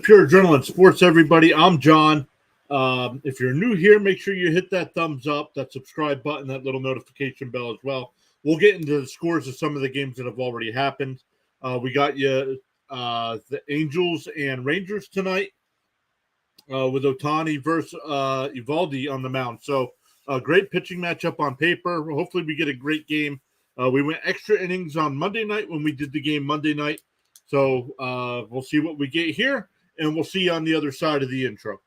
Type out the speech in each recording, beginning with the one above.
Pure Adrenaline Sports, everybody. I'm John. If you're new here, make sure you hit that thumbs up, that subscribe button, that little notification bell as well. We'll get into the scores of some of the games that have already happened. We got you the Angels and Rangers tonight with Ohtani versus Evaldi on the mound. So a great pitching matchup on paper. Hopefully we get a great game. We went extra innings on Monday night when we did the game Monday night. So we'll see what we get here. And we'll see you on the other side of the intro.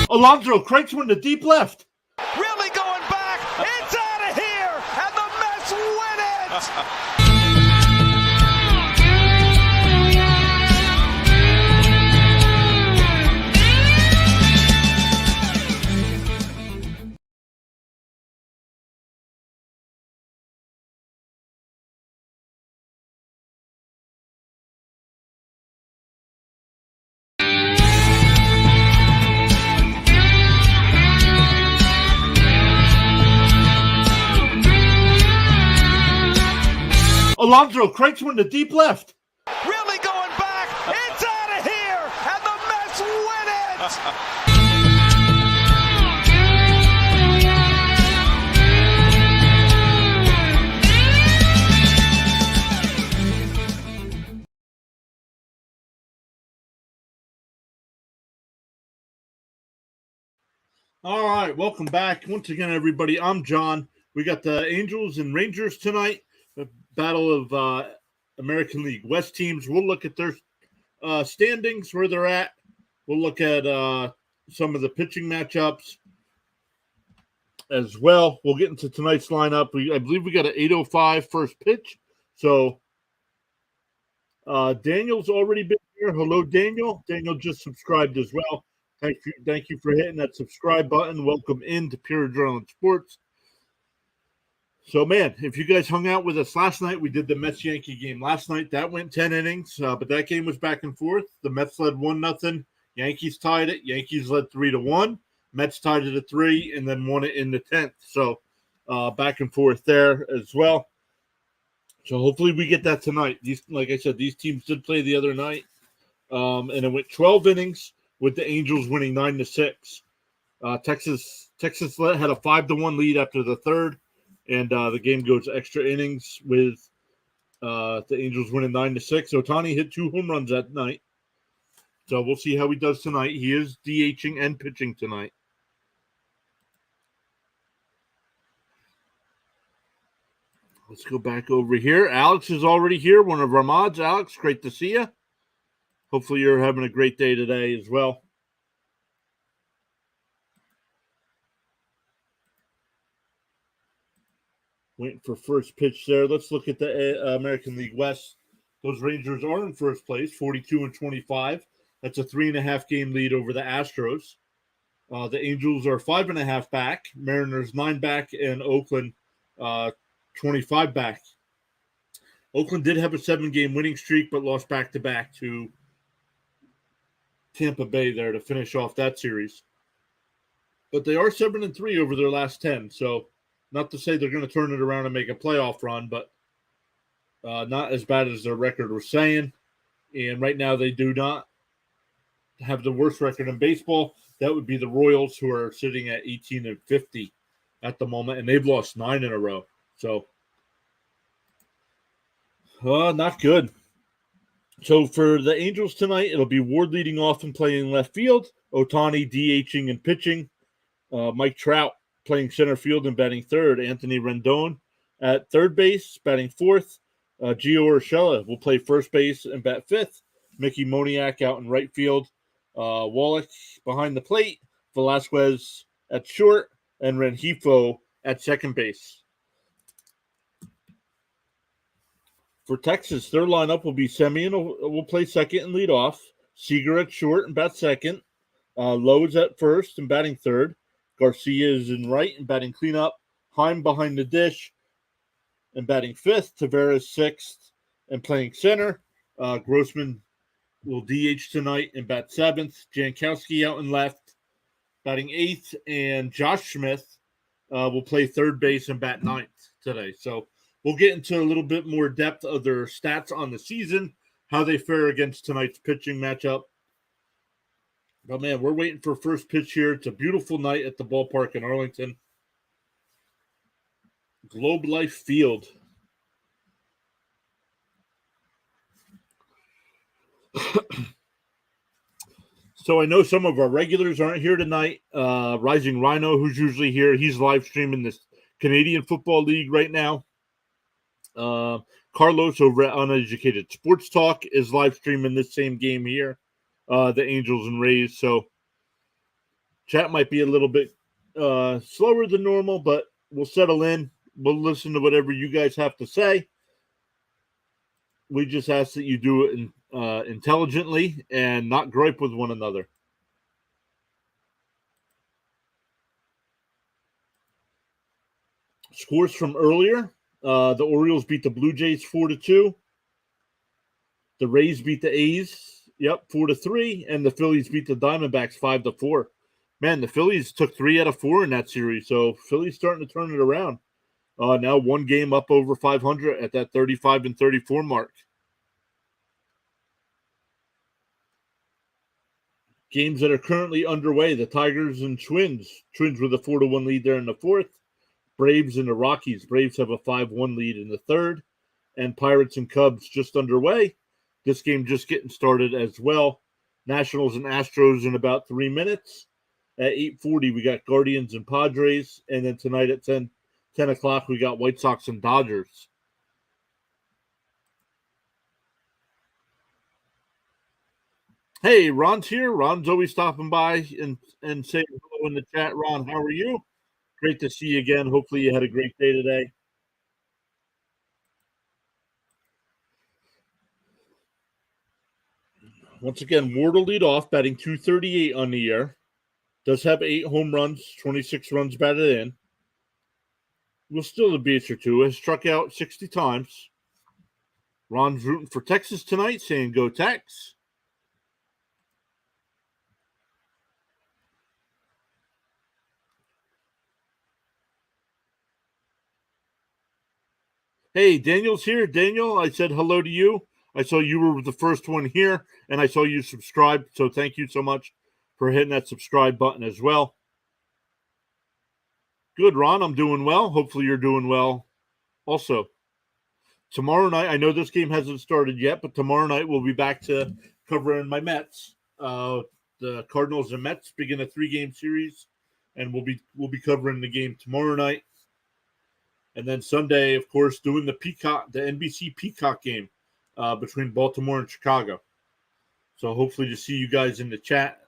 Alonso cranks one to deep left. Really going back. It's out of here. And the Mets win it. Alonso cranks one to deep left. Really going back. It's out of here. And the Mets win it. All right, welcome back. Once again, everybody, I'm John. We got the Angels and Rangers tonight, the battle of American League West teams. We'll look at their standings, where they're at. We'll look at some of the pitching matchups as well. We'll get into tonight's lineup. I believe we got an 8:05 first pitch. So Daniel's already been here. Hello, Daniel. Daniel just subscribed as well. Thank you for hitting that subscribe button. Welcome into Pure Adrenaline Sports. So, man, if you guys hung out with us last night, we did the Mets-Yankee game last night. That went 10 innings, but that game was back and forth. The Mets led 1-0. Yankees tied it. Yankees led 3-1. Mets tied it at 3 and then won it in the 10th. So, back and forth there as well. So, hopefully we get that tonight. Like I said, these teams did play the other night, and it went 12 innings, with the Angels winning 9-6. Texas had a 5-1 lead after the third, and the game goes extra innings with the Angels winning 9-6. Ohtani hit 2 home runs that night, so we'll see how he does tonight. He is DHing and pitching tonight. Let's go back over here. Alex is already here, one of our mods. Alex, great to see you. Hopefully you're having a great day today as well. Waiting for first pitch there. Let's look at the American League West. Those Rangers are in first place, 42-25. That's a 3.5 game lead over the Astros. The Angels are 5.5 back. Mariners 9 back, and Oakland 25 back. Oakland did have a 7-game winning streak, but lost back-to-back to Tampa Bay there to finish off that series. But they are 7-3 over their last 10, so not to say they're going to turn it around and make a playoff run, but not as bad as their record was saying. And right now they do not have the worst record in baseball. That would be the Royals, who are sitting at 18-50 at the moment, and they've lost 9 in a row. So, not good. So for the Angels tonight, it'll be Ward leading off and playing left field, Ohtani DHing and pitching, Mike Trout playing center field and batting third, Anthony Rendon at third base, batting fourth, Gio Urshela will play first base and bat fifth, Mickey Moniak out in right field, Wallach behind the plate, Velasquez at short, and Rengifo at second base. For Texas, their lineup will be Semien will play second and lead off, Seager at short and bat second, Lowe's at first and batting third, Garcia is in right and batting cleanup, Heim behind the dish and batting fifth, Tavares sixth and playing center, Grossman will DH tonight and bat 7th. Jankowski out in left, batting 8th. And Josh Smith will play third base and bat 9th today. So we'll get into a little bit more depth of their stats on the season, how they fare against tonight's pitching matchup. But, man, we're waiting for first pitch here. It's a beautiful night at the ballpark in Arlington. Globe Life Field. So I know some of our regulars aren't here tonight. Rising Rhino, who's usually here, he's live streaming this Canadian Football League right now. Carlos over at Uneducated Sports Talk is live streaming this same game here, the Angels and Rays. So chat might be a little bit slower than normal, but we'll settle in. We'll listen to whatever you guys have to say. We just ask that you do it intelligently and not gripe with one another. Scores from earlier. The Orioles beat the Blue Jays 4-2. The Rays beat the A's, 4-3. And the Phillies beat the Diamondbacks 5-4. Man, the Phillies took 3 out of 4 in that series. So Phillies starting to turn it around. Now one game up over 500 at that 35-34 mark. Games that are currently underway, the Tigers and Twins. Twins with a 4-1 lead there in the 4th. Braves and the Rockies. Braves have a 5-1 lead in the 3rd. And Pirates and Cubs just underway. This game just getting started as well. Nationals and Astros in about 3 minutes. At 8:40, we got Guardians and Padres. And then tonight at 10 o'clock, we got White Sox and Dodgers. Hey, Ron's here. Ron's always stopping by and saying hello in the chat. Ron, how are you? Great to see you again. Hopefully you had a great day today. Once again, Ward lead off, batting .238 on the year. Does have 8 home runs, 26 runs batted in. Will steal a base or two. Has struck out 60 times. Ron's rooting for Texas tonight, saying go Tex. Hey, Daniel's here. Daniel, I said hello to you. I saw you were the first one here, and I saw you subscribed. So thank you so much for hitting that subscribe button as well. Good, Ron. I'm doing well. Hopefully you're doing well also. Tomorrow night, I know this game hasn't started yet, but tomorrow night we'll be back to covering my Mets. The Cardinals and Mets begin a 3-game series, and we'll be covering the game tomorrow night. And then Sunday, of course, doing the NBC Peacock game between Baltimore and Chicago. So hopefully to see you guys in the chat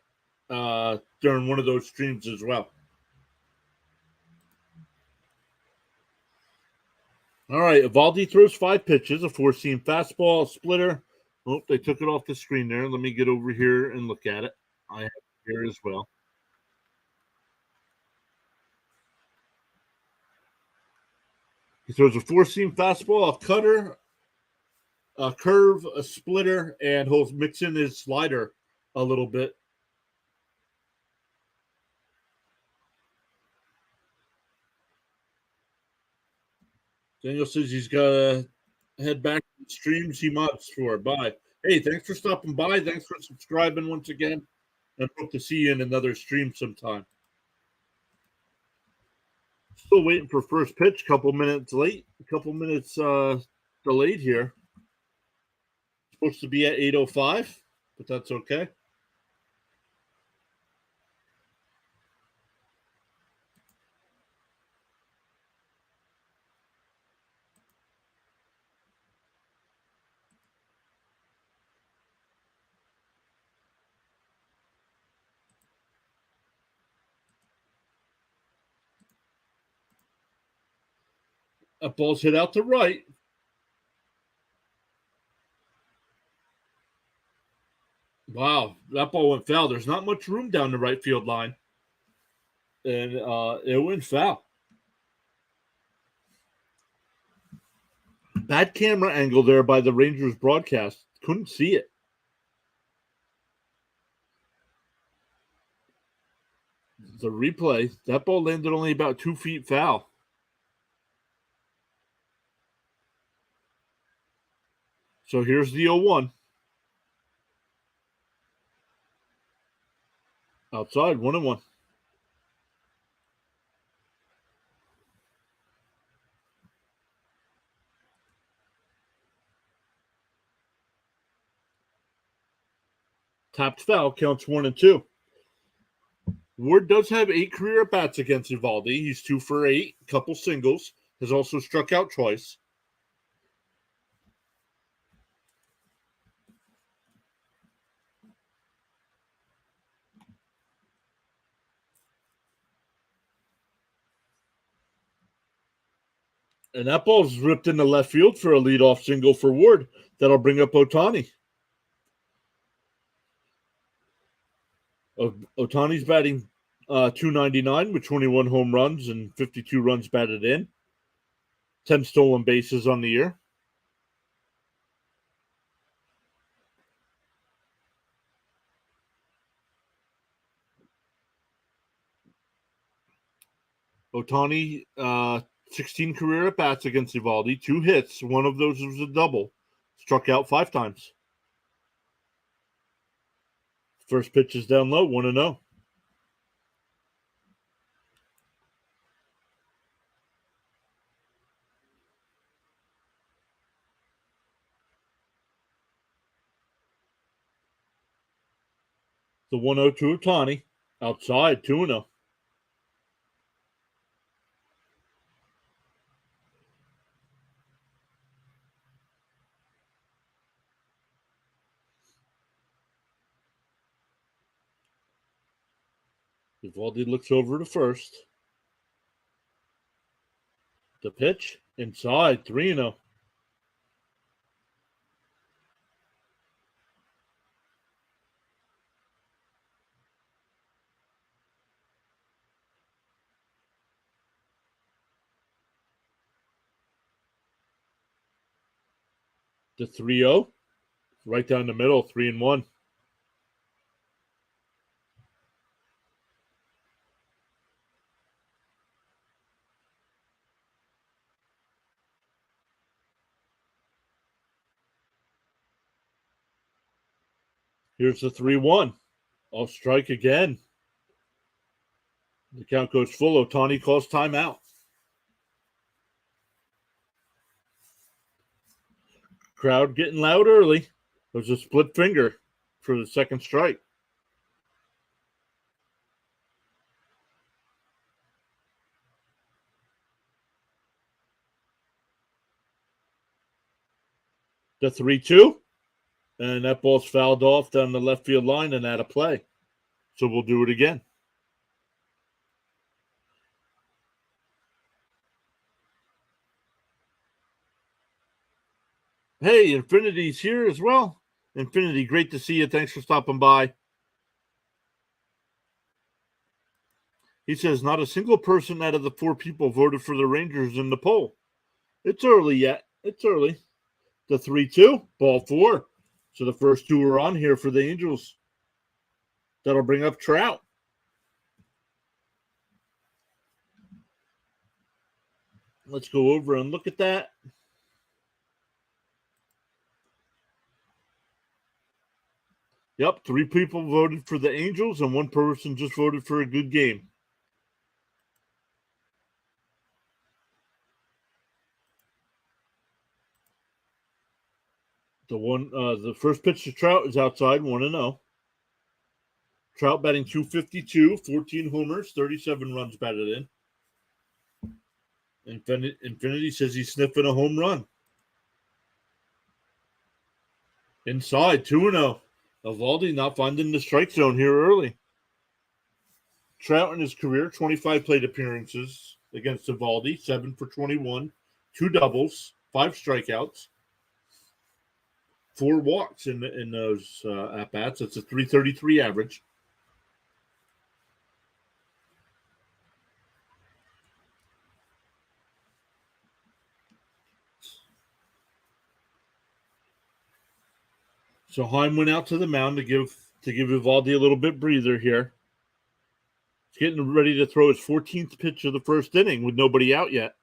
during one of those streams as well. All right, Evaldi throws 5 pitches, a 4-seam fastball, a splitter. Oh, they took it off the screen there. Let me get over here and look at it. I have it here as well. He throws a 4-seam fastball, a cutter, a curve, a splitter, and he'll mix in his slider a little bit. Daniel says he's got to head back to the streams he mods for. Bye. Hey, thanks for stopping by. Thanks for subscribing once again. And hope to see you in another stream sometime. Still waiting for first pitch. Couple minutes delayed here. Supposed to be at 8:05, but that's okay. That ball's hit out to right. Wow, that ball went foul. There's not much room down the right field line. And it went foul. Bad camera angle there by the Rangers broadcast. Couldn't see it. The replay. That ball landed only about 2 feet foul. So here's the 0-1. Outside, 1-1. Tapped foul counts 1-2. Ward does have 8 career at-bats against Eovaldi. He's 2 for 8, couple singles. Has also struck out twice. And that ball's ripped into left field for a leadoff single for Ward. That'll bring up Ohtani. Ohtani's batting .299 with 21 home runs and 52 runs batted in. 10 stolen bases on the year. Ohtani, 16 career at-bats against Eovaldi, 2 hits. One of those was a double. Struck out 5 times. First pitch is down low, 1-0. The 1-0 to Ohtani. Outside, 2-0. Eovaldi looks over to first. The pitch, inside, 3-0. The 3-0, right down the middle, 3-1. Here's the 3-1. Off strike again. The count goes full. Ohtani calls timeout. Crowd getting loud early. There's a split finger for the second strike. The 3-2. And that ball's fouled off down the left field line and out of play. So we'll do it again. Hey, Infinity's here as well. Infinity, great to see you. Thanks for stopping by. He says not a single person out of the 4 people voted for the Rangers in the poll. It's early yet. It's early. The 3-2, ball 4. So the first 2 are on here for the Angels. That'll bring up Trout. Let's go over and look at that. Yep, 3 people voted for the Angels and 1 person just voted for a good game. The first pitch to Trout is outside, 1-0. Trout batting .252, 14 homers, 37 runs batted in. Infinity says he's sniffing a home run. Inside, 2-0. Eovaldi not finding the strike zone here early. Trout in his career, 25 plate appearances against Eovaldi, 7 for 21, 2 doubles, 5 strikeouts, 4 walks in those at-bats. That's a .333 average. So Heim went out to the mound to give Eovaldi a little bit breather here. He's getting ready to throw his 14th pitch of the first inning with nobody out yet.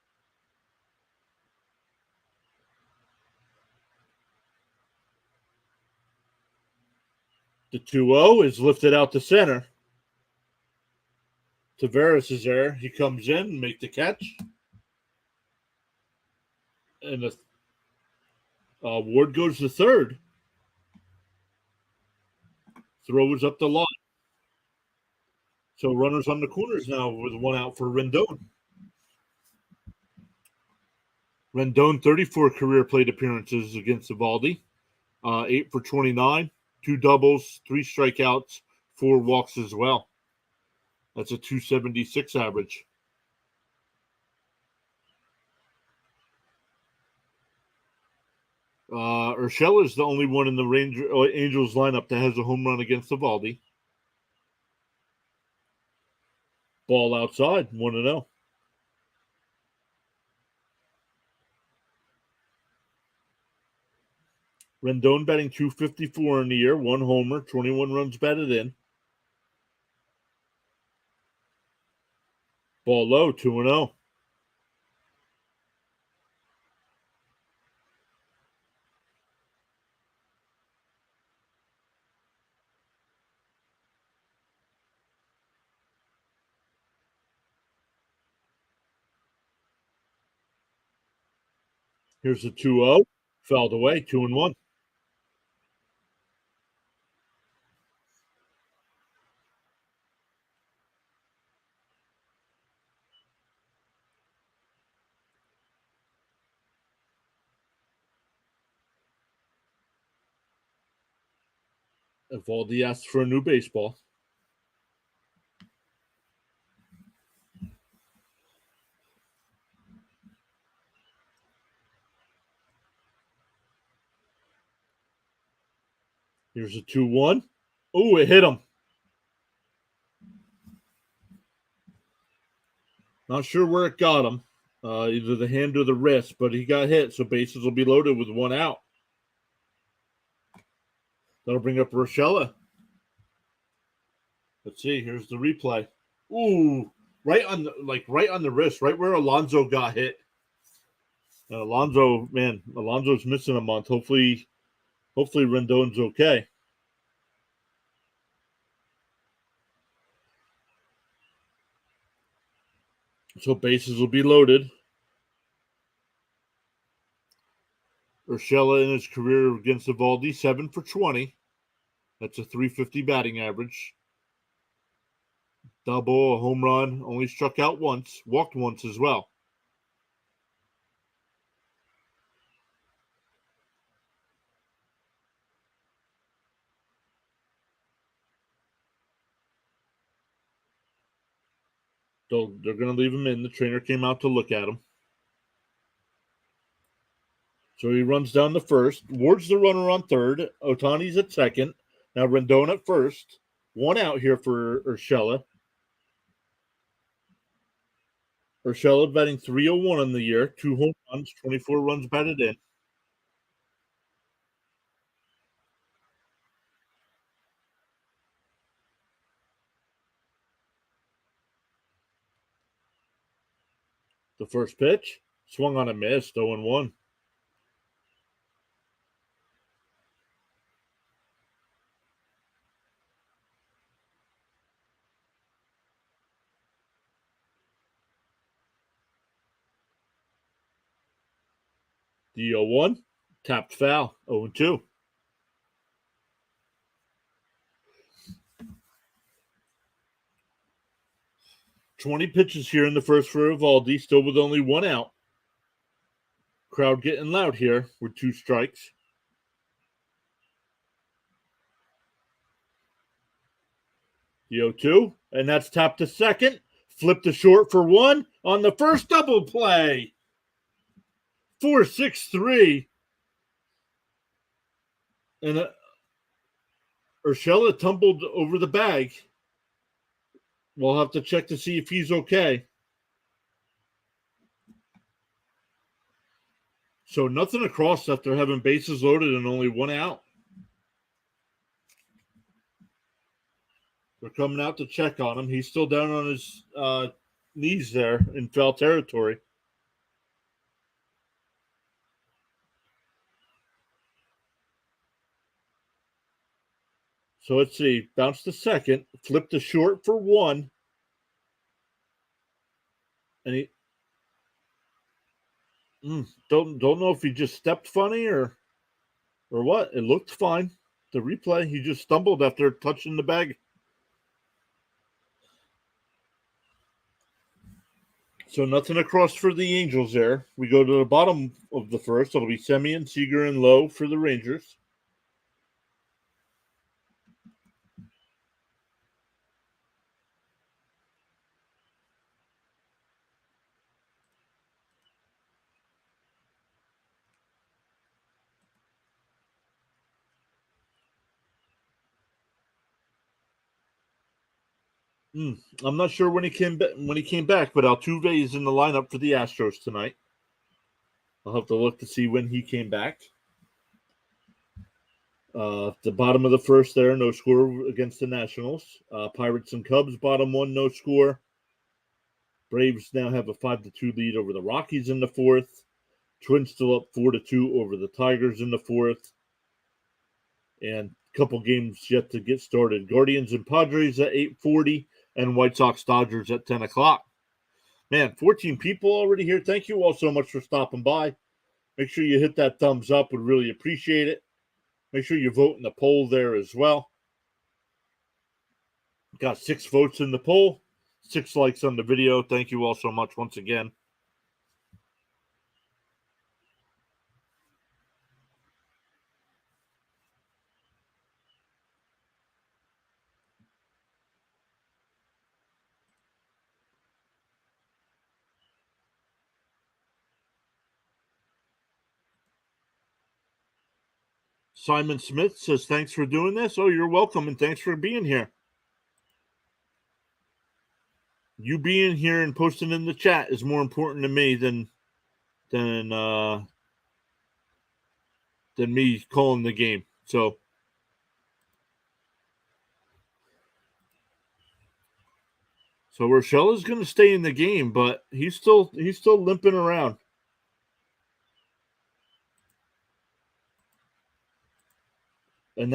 The 2-0 is lifted out to center. Tavares is there. He comes in, make the catch. And the Ward goes to third. Throws up the line. So runners on the corners now with one out for Rendon. Rendon, 34 career plate appearances against Eovaldi. 8 for 29, 2 doubles, 3 strikeouts, 4 walks as well. That's a 276 average. Urshela is the only one in the Angels lineup that has a home run against Eovaldi. Ball outside, 1-0. Rendon batting .254 in the year, 1 homer, 21 runs batted in. Ball low, 2-0. Here's the 2-0. Fouled away, 2-1. Eovaldi asks for a new baseball. Here's a 2-1. Oh, it hit him. Not sure where it got him. Either the hand or the wrist, but he got hit, so bases will be loaded with 1 out. That'll bring up Urshela. Let's see. Here's the replay. Ooh, right on the wrist, right where Alonso got hit. Alonso's missing a month. Hopefully Rendon's okay. So bases will be loaded. Urshela in his career against Eovaldi, 7 for 20. That's a .350 batting average. Double, a home run, only struck out once, walked once as well. So they're going to leave him in. The trainer came out to look at him. So he runs down the first. Ward's the runner on third. Ohtani's at second. Now Rendon at first. 1 out here for Urshela. Urshela batting .301 in the year. 2 home runs, 24 runs batted in. The first pitch, swung on a miss, 0-1. The 0-1, tapped foul, 0-2. $20 pitches here in the first for Eovaldi, still with only 1 out. Crowd getting loud here with 2 strikes. The 0-2, and that's tapped to second. Flip to short for 1 on the first double play. 4-6-3. And Urshela tumbled over the bag. We'll have to check to see if he's okay. So nothing across after having bases loaded and only 1 out. They're coming out to check on him. He's still down on his knees there in foul territory. So let's see. Bounce to second. Flip to short for one. And he don't know if he just stepped funny or what. It looked fine. The replay, he just stumbled after touching the bag. So nothing across for the Angels there. We go to the bottom of the first. It'll be Semien, Seager, and Lowe for the Rangers. I'm not sure when he came back, but Altuve is in the lineup for the Astros tonight. I'll have to look to see when he came back. The bottom of the first there, no score against the Nationals. Pirates and Cubs, bottom one, no score. Braves now have a 5-2 lead over the Rockies in the fourth. Twins still up 4-2 over the Tigers in the fourth. And a couple games yet to get started. Guardians and Padres at 8:40 and White Sox Dodgers at 10 o'clock. Man, 14 people already here. Thank you all so much for stopping by. Make sure you hit that thumbs up. Would really appreciate it. Make sure you vote in the poll there as well. Got 6 votes in the poll, 6 likes on the video. Thank you all so much once again. Simon Smith says, thanks for doing this. Oh, you're welcome, and thanks for being here. You being here and posting in the chat is more important to me than me calling the game. So Rochelle is going to stay in the game, but he's still limping around. And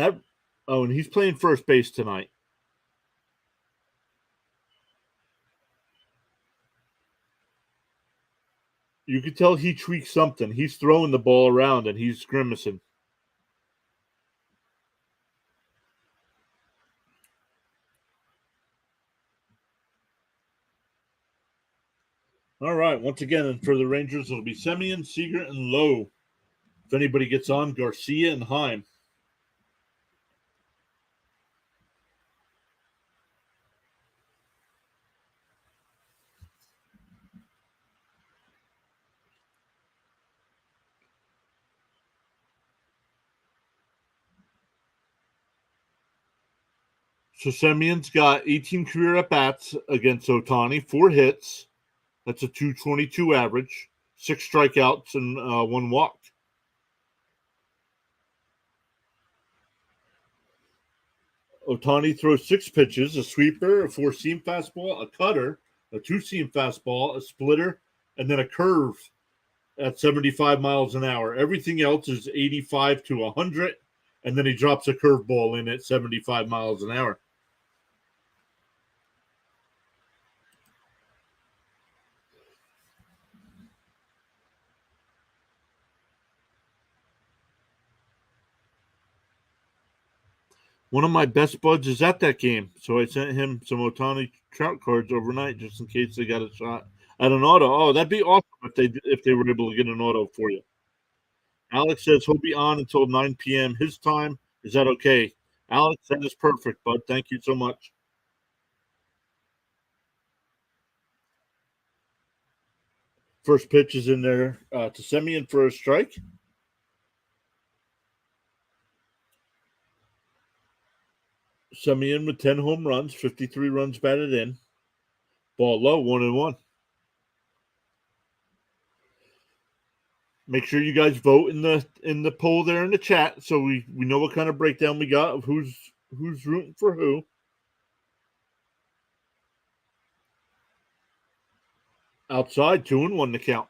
he's playing first base tonight. You could tell he tweaked something. He's throwing the ball around and he's grimacing. All right. Once again, for the Rangers, it'll be Semien, Seager, and Lowe. If anybody gets on, Garcia and Heim. So Semien's got 18 career at-bats against Ohtani, 4 hits. That's a 222 average, 6 strikeouts, and 1 walk. Ohtani throws 6 pitches, a sweeper, a 4-seam fastball, a cutter, a 2-seam fastball, a splitter, and then a curve at 75 miles an hour. Everything else is 85 to 100, and then he drops a curveball in at 75 miles an hour. One of my best buds is at that game, so I sent him some Ohtani trout cards overnight just in case they got a shot at an auto. Oh, that'd be awesome if they were able to get an auto for you. Alex says he'll be on until 9 p.m. his time. Is that okay? Alex, that is perfect, bud. Thank you so much. First pitch is in there to Semien for a strike. Semien with 10 home runs, 53 runs batted in. Ball low, 1-1. Make sure you guys vote in the poll there in the chat so we know what kind of breakdown we got of who's rooting for who. Outside, 2-1 to count.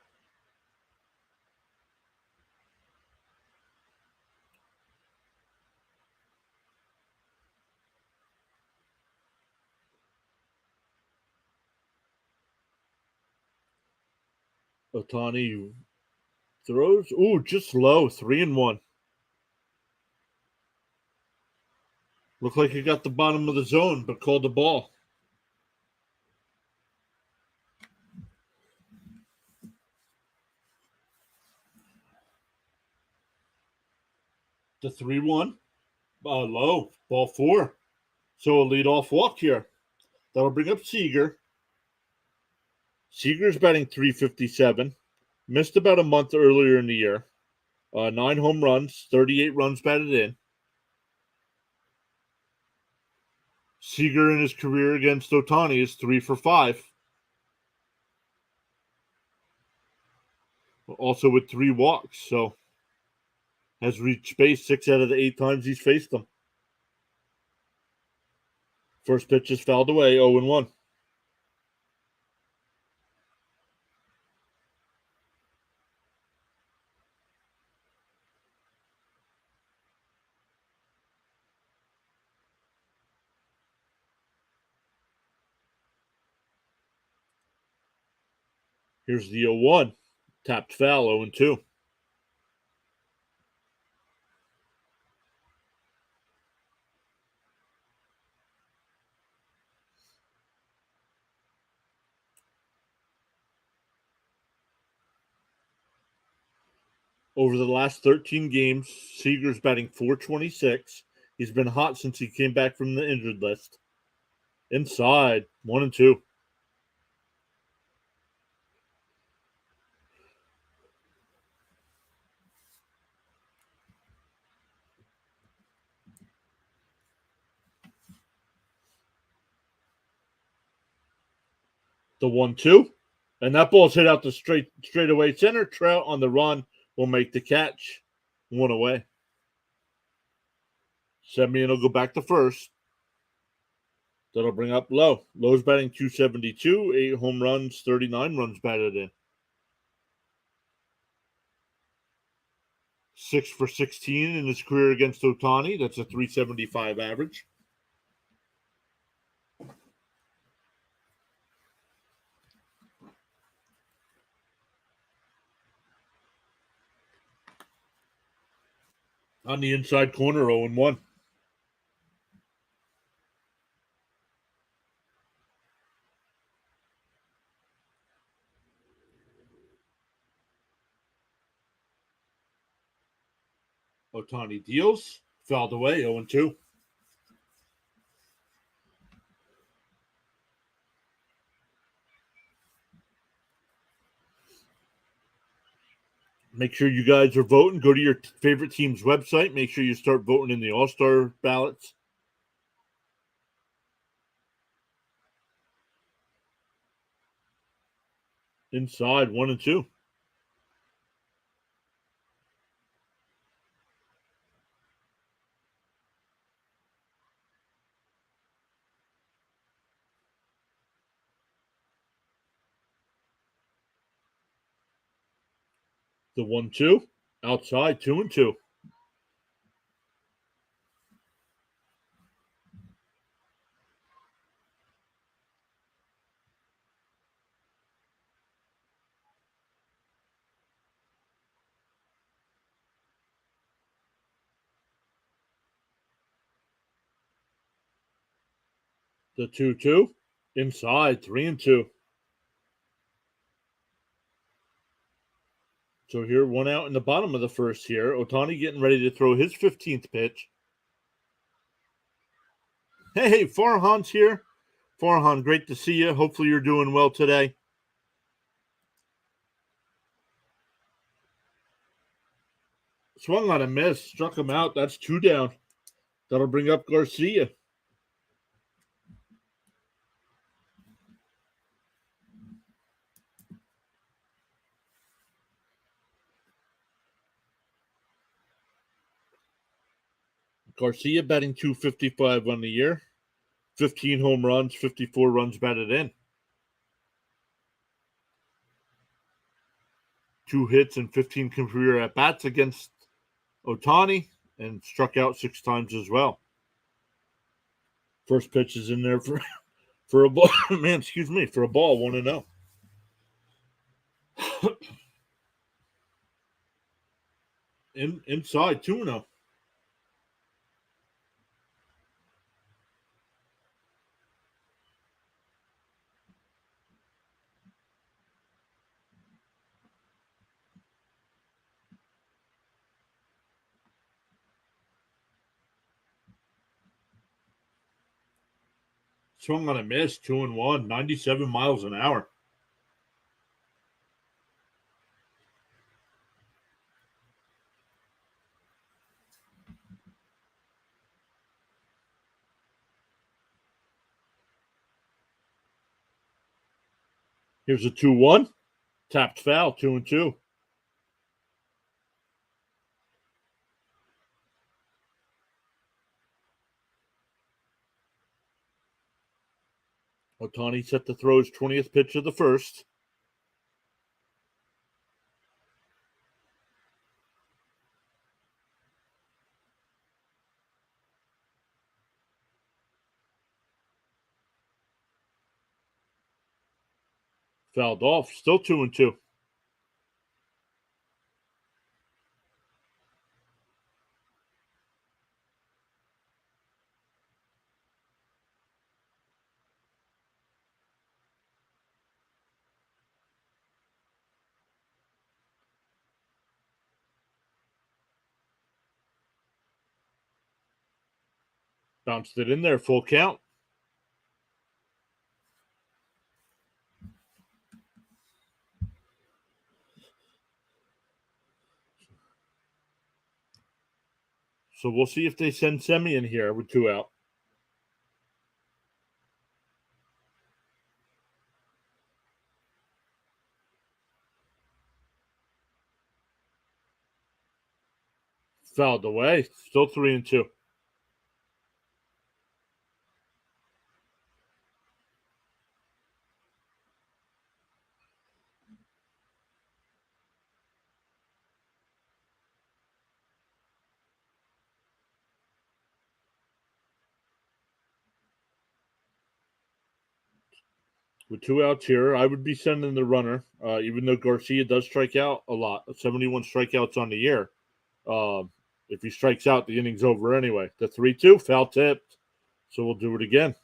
Ohtani throws. Ooh, just low. 3-1. Looked like he got the bottom of the zone, but called the ball. The 3-1. Low. Ball 4. So a leadoff walk here. That'll bring up Seager. Seager's batting .357. Missed about a month earlier in the year. 9 home runs, 38 runs batted in. Seager in his career against Ohtani is 3 for 5. Also with 3 walks, so has reached base 6 out of the 8 times he's faced them. First pitch is fouled away, 0-1. Here's the 0-1. Tapped foul, 0-2. Over the last 13 games, Seager's batting .426. He's been hot since he came back from the injured list. Inside, 1-2. The 1-2. And that ball's hit out the straightaway center. Trout on the run will make the catch. 1 away. Semien will go back to first. That'll bring up Lowe. Lowe's batting .272, 8 home runs, 39 runs batted in. 6 for 16 in his career against Ohtani. That's a .375 average. On the inside corner, 0-1. Ohtani deals. Fouled away, 0-2. Make sure you guys are voting. Go to your favorite team's website. Make sure you start voting in the All-Star ballots. Inside, 1-2. The 1-2. Outside, 2-2. The 2-2. Inside, 3-2. So here, 1 out in the bottom of the first here. Ohtani getting ready to throw his 15th pitch. Hey, Farhan's here. Farhan, great to see you. Hopefully you're doing well today. Swung on a miss. Struck him out. That's 2 down. That'll bring up Garcia. Garcia batting .255 on the year. 15 home runs, 54 runs batted in. 2 hits and 15 career at bats against Ohtani, and struck out 6 times as well. First pitch is in there for a ball. Man, excuse me, for a ball 1-0. Inside 2-0. Swung on a miss, 2-1, 97 miles an hour. Here's a 2-1. Tapped foul, 2-2. Ohtani set to throw his 20th pitch of the first. Fouled off, still 2-2. Bounced it in there, full count. So we'll see if they send Semi in here with 2 out. Fouled away, still 3-2. With 2 outs here, I would be sending the runner, even though Garcia does strike out a lot, 71 strikeouts on the year. If he strikes out, the inning's over anyway. The 3-2, foul tipped. So we'll do it again.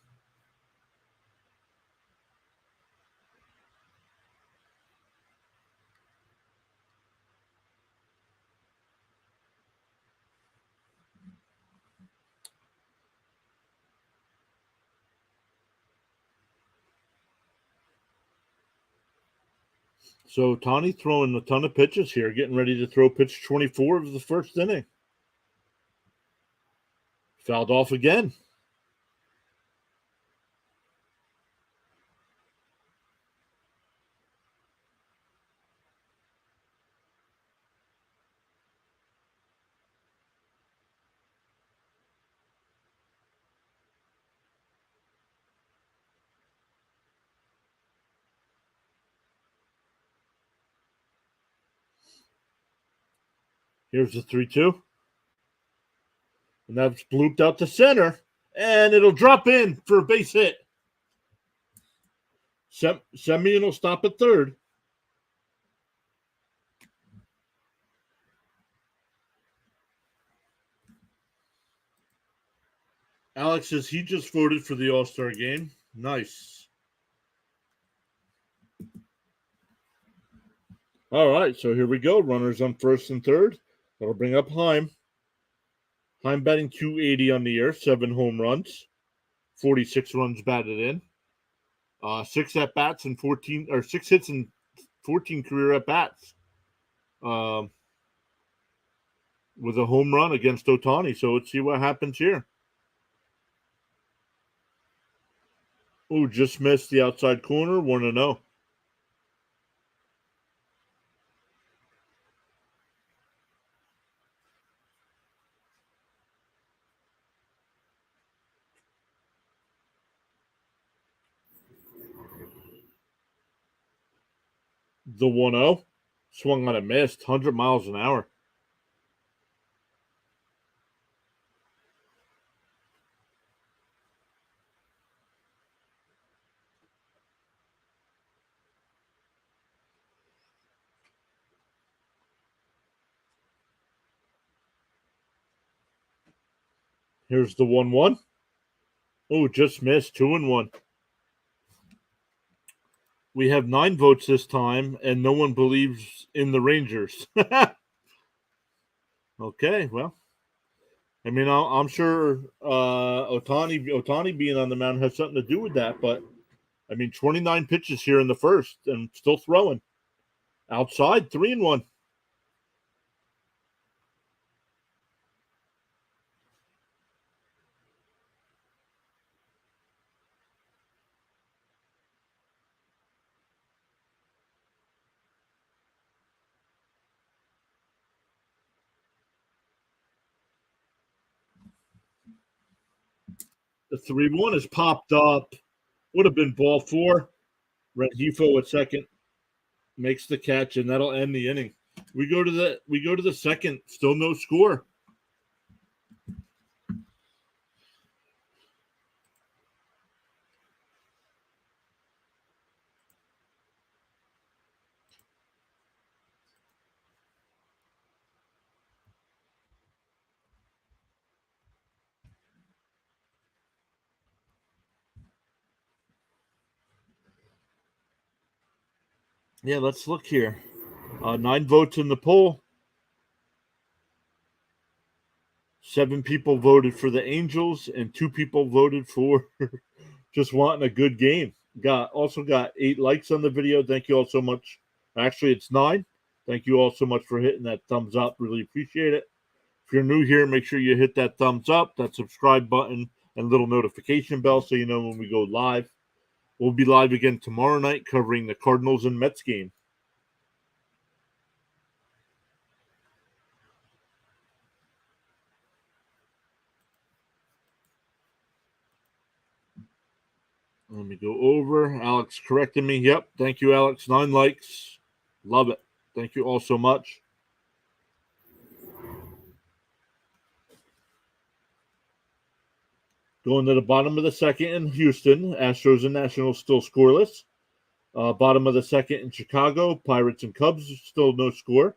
So Ohtani throwing a ton of pitches here, getting ready to throw pitch 24 of the first inning. Fouled off again. Here's the 3-2. And that's blooped out to center. And it'll drop in for a base hit. Semien will stop at third. Alex says he just voted for the All-Star game. Nice. All right, so here we go. Runners on first and third. That'll bring up Heim. Heim batting 280 on the year, 7 home runs, 46 runs batted in, 6 at bats and 6 hits and 14 career at bats, with a home run against Ohtani. So let's see what happens here. Oh, just missed the outside corner, 1-0. The 1-0. Swung on a missed, 100 miles an hour. Here's the 1-1. Oh, just missed. 2-1. We have 9 votes this time, and no one believes in the Rangers. Okay, well, I mean, I'm sure Ohtani being on the mound has something to do with that, but I mean, 29 pitches here in the first, and still throwing outside 3-1. The 3-1 has popped up. Would have been ball 4. Rengifo at second makes the catch, and that'll end the inning. We go to the second, still no score. Yeah, let's look here. 9 votes in the poll. 7 people voted for the Angels, and 2 people voted for just wanting a good game. Also got 8 likes on the video. Thank you all so much. Actually, it's 9. Thank you all so much for hitting that thumbs up. Really appreciate it. If you're new here, make sure you hit that thumbs up, that subscribe button, and little notification bell so you know when we go live. We'll be live again tomorrow night covering the Cardinals and Mets game. Let me go over. Alex corrected me. Yep. Thank you, Alex. 9 likes. Love it. Thank you all so much. Going to the bottom of the second in Houston. Astros and Nationals still scoreless. Bottom of the second in Chicago. Pirates and Cubs still no score.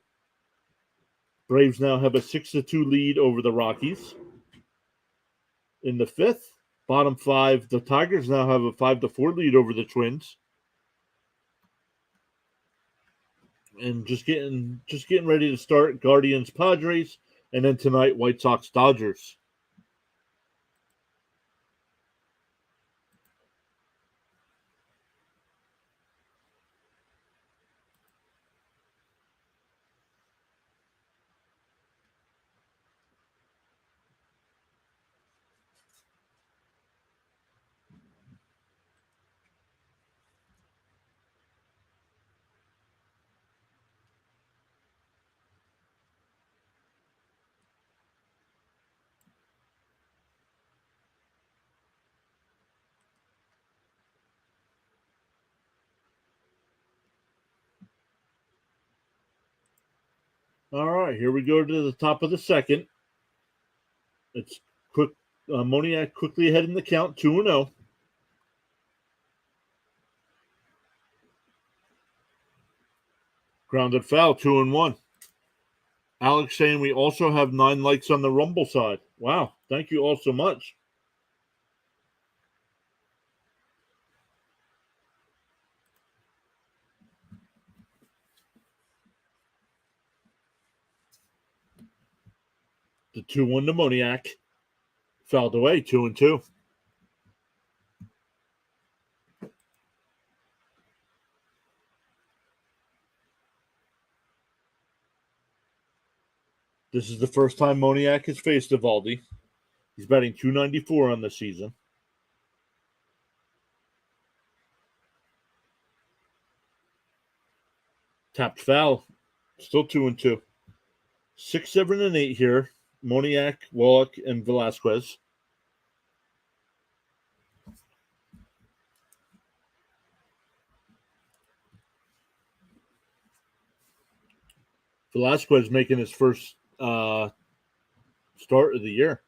Braves now have a 6-2 lead over the Rockies. In the fifth, bottom 5, the Tigers now have a 5-4 lead over the Twins. And just getting ready to start Guardians Padres, and then tonight White Sox Dodgers. All right, here we go to the top of the second. It's quick. Moniak quickly ahead in the count, 2-0. Grounded foul, 2-1. Alex saying we also have 9 likes on the Rumble side. Wow, thank you all so much. The 2-1 to Moniak. Fouled away, 2-2. This is the first time Moniak has faced Evaldi. He's batting .294 on the season. Tapped foul. Still 2-2. 6, 7, and 8 here. Moniak, Wallach, and Velasquez. Velasquez making his first start of the year.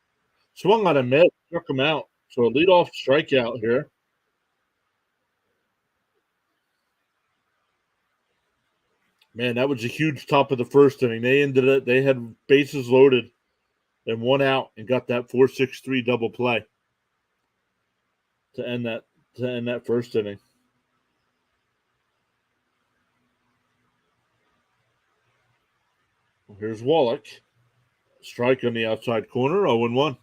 Swung on a miss, struck him out. So a leadoff strikeout here. Man, that was a huge top of the first inning. They ended it. They had bases loaded and one out and got that 4-6-3 double play to end that first inning. Here's Wallach. Strike on the outside corner, 0-1.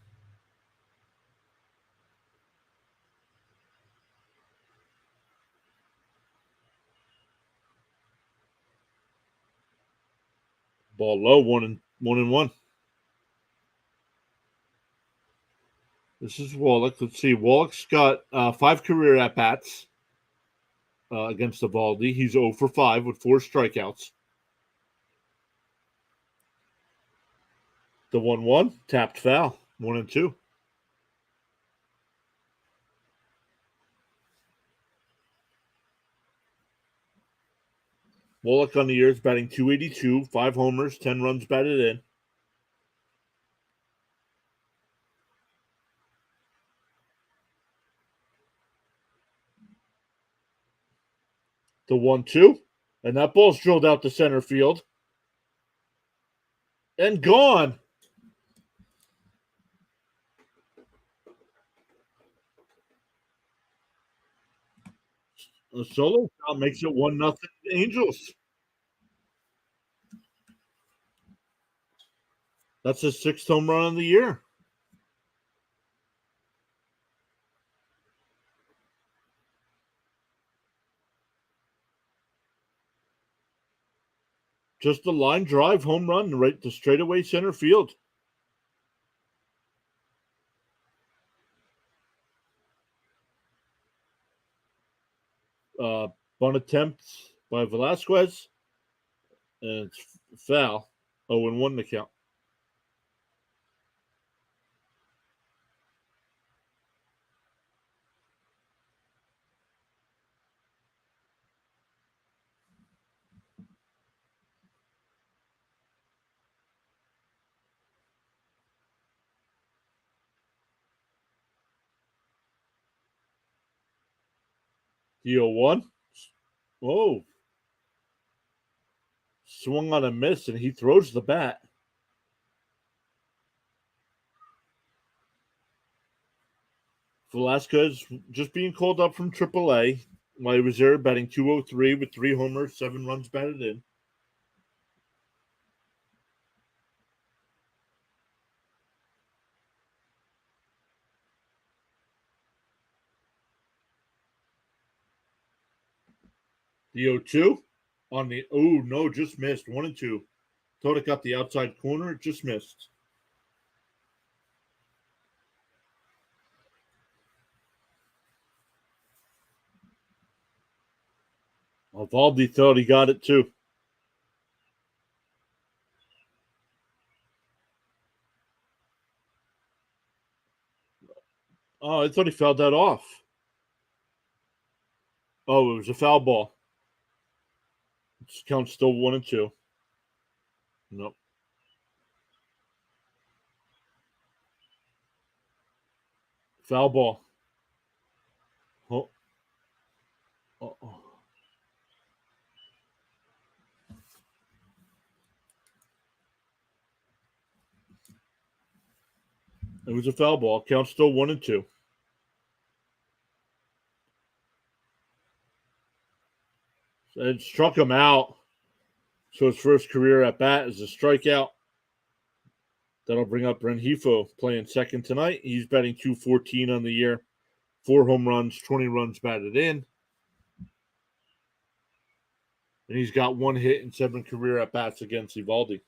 Ball low, 1-1. This is Wallach. Let's see. Wallach's got 5 career at bats against Eovaldi. He's 0 for 5 with 4 strikeouts. The 1-1 tapped foul, 1-2. Wallach on the year is batting .282, 5 homers, 10 runs batted in. The 1-2, and that ball's drilled out to center field and gone. A solo count makes it 1-0 Angels. That's his 6th home run of the year. Just a line drive home run right to straightaway center field. Bunt attempt by Velasquez, and it's foul. 0-1 the count. The 0-1. Oh. Swung on a miss, and he throws the bat. Velasquez just being called up from AAA while he was there, batting .203 with 3 homers, 7 runs batted in. The 0-2 on the no, just missed 1-2. Thought it got the outside corner, it just missed. Eovaldi thought he got it too. Oh, I thought he fouled that off. Oh, it was a foul ball. Count still 1-2. Nope. Foul ball. Oh. Uh-oh. It was a foul ball. Count still 1-2. It struck him out. So his first career at bat is a strikeout. That'll bring up Rengifo playing second tonight. He's batting .214 on the year. 4 home runs, 20 runs batted in. And he's got 1 hit and 7 career at bats against Eovaldi.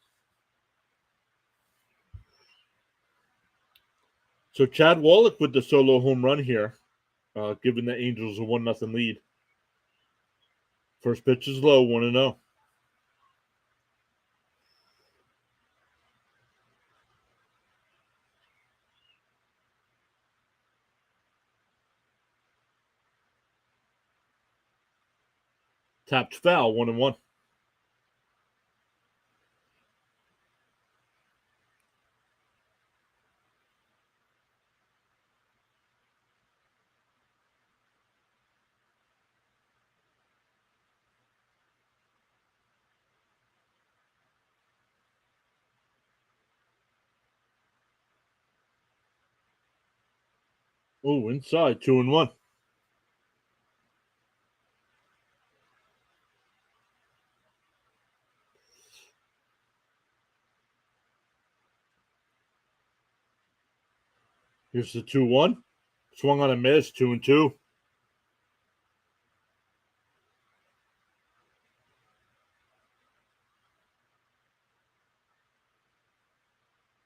So Chad Wallach with the solo home run here, giving the Angels a 1-0 lead. First pitch is low, 1-0. Tapped foul, 1-1. Oh, inside 2-1. Here's the 2-1. Swung on a miss, 2-2.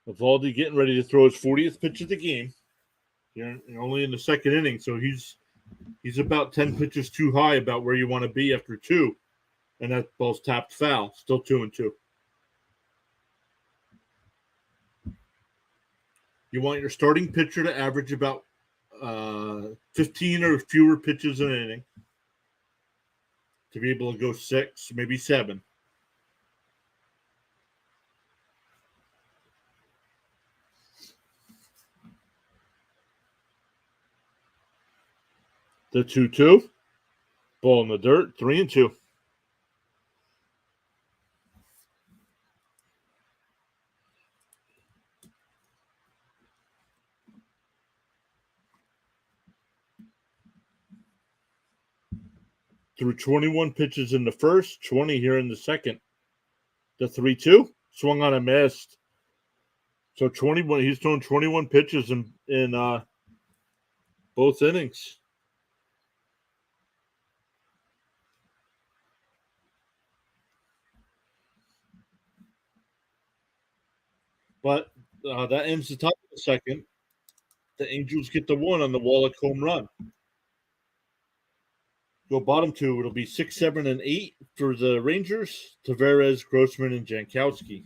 Evaldi getting ready to throw his 40th pitch of the game. You're only in the second inning, so he's about 10 pitches too high about where you want to be after two. And that ball's tapped foul. Still 2-2. You want your starting pitcher to average about 15 or fewer pitches an inning to be able to go 6, maybe 7. The 2-2. Ball in the dirt, 3-2. Threw 21 pitches in the first, 20 here in the second. The 3-2 swung on a miss. So 21. He's thrown 21 pitches in both innings. But that ends the top of the second. The Angels get the 1 on the Wallach home run. Go bottom 2. It'll be 6, 7, and 8 for the Rangers. Tavares, Grossman, and Jankowski.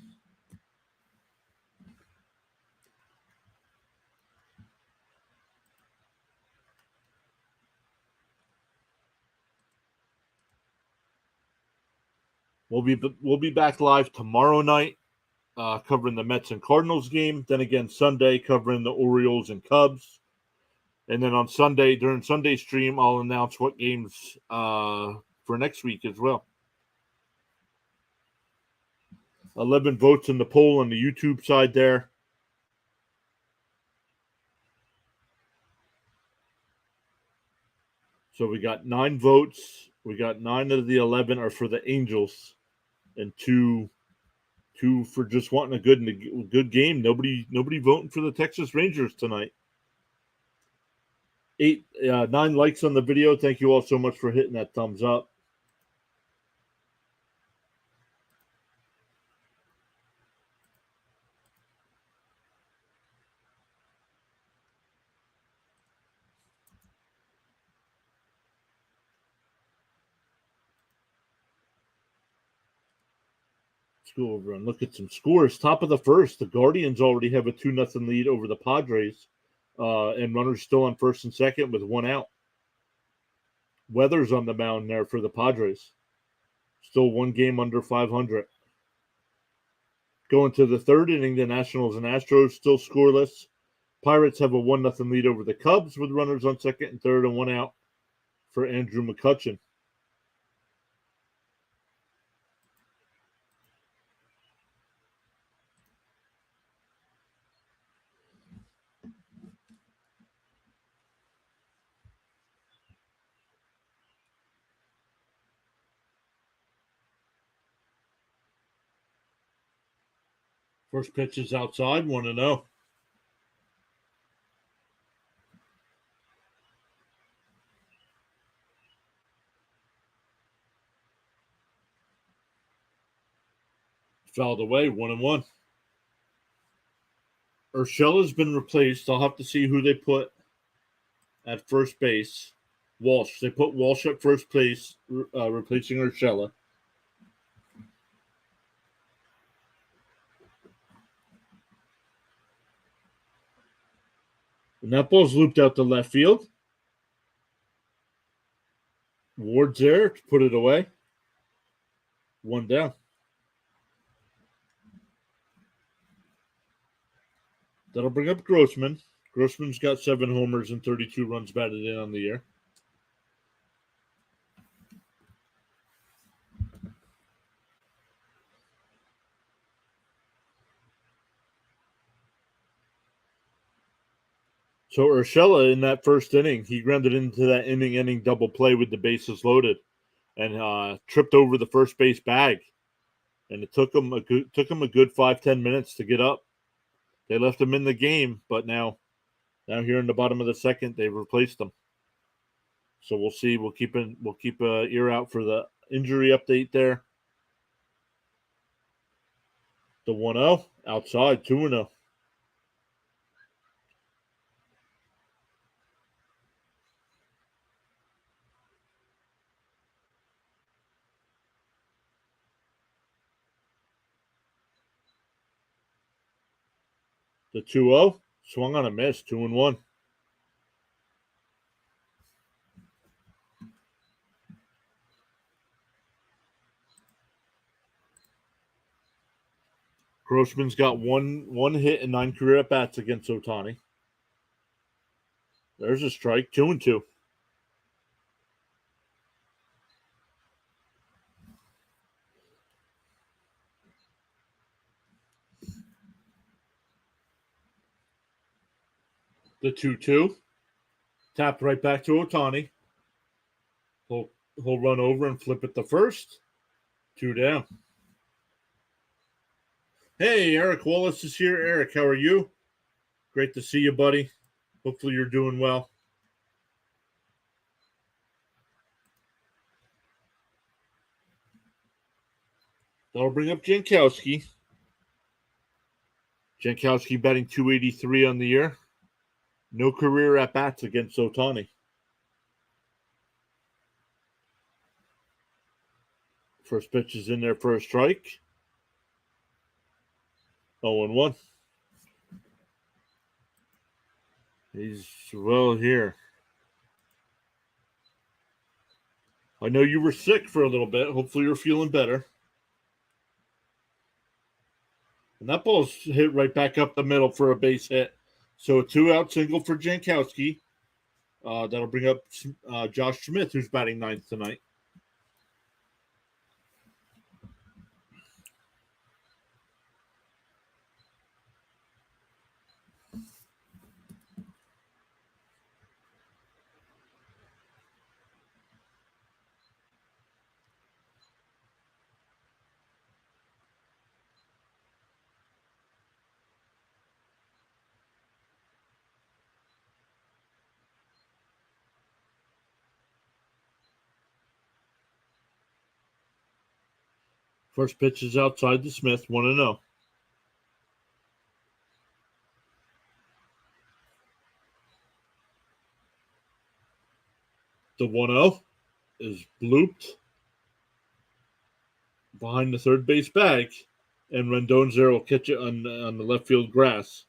We'll be back live tomorrow night, covering the Mets and Cardinals game. Then again Sunday, covering the Orioles and Cubs. And then on Sunday, during Sunday stream, I'll announce what games for next week as well. 11 votes in the poll on the YouTube side there. So we got 9 votes. We got 9 of the 11 are for the Angels, and two for just wanting a good game. Nobody voting for the Texas Rangers tonight. 9 likes on the video. Thank you all so much for hitting that thumbs up. Let's go over and look at some scores. Top of the first, the Guardians already have a 2-0 lead over the Padres, and runners still on first and second with 1 out. Weather's on the mound there for the Padres. Still 1 game under 500. Going to the third inning, the Nationals and Astros still scoreless. Pirates have a 1-0 lead over the Cubs with runners on second and third and 1 out for Andrew McCutchen. First pitch is outside, 1-0. Fouled away, 1-1. Urshela's been replaced. I'll have to see who they put at first base. Walsh. They put Walsh at first place, replacing Urshela. And that ball's looped out to left field. Ward's there to put it away. 1 down. That'll bring up Grossman. Grossman's got 7 homers and 32 runs batted in on the year. So Urshela in that first inning, he grounded into that inning double play with the bases loaded, and tripped over the first base bag, and it took him a good 5-10 minutes to get up. They left him in the game, but now here in the bottom of the second, they've replaced him. So we'll see. We'll keep an ear out for the injury update there. The 1-0 outside, 2-0. The 2-0 swung on a miss, 2-1. Grossman's got one hit and 9 career at bats against Ohtani. There's a strike, 2-2. The 2-2 tapped right back to Ohtani. He'll run over and flip it to first. 2 down. Hey, Eric Wallace is here. Eric, how are you? Great to see you, buddy. Hopefully you're doing well. That'll bring up Jankowski. Jankowski batting .283 on the year. No career at-bats against Ohtani. First pitch is in there for a strike. 0-1. He's well here. I know you were sick for a little bit. Hopefully you're feeling better. And that ball's hit right back up the middle for a base hit. So a 2-out single for Jankowski. That'll bring up Josh Smith, who's batting ninth tonight. First pitch is outside to Smith, 1-0. The 1-0 is blooped behind the third base bag, and Rendon's there will catch it on the left field grass.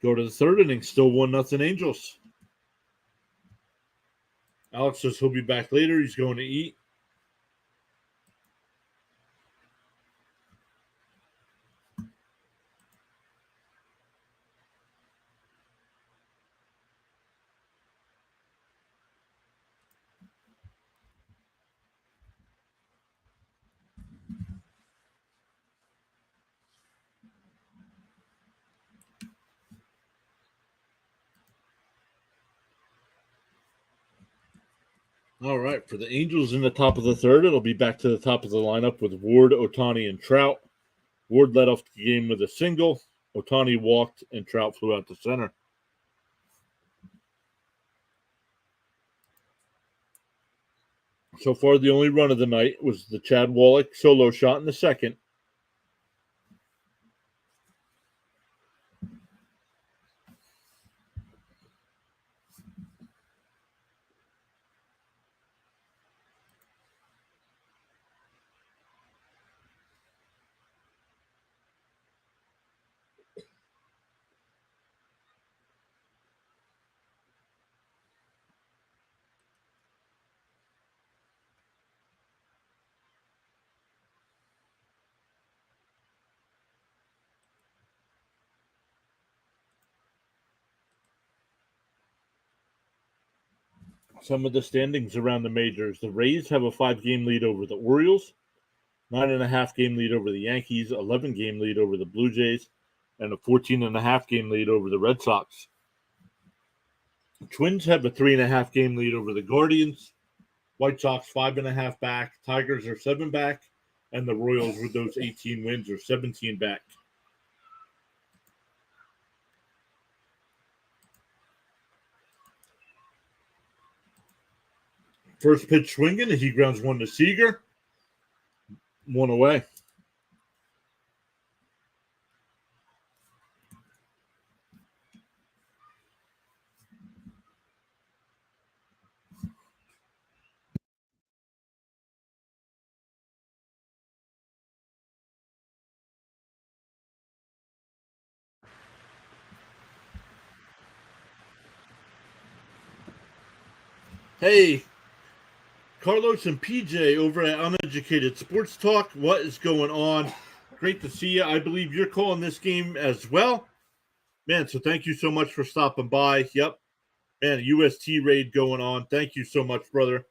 Go to the third inning, still 1-0 Angels. Alex says he'll be back later. He's going to eat. All right, for the Angels in the top of the third, it'll be back to the top of the lineup with Ward, Ohtani, and Trout. Ward led off the game with a single. Ohtani walked, and Trout flew out to center. So far, the only run of the night was the Chad Wallach solo shot in the second. Some of the standings around the majors. The Rays have a 5-game lead over the Orioles. 9.5 game lead over the Yankees, 11 game lead over the Blue Jays, and a 14.5 game lead over the Red Sox. Twins have a 3.5 game lead over the Guardians. White Sox 5.5 back. Tigers are 7 back, and the Royals with those 18 wins are 17 back. First pitch swinging, he grounds one to Seager. 1 away. Hey, Carlos and PJ over at Uneducated Sports Talk. What is going on? Great to see you. I believe you're calling this game as well. Man, so thank you so much for stopping by. Yep. Man, UST raid going on. Thank you so much, brother.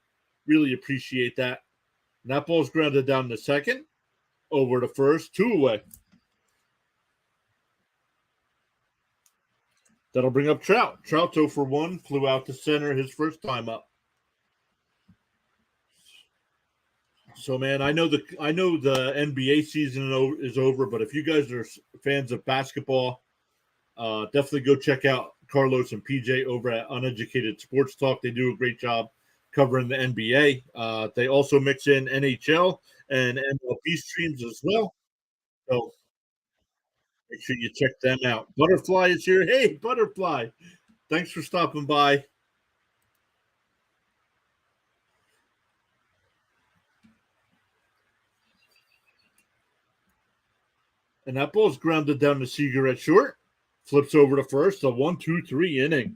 Really appreciate that. And that ball's grounded down to second. Over to first. 2 away. That'll bring up Trout. Trout's 0 for 1. Flew out to center his first time up. So, man, I know the NBA season is over, but if you guys are fans of basketball, definitely go check out Carlos and PJ over at Uneducated Sports Talk. They do a great job covering the NBA. They also mix in NHL and MLB streams as well. So make sure you check them out. Butterfly is here. Hey, Butterfly. Thanks for stopping by. And that ball's grounded down to Seager at short. Flips over to first. A 1-2-3 inning.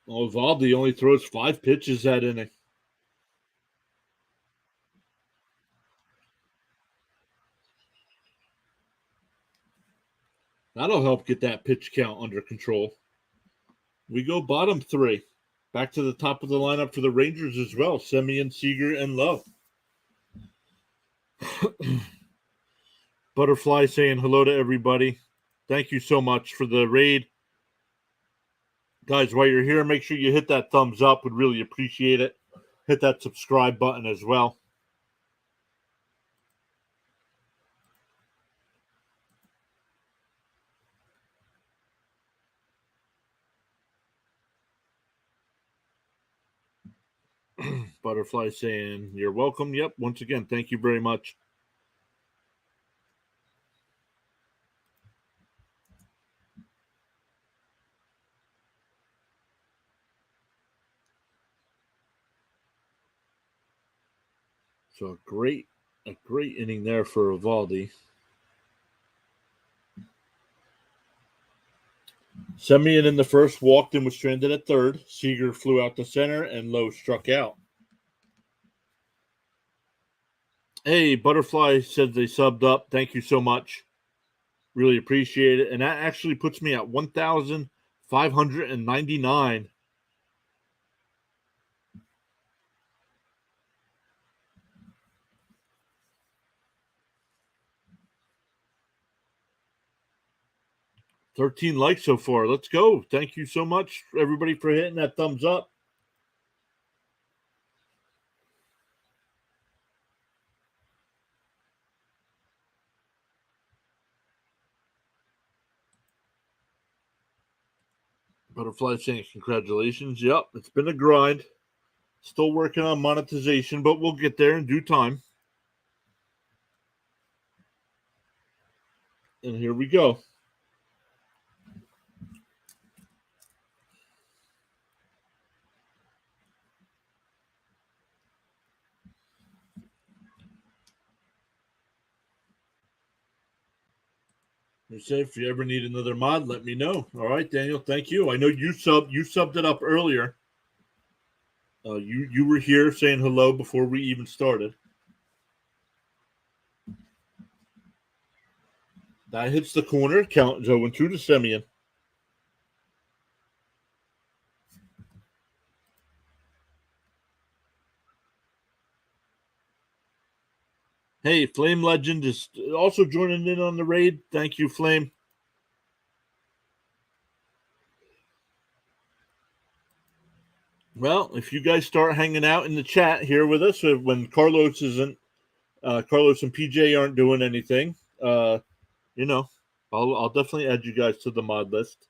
Valdi only throws 5 pitches that inning. That'll help get that pitch count under control. We go bottom 3. Back to the top of the lineup for the Rangers as well. Semien, Seager, and Love. Butterfly saying hello to everybody. Thank you so much for the raid. Guys, while you're here, make sure you hit that thumbs up. Would really appreciate it. Hit that subscribe button as well. Butterfly saying you're welcome. Yep. Once again, thank you very much. So a great inning there for Evaldi. Semien in the first walked and was stranded at third. Seager flew out to center and Lowe struck out. Hey, Butterfly said they subbed up. Thank you so much. Really appreciate it. And that actually puts me at 1,599. $13 likes so far. Let's go. Thank you so much, everybody, for hitting that thumbs up. Butterfly saying congratulations. Yep, it's been a grind. Still working on monetization, but we'll get there in due time. And here we go. You say if you ever need another mod, let me know. All right, Daniel, thank you. I know you subbed it up earlier. You were here saying hello before we even started. That hits the corner. Count 0-2 to Semien. Hey, Flame Legend is also joining in on the raid. Thank you, Flame. Well, if you guys start hanging out in the chat here with us when Carlos isn't, Carlos and PJ aren't doing anything, you know, I'll definitely add you guys to the mod list.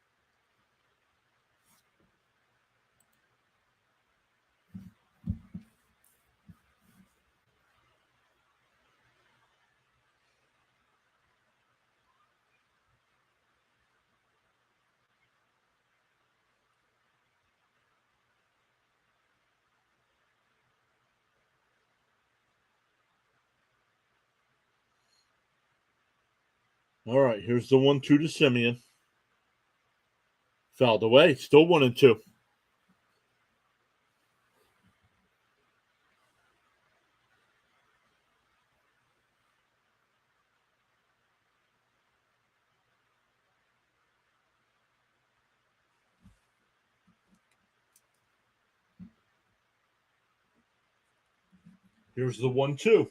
All right, here's the 1-2 to Simeon. Fouled away. Still 1-2. Here's the 1-2.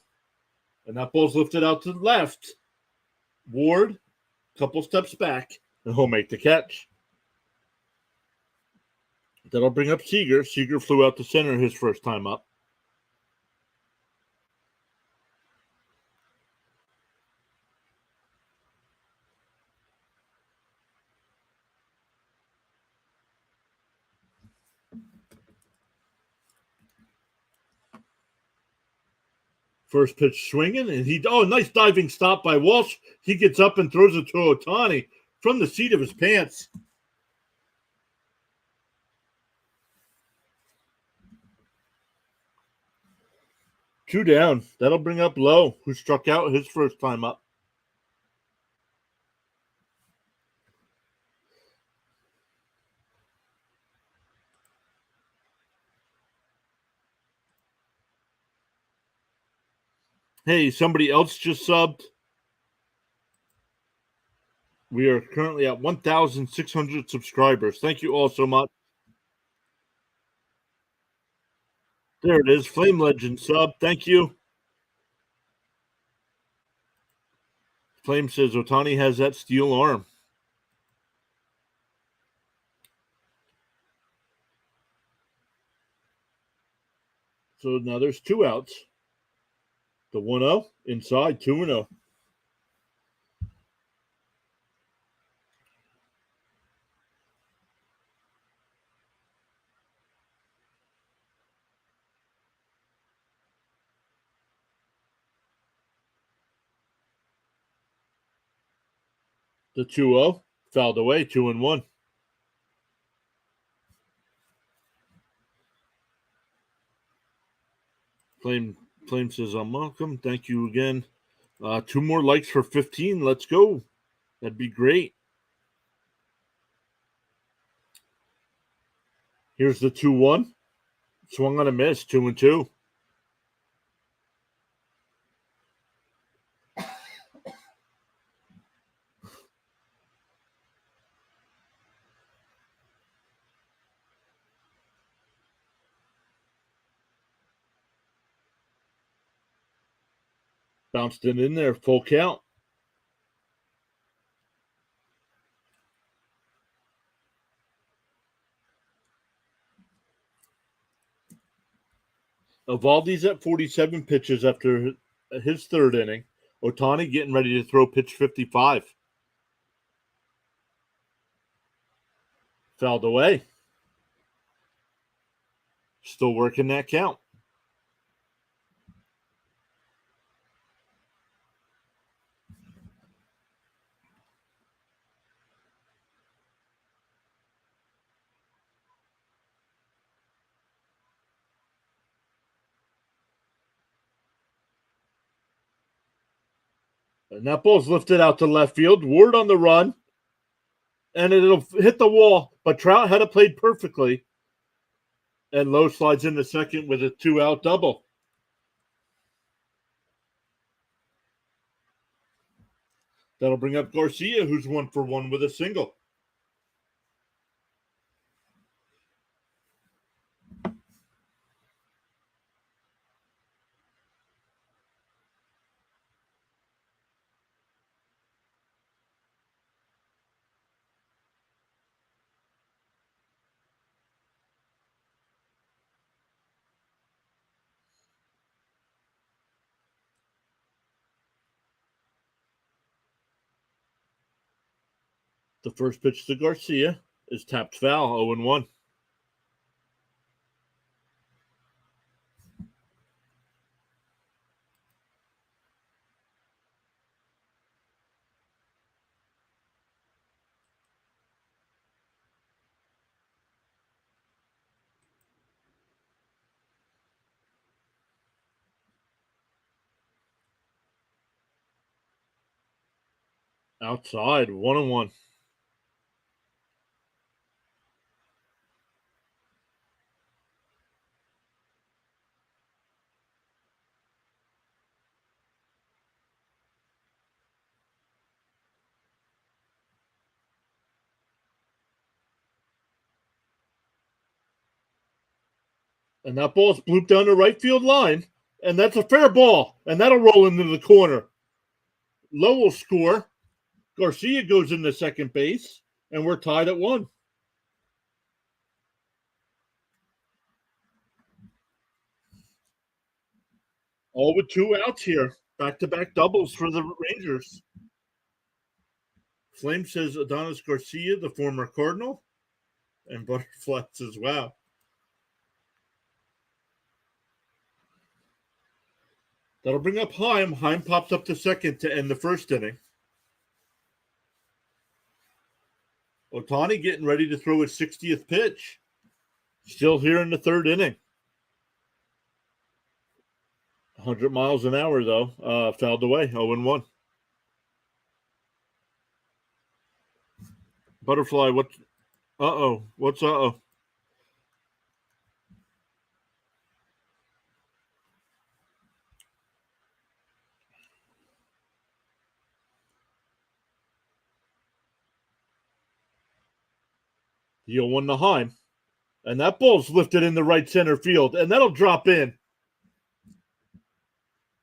And that ball's lifted out to the left. Ward, couple steps back, and he'll make the catch. That'll bring up Seager. Seager flew out to center his first time up. First pitch swinging, and nice diving stop by Walsh. He gets up and throws it to Ohtani from the seat of his pants. Two down. That'll bring up Lowe, who struck out his first time up. Hey, somebody else just subbed. We are currently at 1,600 subscribers. Thank you all so much. There it is. Flame Legend sub. Thank you. Flame says Ohtani has that steel arm. So now there's two outs. The 1-0 inside, 2-0. The 2-0 fouled away, 2-1. Flame says I'm welcome. Thank you again. 2 more likes for 15. Let's go. That'd be great. Here's the 2-1. Swung on a miss, 2-2. Bounced it in there, full count. Evaldi's at 47 pitches after his third inning. Ohtani getting ready to throw pitch 55. Fouled away. Still working that count. And that ball's lifted out to left field. Ward on the run. And it'll hit the wall. But Trout had it played perfectly. And Lowe slides into second with a 2-out double. That'll bring up Garcia, who's 1 for 1 with a single. The first pitch to Garcia is tapped foul, 0-1. Outside, 1-1. And that ball's blooped down the right field line. And that's a fair ball. And that'll roll into the corner. Lowe will score. Garcia goes into second base. And we're tied at 1. All with 2 outs here. Back-to-back doubles for the Rangers. Flame says Adonis Garcia, the former Cardinal. And Butterfly says, wow. That'll bring up Heim. Heim pops up to second to end the first inning. Ohtani getting ready to throw his 60th pitch. Still here in the third inning. 100 miles an hour, though. Fouled away, 0-1. Butterfly, what? Uh-oh. What's uh-oh? The 0-1 to Heim. And that ball's lifted in the right center field, and that'll drop in.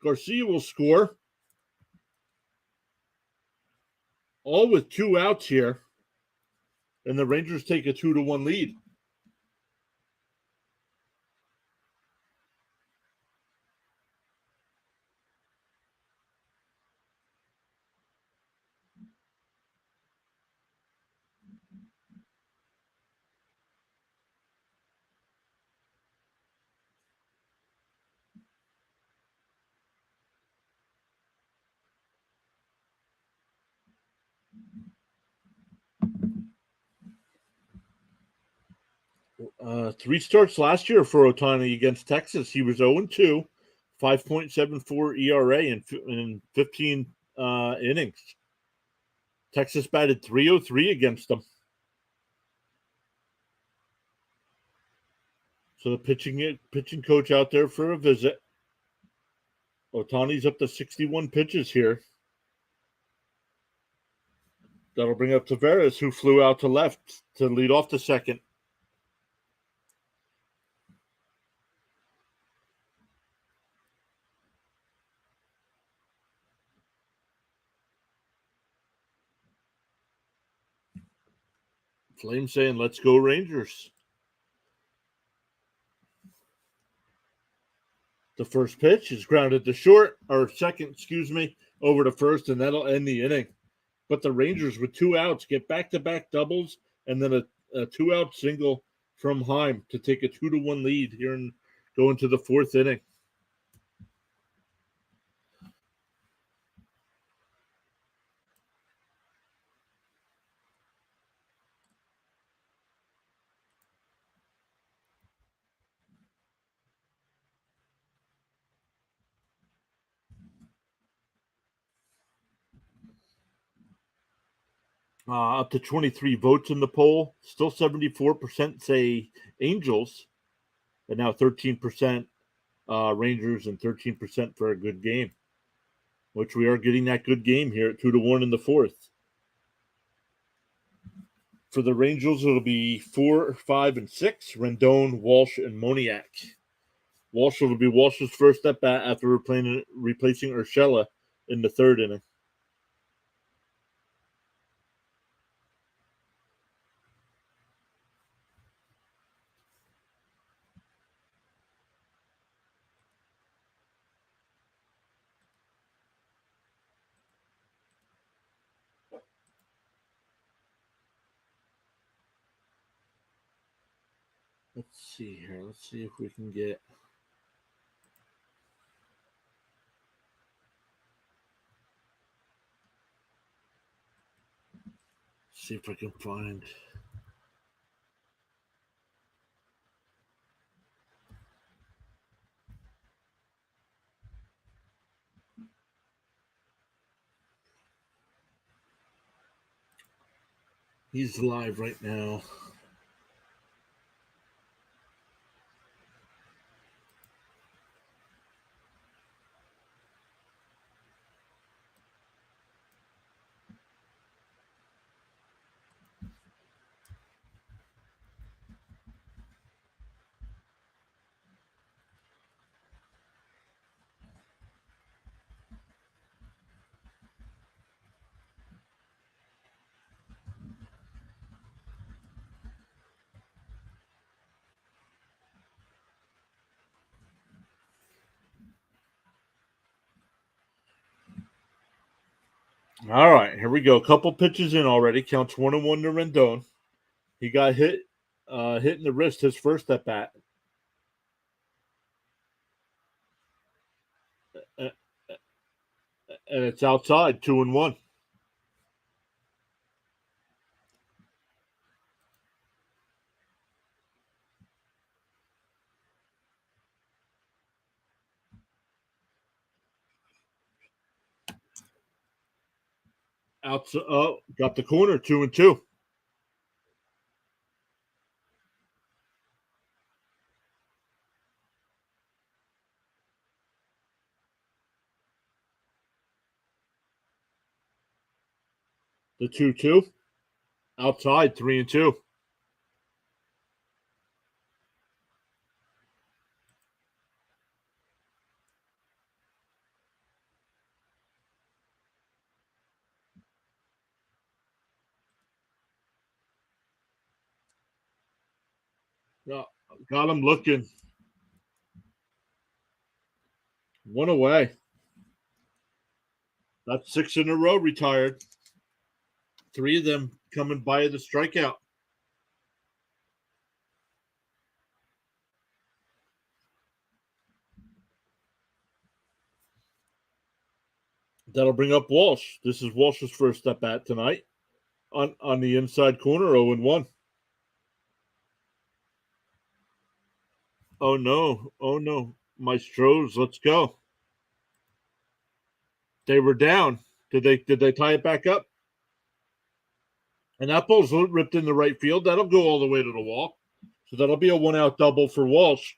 Garcia will score. All with 2 outs here. And the Rangers take a 2-1 lead. Three starts last year for Ohtani against Texas. He was 0-2, 5.74 ERA in 15 innings. Texas batted .303 against them. So the pitching coach out there for a visit. Ohtani's up to 61 pitches here. That'll bring up Tavares, who flew out to left to lead off the second. Flame saying, let's go Rangers. The first pitch is grounded to short, or second, over to first, and that'll end the inning. But the Rangers with 2 outs get back-to-back doubles and then a 2-out single from Heim to take a 2-1 lead here and go into the fourth inning. Up to 23 votes in the poll. Still 74% say Angels, and now 13% Rangers and 13% for a good game, which we are getting that good game here at 2-1 in the fourth. For the Rangers, it'll be 4, 5, and 6. Rendon, Walsh, and Moniak. Walsh will be Walsh's first at bat after replacing Urshela in the third inning. Let's see here. Let's see if we can get. See if I can find. He's live right now. All right, here we go. Couple pitches in already. Counts 1-1 to Rendon. He got hit in the wrist his first at bat. And it's outside, 2-1. Outside, got the corner, 2-2. The 2-2. Outside, 3-2. Got him looking. One away. That's 6 in a row retired. 3 of them coming by the strikeout. That'll bring up Walsh. This is Walsh's first at bat tonight. On the inside corner, 0-1. Oh no. Maestros, let's go. They were down. Did they tie it back up? And that ball's ripped in the right field. That'll go all the way to the wall. So that'll be a 1-out double for Walsh.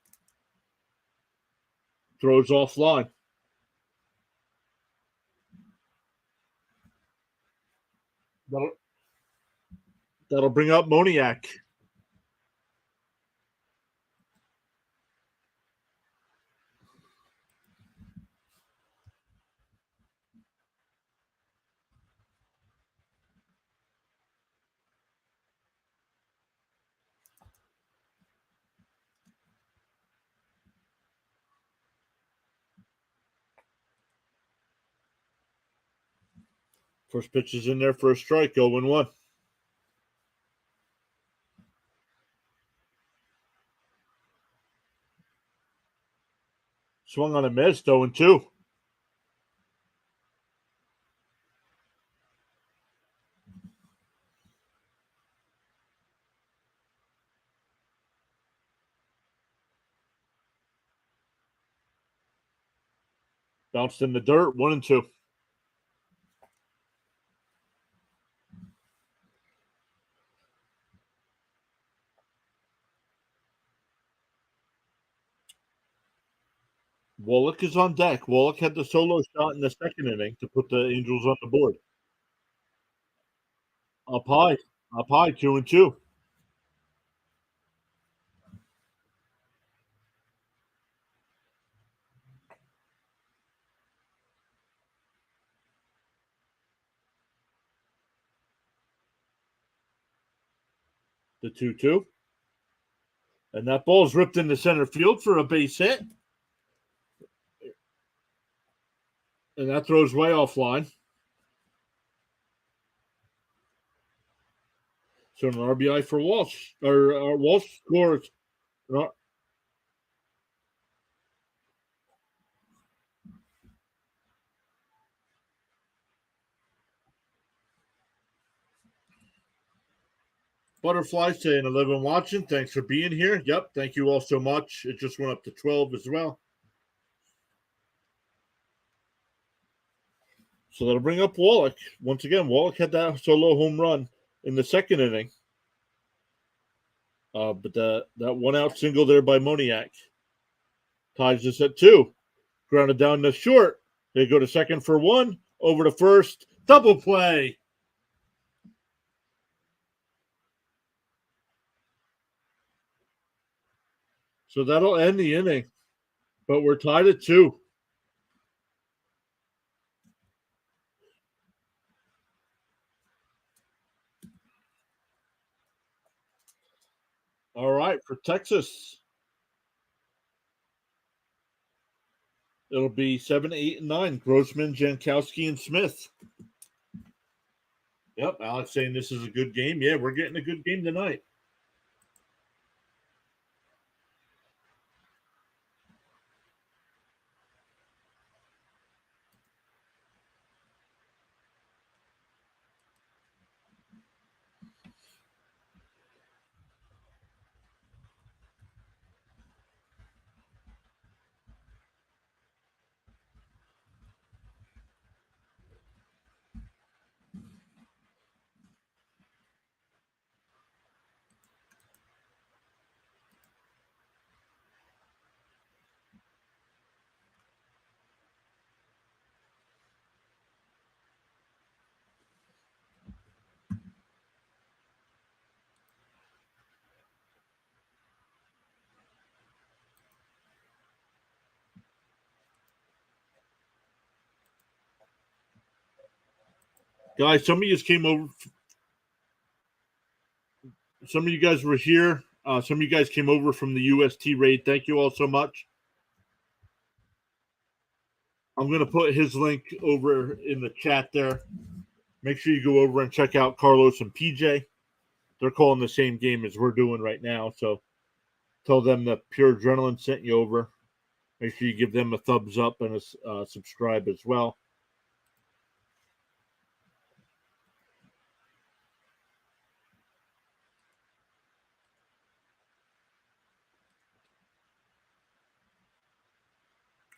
Throws offline. That'll bring up Moniak. First pitch is in there for a strike, 0-1. Swung on a miss, 0-2. Bounced in the dirt, 1-2. Wallach is on deck. Wallach had the solo shot in the second inning to put the Angels on the board. Up high, 2-2. The 2-2. And that ball's ripped into center field for a base hit. And that throws way offline. So an RBI for Walsh. Or Walsh scores. Uh, Butterfly saying 11 watching. Thanks for being here. Yep. Thank you all so much. It just went up to 12 as well. So that'll bring up Wallach. Once again, Wallach had that solo home run in the second inning. But that one out single there by Moniak ties this at 2. Grounded down to short. They go to second for 1. Over to first. Double play. So that'll end the inning. But we're tied at 2. All right, for Texas, it'll be 7, 8, and 9. Grossman, Jankowski, and Smith. Yep, Alex saying this is a good game. Yeah, we're getting a good game tonight. Guys, some of you came over. Some of you guys were here. Some of you guys came over from the UST raid. Thank you all so much. I'm going to put his link over in the chat there. Make sure you go over and check out Carlos and PJ. They're calling the same game as we're doing right now. So tell them that Pure Adrenaline sent you over. Make sure you give them a thumbs up and a subscribe as well.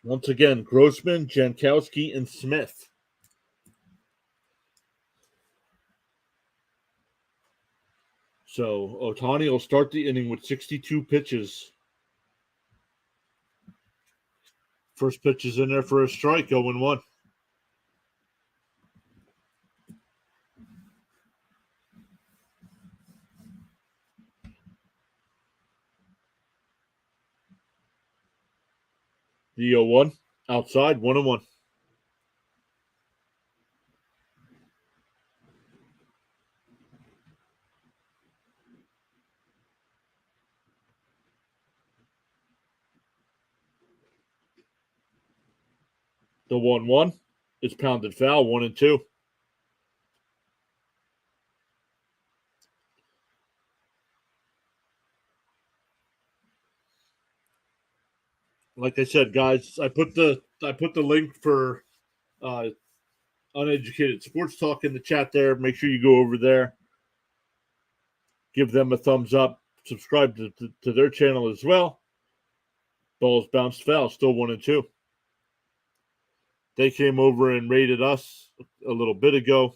Once again, Grossman, Jankowski, and Smith. So Ohtani will start the inning with 62 pitches. First pitch is in there for a strike, 0-1. The 0-1 outside, 1-1. The 1-1 is pounded foul, 1-2. Like I said, guys, I put the link for Uneducated Sports Talk in the chat there. Make sure you go over there, give them a thumbs up, subscribe to their channel as well. Balls bounced foul, still 1-2. They came over and raided us a little bit ago.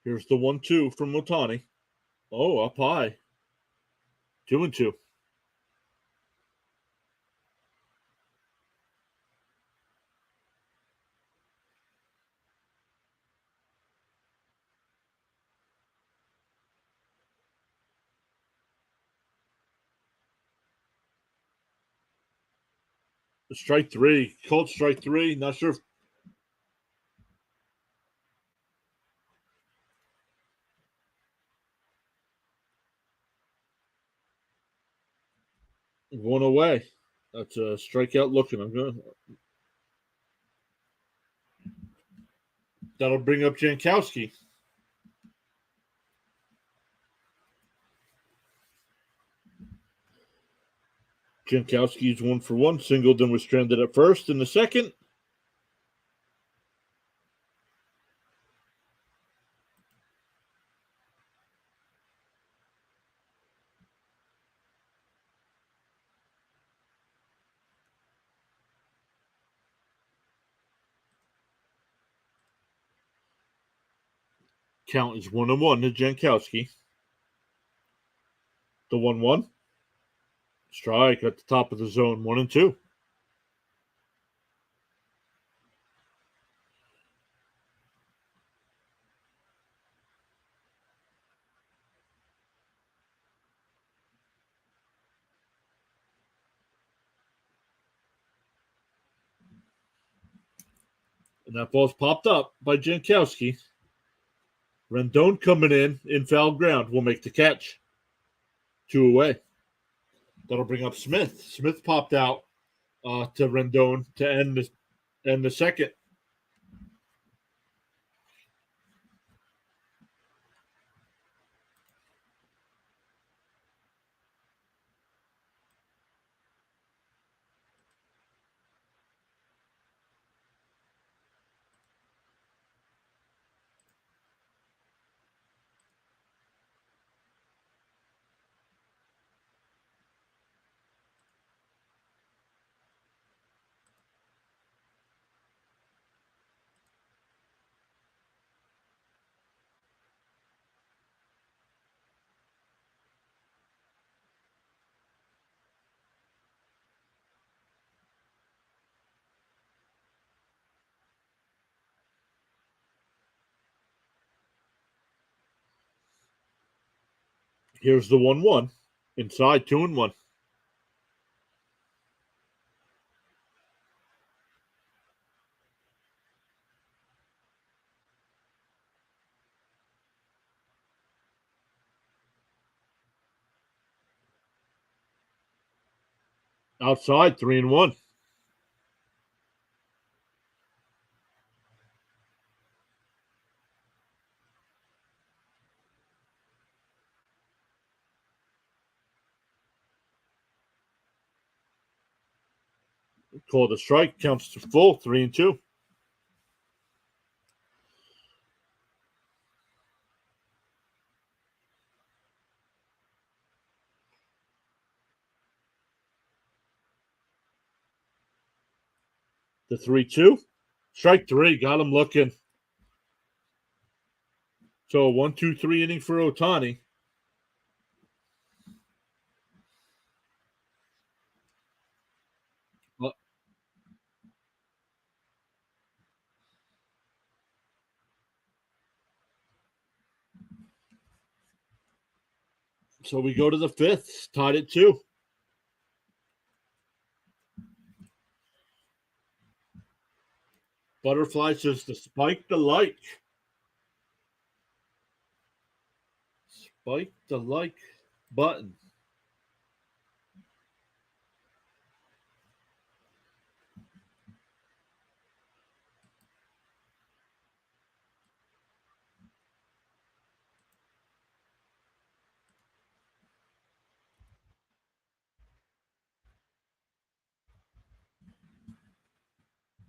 Here's the 1-2 from Ohtani. Oh, up high. 2-2. Strike 3. Called strike 3. Not sure if One away. That's a strikeout looking. That'll bring up Jankowski. Jankowski's 1-for-1. Singleton was stranded at first in the second. Count is 1-1 to Jankowski. The 1-1. Strike at the top of the zone, 1-2. And that ball's popped up by Jankowski. Rendon coming in foul ground will make the catch. 2 away. That'll bring up Smith. Smith popped out to Rendon to end the second. Here's the 1-1. Inside, 2-1. Outside, 3-1. Called a strike, counts to full, 3-2. The 3-2. Strike 3, got him looking. So 1-2-3 inning for Ohtani. So we go to the 5th, tied at 2. Butterfly says to spike the like. Spike the like button.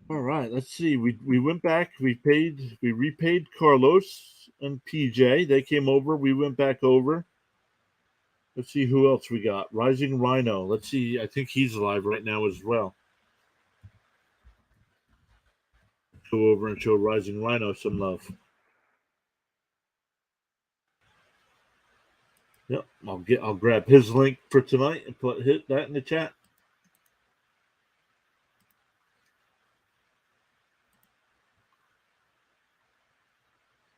All right, let's see. We went back. We repaid Carlos and PJ. They came over. We went back over. Let's see who else we got. Rising Rhino. Let's see. I think he's alive right now as well. Go over and show Rising Rhino some love. Yep, I'll grab his link for tonight and hit that in the chat.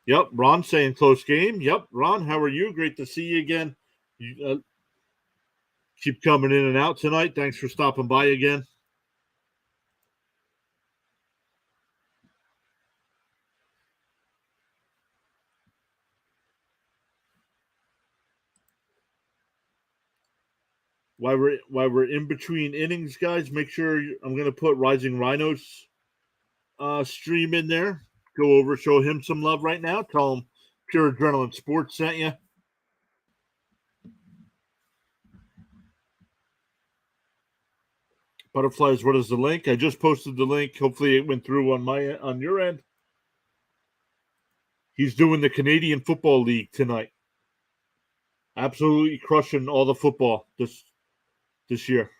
Yep, Ron saying close game. Yep, Ron, how are you? Great to see you again. You keep coming in and out tonight. Thanks for stopping by again. while we're in between innings, guys, make sure I'm going to put Rising Rhinos stream in there. Go over, show him some love right now. Tell him Pure Adrenaline Sports sent you. Butterflies, what is the link? I just posted the link. Hopefully it went through on your end. He's doing the Canadian Football League tonight. Absolutely crushing all the football this year.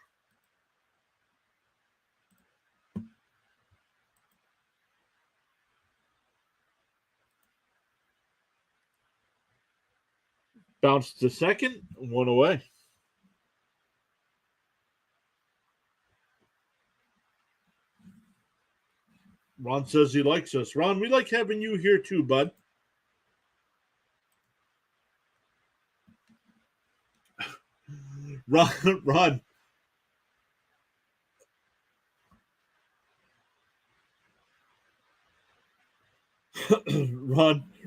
Bounced to second, one away. Ron says he likes us. Ron, we like having you here too, bud. Ron.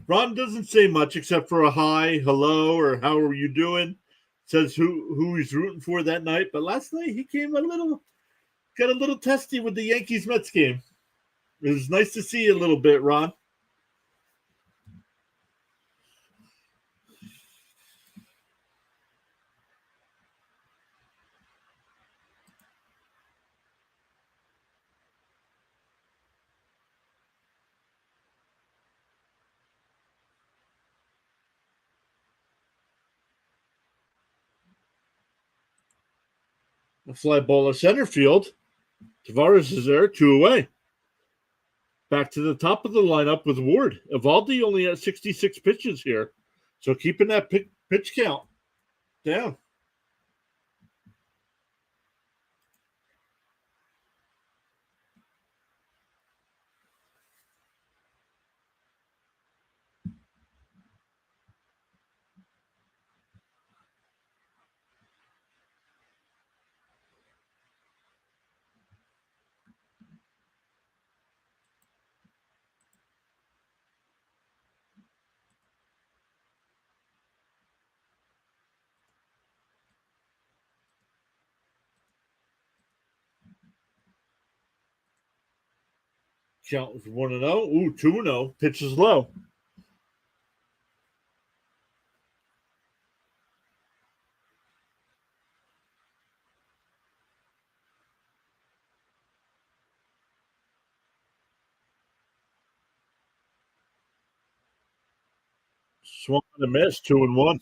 Ron doesn't say much except for a hi, hello, or how are you doing? Says who he's rooting for that night. But last night he got a little testy with the Yankees Mets game. It was nice to see you a little bit, Ron. A fly ball to center field. Tavares is there, 2 away. Back to the top of the lineup with Ward. Evaldi only has 66 pitches here, so keeping that pitch count down. Count was 1-0. Ooh, 2-0. Pitch is low. Swung and a miss, 2-1.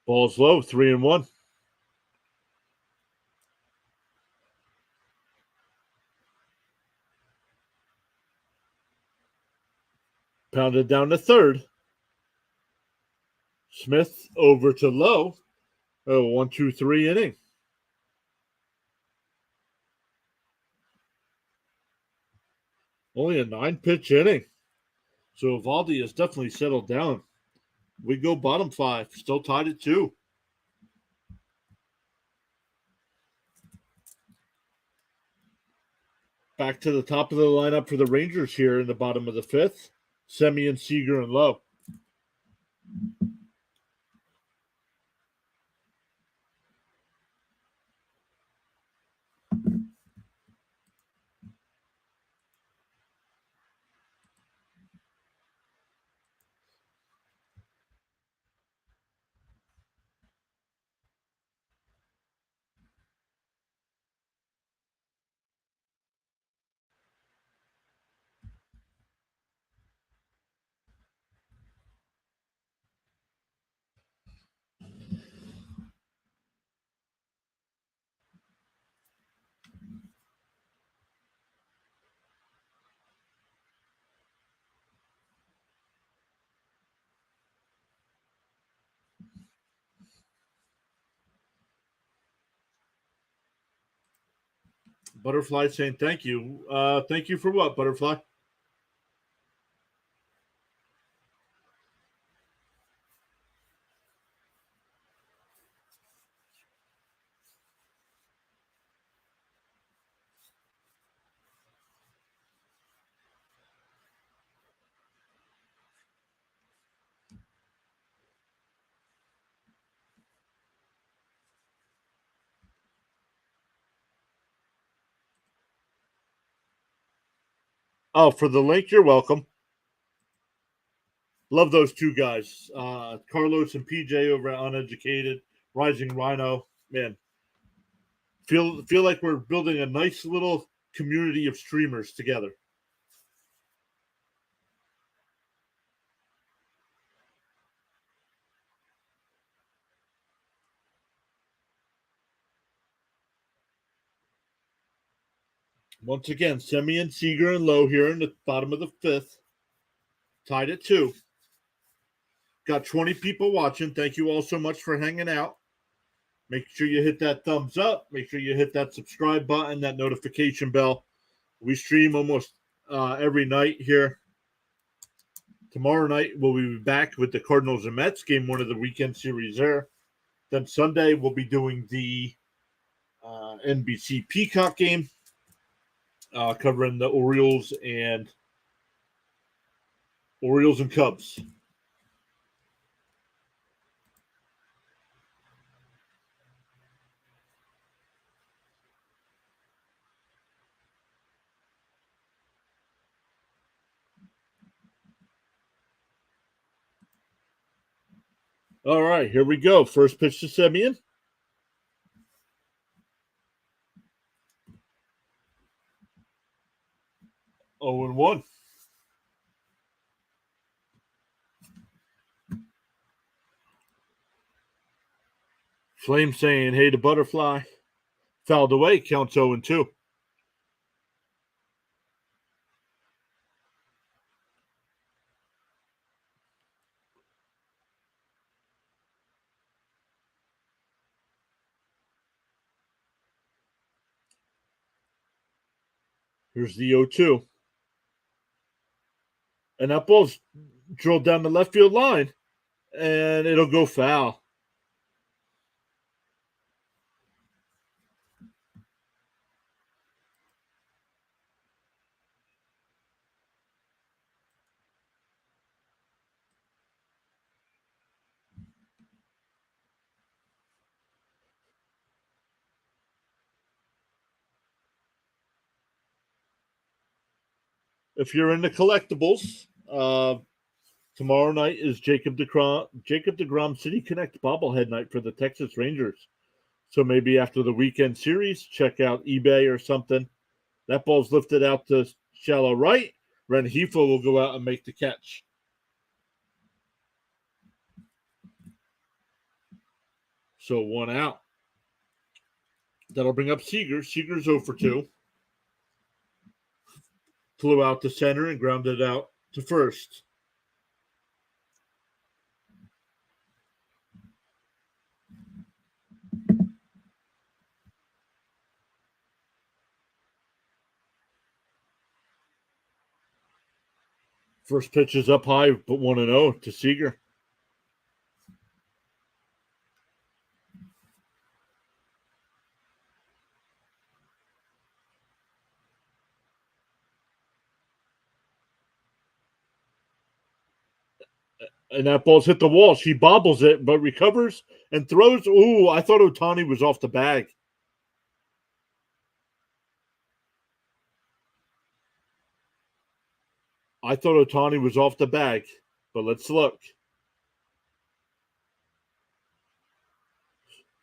Ball's low, 3-1. Pounded down to third. Smith over to low. 1-2-3 inning. Only a 9-pitch inning. So Evaldi has definitely settled down. We go bottom 5. Still tied at 2. Back to the top of the lineup for the Rangers here in the bottom of the 5th. Semien, Seager, and Lowe. Butterfly saying thank you. Thank you for what, Butterfly? Oh, for the link, you're welcome. Love those two guys, Carlos and PJ over at Uneducated, Rising Rhino. Man, feel like we're building a nice little community of streamers together. Once again, Semien, Seager, and Lowe here in the bottom of the fifth. Tied at 2. Got 20 people watching. Thank you all so much for hanging out. Make sure you hit that thumbs up. Make sure you hit that subscribe button, that notification bell. We stream almost every night here. Tomorrow night, we'll be back with the Cardinals and Mets, game 1 of the weekend series there. Then Sunday, we'll be doing the NBC Peacock game, covering the Orioles and Cubs. All right, here we go. First pitch to Semien. 0-1. Flame saying, hey to Butterfly. Fouled away, counts 0-2. Here's the 0-2. And that ball's drilled down the left field line, and it'll go foul. If you're into collectibles, tomorrow night is Jacob DeGrom City Connect bobblehead night for the Texas Rangers. So maybe after the weekend series, check out eBay or something. That ball's lifted out to shallow right. Rengifo will go out and make the catch. So 1 out. That'll bring up Seager. Seager's 0-2. Flew out to center and grounded out to first. First pitch is up high, but 1-0 to Seager. And that ball's hit the wall. She bobbles it, but recovers and throws. Ooh, I thought Ohtani was off the bag. I thought Ohtani was off the bag, but let's look.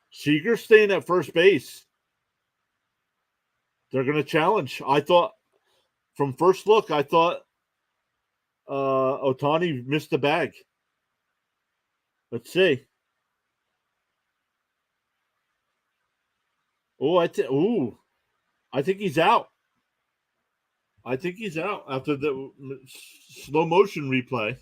Seager staying at first base. They're going to challenge. I thought, from first look, I thought Ohtani missed the bag. Let's see. Oh, I think he's out. I think he's out after the slow motion replay.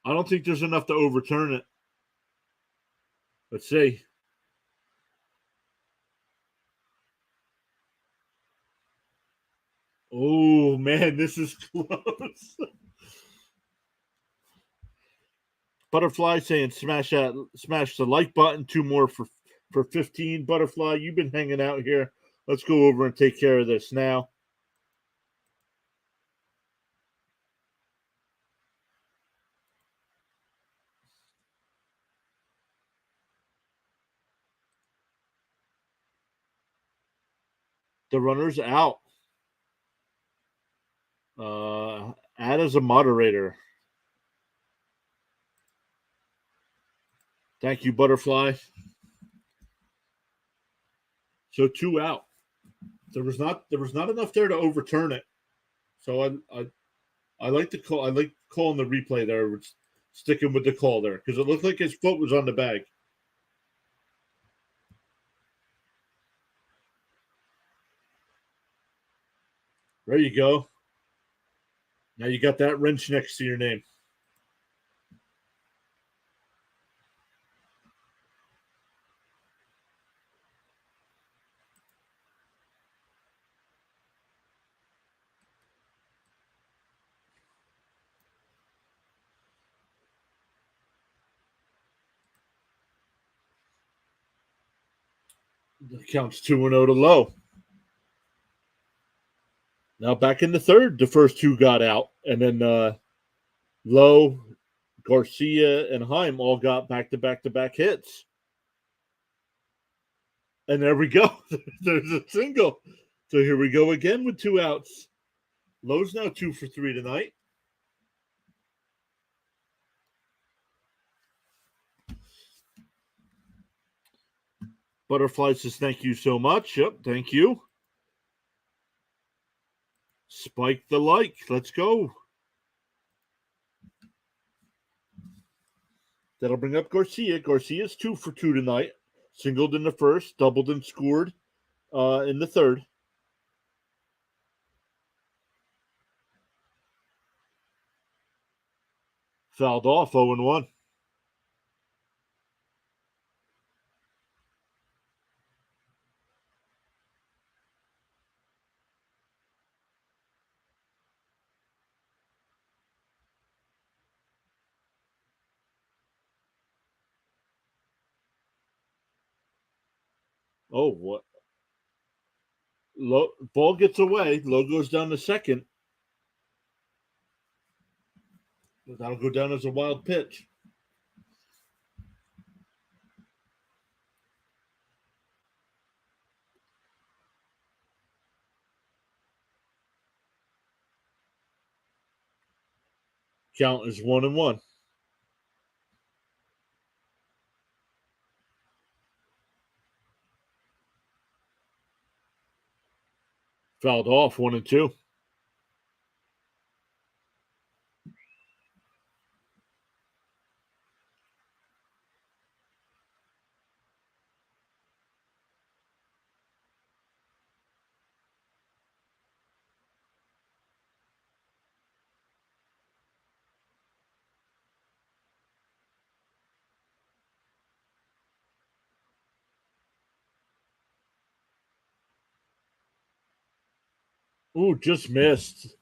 I don't think there's enough to overturn it. Let's see. Oh, man, this is close. Butterfly saying smash the like button. 2 more for 15. Butterfly, you've been hanging out here. Let's go over and take care of this now. the runners out. Add as a moderator. Thank you, Butterfly. So 2 out. There was not enough there to overturn it. So I like the call. I like calling the replay there, sticking with the call there because it looked like his foot was on the bag. There you go. Now you got that wrench next to your name. The count's 2-0 to Lowe. Now back in the third, the first 2 got out, and then Lowe, Garcia, and Heim all got back-to-back hits. And there we go. There's a single. So here we go again with 2 outs. Lowe's now 2 for 3 tonight. Butterfly says, thank you so much. Yep, thank you. Spike the like. Let's go. That'll bring up Garcia. Garcia's 2 for 2 tonight. Singled in the first, doubled and scored in the third. Fouled off, 0-1. Oh, what? Ball gets away. Lowe goes down to second. That'll go down as a wild pitch. Count is 1-1. Fouled off, 1-2. Ooh, just missed.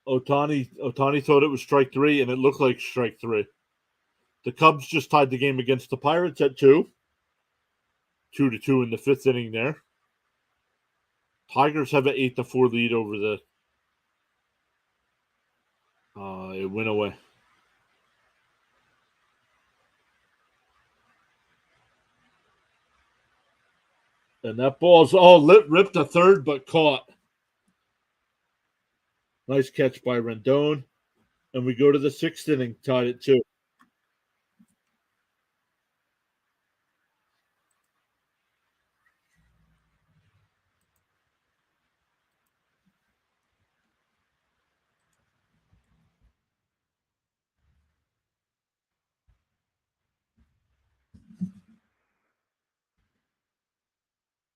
Ohtani thought it was strike 3, and it looked like strike 3. The Cubs just tied the game against the Pirates at 2. 2-2 in the 5th inning there. Tigers have an 8-4 lead over the. It went away. And that ball's ripped to third, but caught. Nice catch by Rendon. And we go to the 6th inning, tied at 2.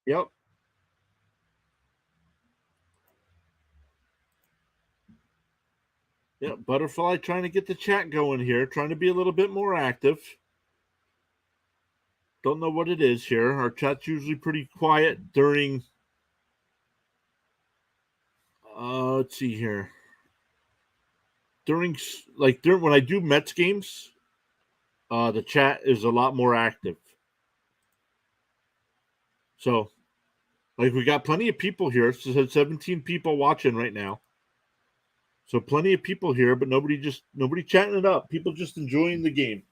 Yep. Yeah, Butterfly trying to get the chat going here, trying to be a little bit more active. Don't know what it is here. Our chat's usually pretty quiet during. Let's see here. During when I do Mets games, the chat is a lot more active. So, we got plenty of people here. So 17 people watching right now. So plenty of people here, but nobody chatting it up. People just enjoying the game.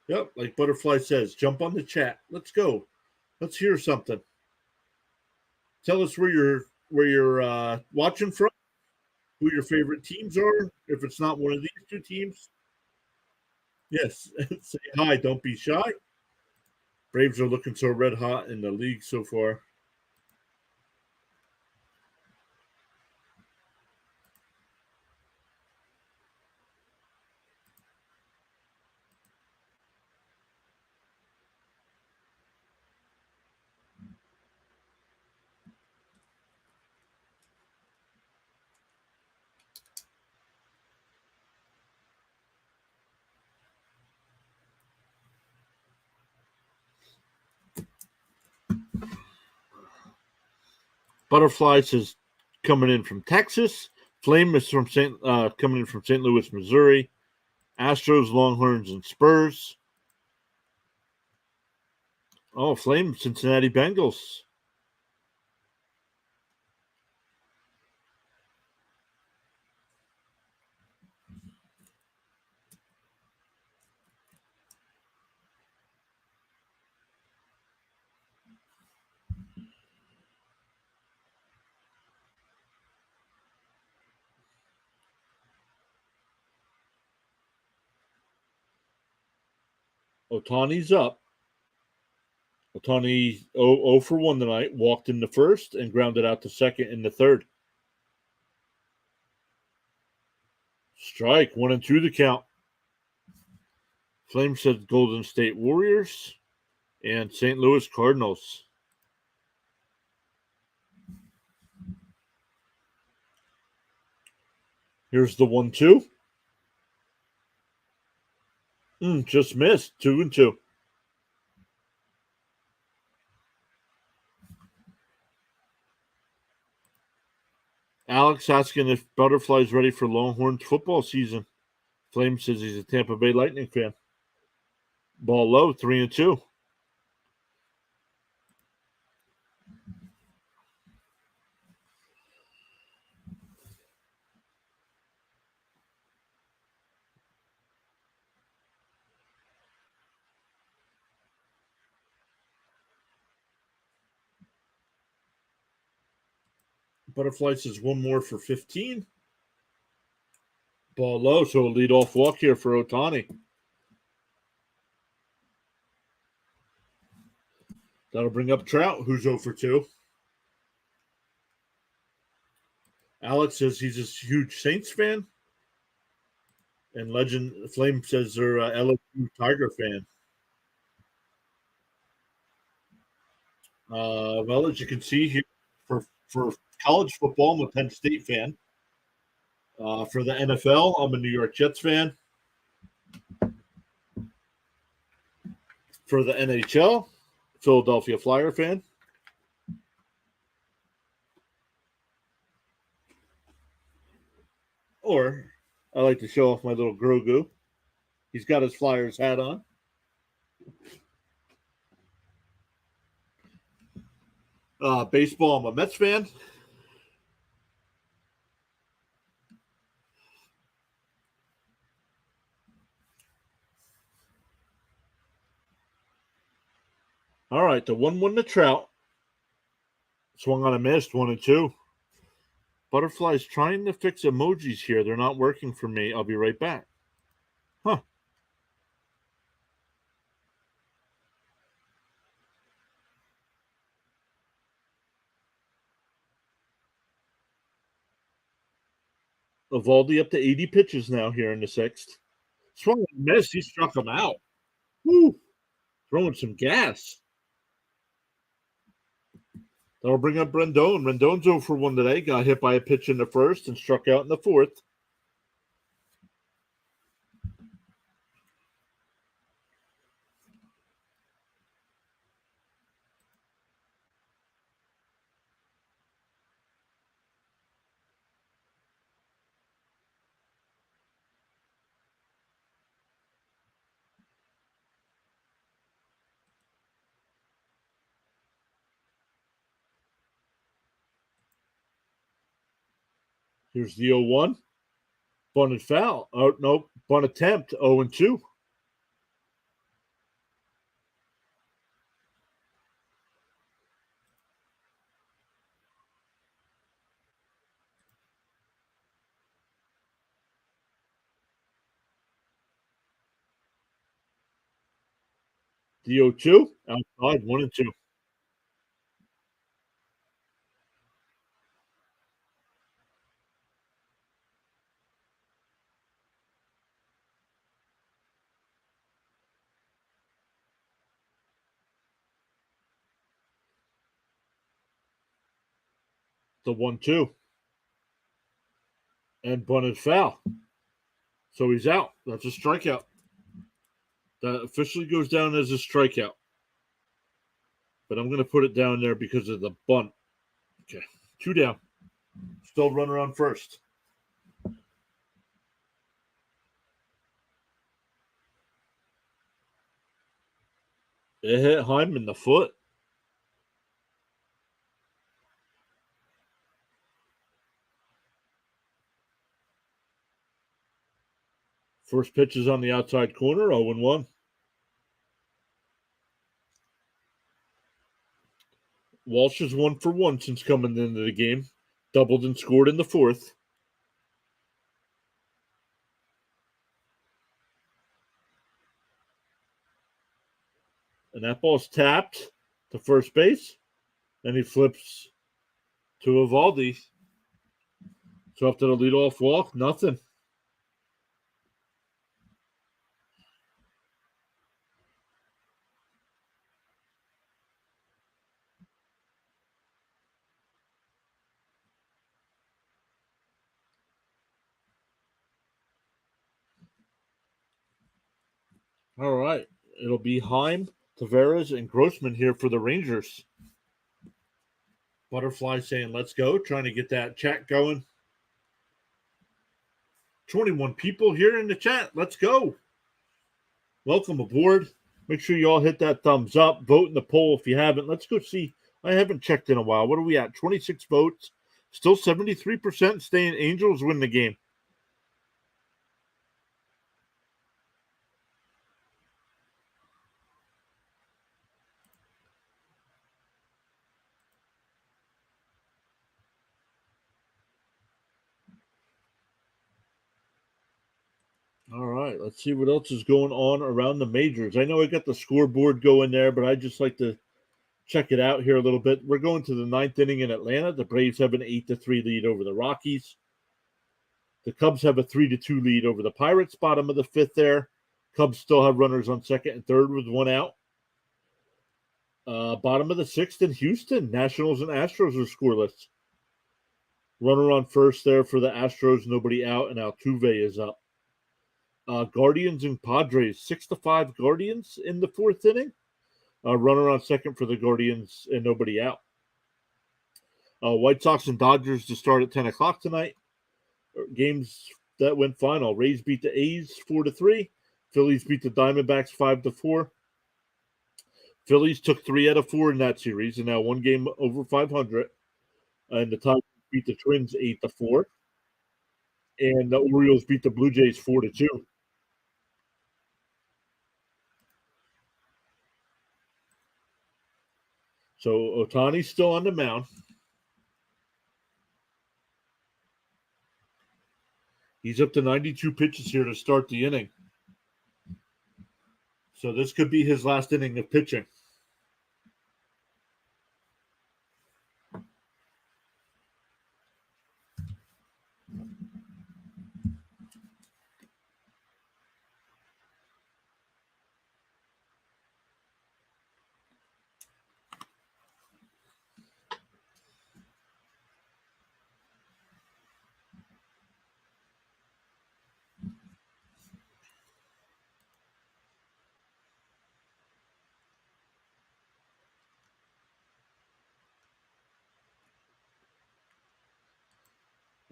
Yep, like Butterfly says, jump on the chat. Let's go. Let's hear something. Tell us where you're watching from, who your favorite teams are. If it's not one of these two teams, yes, say hi. Don't be shy. Braves are looking so red hot in the league so far. Butterflies is coming in from Texas. Flame is coming in from St. Louis, Missouri. Astros, Longhorns, and Spurs. Oh, Flame, Cincinnati Bengals. Ohtani's up. Ohtani 0 for 1 tonight. Walked in the first and grounded out to second in the third. Strike 1-2 the count. Flame said Golden State Warriors and St. Louis Cardinals. Here's the 1-2. Just missed. 2-2. Alex asking if Butterfly's ready for Longhorns football season. Flame says he's a Tampa Bay Lightning fan. Ball low, 3-2. Butterfly says one more for 15. Ball low, so a lead-off walk here for Ohtani. That'll bring up Trout, who's 0 for 2. Alex says he's a huge Saints fan. And Legend Flame says they're a LSU Tiger fan. Well, as you can see here, for college football, I'm a Penn State fan. For the NFL, I'm a New York Jets fan. For the NHL, Philadelphia Flyer fan. Or I like to show off my little Grogu. He's got his Flyers hat on. Baseball, I'm a Mets fan. All right, the 1-1 to Trout. Swung on a missed, 1-2. Butterfly's trying to fix emojis here. They're not working for me. I'll be right back. Huh. Evaldi up to 80 pitches now here in the sixth. Swung and missed. He struck him out. Woo. Throwing some gas. That'll bring up Rendon. Rendon's 0 for 1 today. Got hit by a pitch in the first and struck out in the fourth. Here's the 0-1. Bunted foul. Oh, no. Bunt attempt. 0-2. The 0-2 outside 1-2. The 1-2 and bunted foul. So he's out. That's a strikeout. That officially goes down as a strikeout. But I'm going to put it down there because of the bunt. Okay, 2 down. Still runner on first. It hit Heim in the foot. First pitch is on the outside corner, 0-1. Walsh is 1-for-1 since coming into the game. Doubled and scored in the fourth. And that ball's tapped to first base. And he flips to Evaldi. So after the leadoff walk, nothing. All right. It'll be Heim, Tavares, and Grossman here for the Rangers. Butterfly saying, let's go. Trying to get that chat going. 21 people here in the chat. Let's go. Welcome aboard. Make sure you all hit that thumbs up. Vote in the poll if you haven't. Let's go see. I haven't checked in a while. What are we at? 26 votes. Still 73% staying Angels win the game. All right, let's see what else is going on around the majors. I know I got the scoreboard going there, but I just like to check it out here a little bit. We're going to the ninth inning in Atlanta. The Braves have an 8-3 lead over the Rockies. The Cubs have a 3-2 lead over the Pirates. Bottom of the fifth there. Cubs still have runners on second and third with one out. Bottom of the sixth in Houston. Nationals and Astros are scoreless. Runner on first there for the Astros. Nobody out, and Altuve is up. Guardians and Padres, 6-5 Guardians in the fourth inning. Runner on second for the Guardians and nobody out. White Sox and Dodgers to start at 10 o'clock tonight. Games that went final. Rays beat the A's 4-3. Phillies beat the Diamondbacks 5-4. Phillies took 3 out of 4 in that series and now one game over 500. And the Tigers beat the Twins 8-4. And the Orioles beat the Blue Jays 4-2. So Ohtani's still on the mound. He's up to 92 pitches here to start the inning. So this could be his last inning of pitching.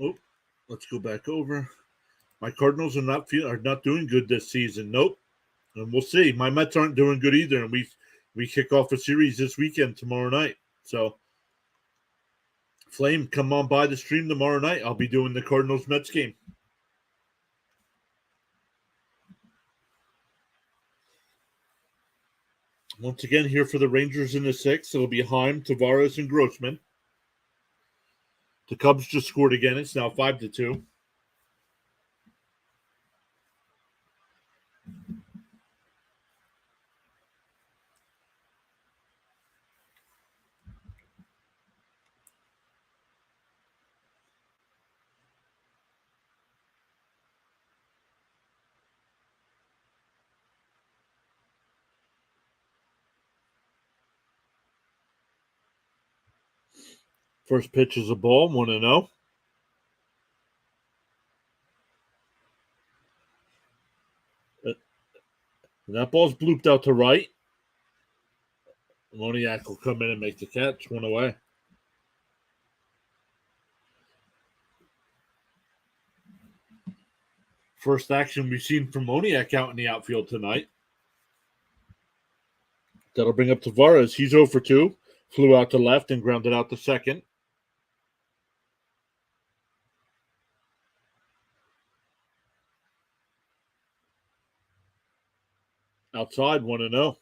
Oh, let's go back over. My Cardinals are not doing good this season. Nope. And we'll see. My Mets aren't doing good either. And we kick off a series this weekend tomorrow night. So Flame, come on by the stream tomorrow night. I'll be doing the Cardinals Mets game. Once again, here for the Rangers in the sixth, it'll be Heim, Tavares, and Grossman. The Cubs just scored again. It's now 5-2. First pitch is a ball, 1-0. And that ball's blooped out to right. Moniak will come in and make the catch, 1 away. First action we've seen from Moniak out in the outfield tonight. That'll bring up Tavares. He's 0 for 2. Flew out to left and grounded out to second. Outside, 1-0.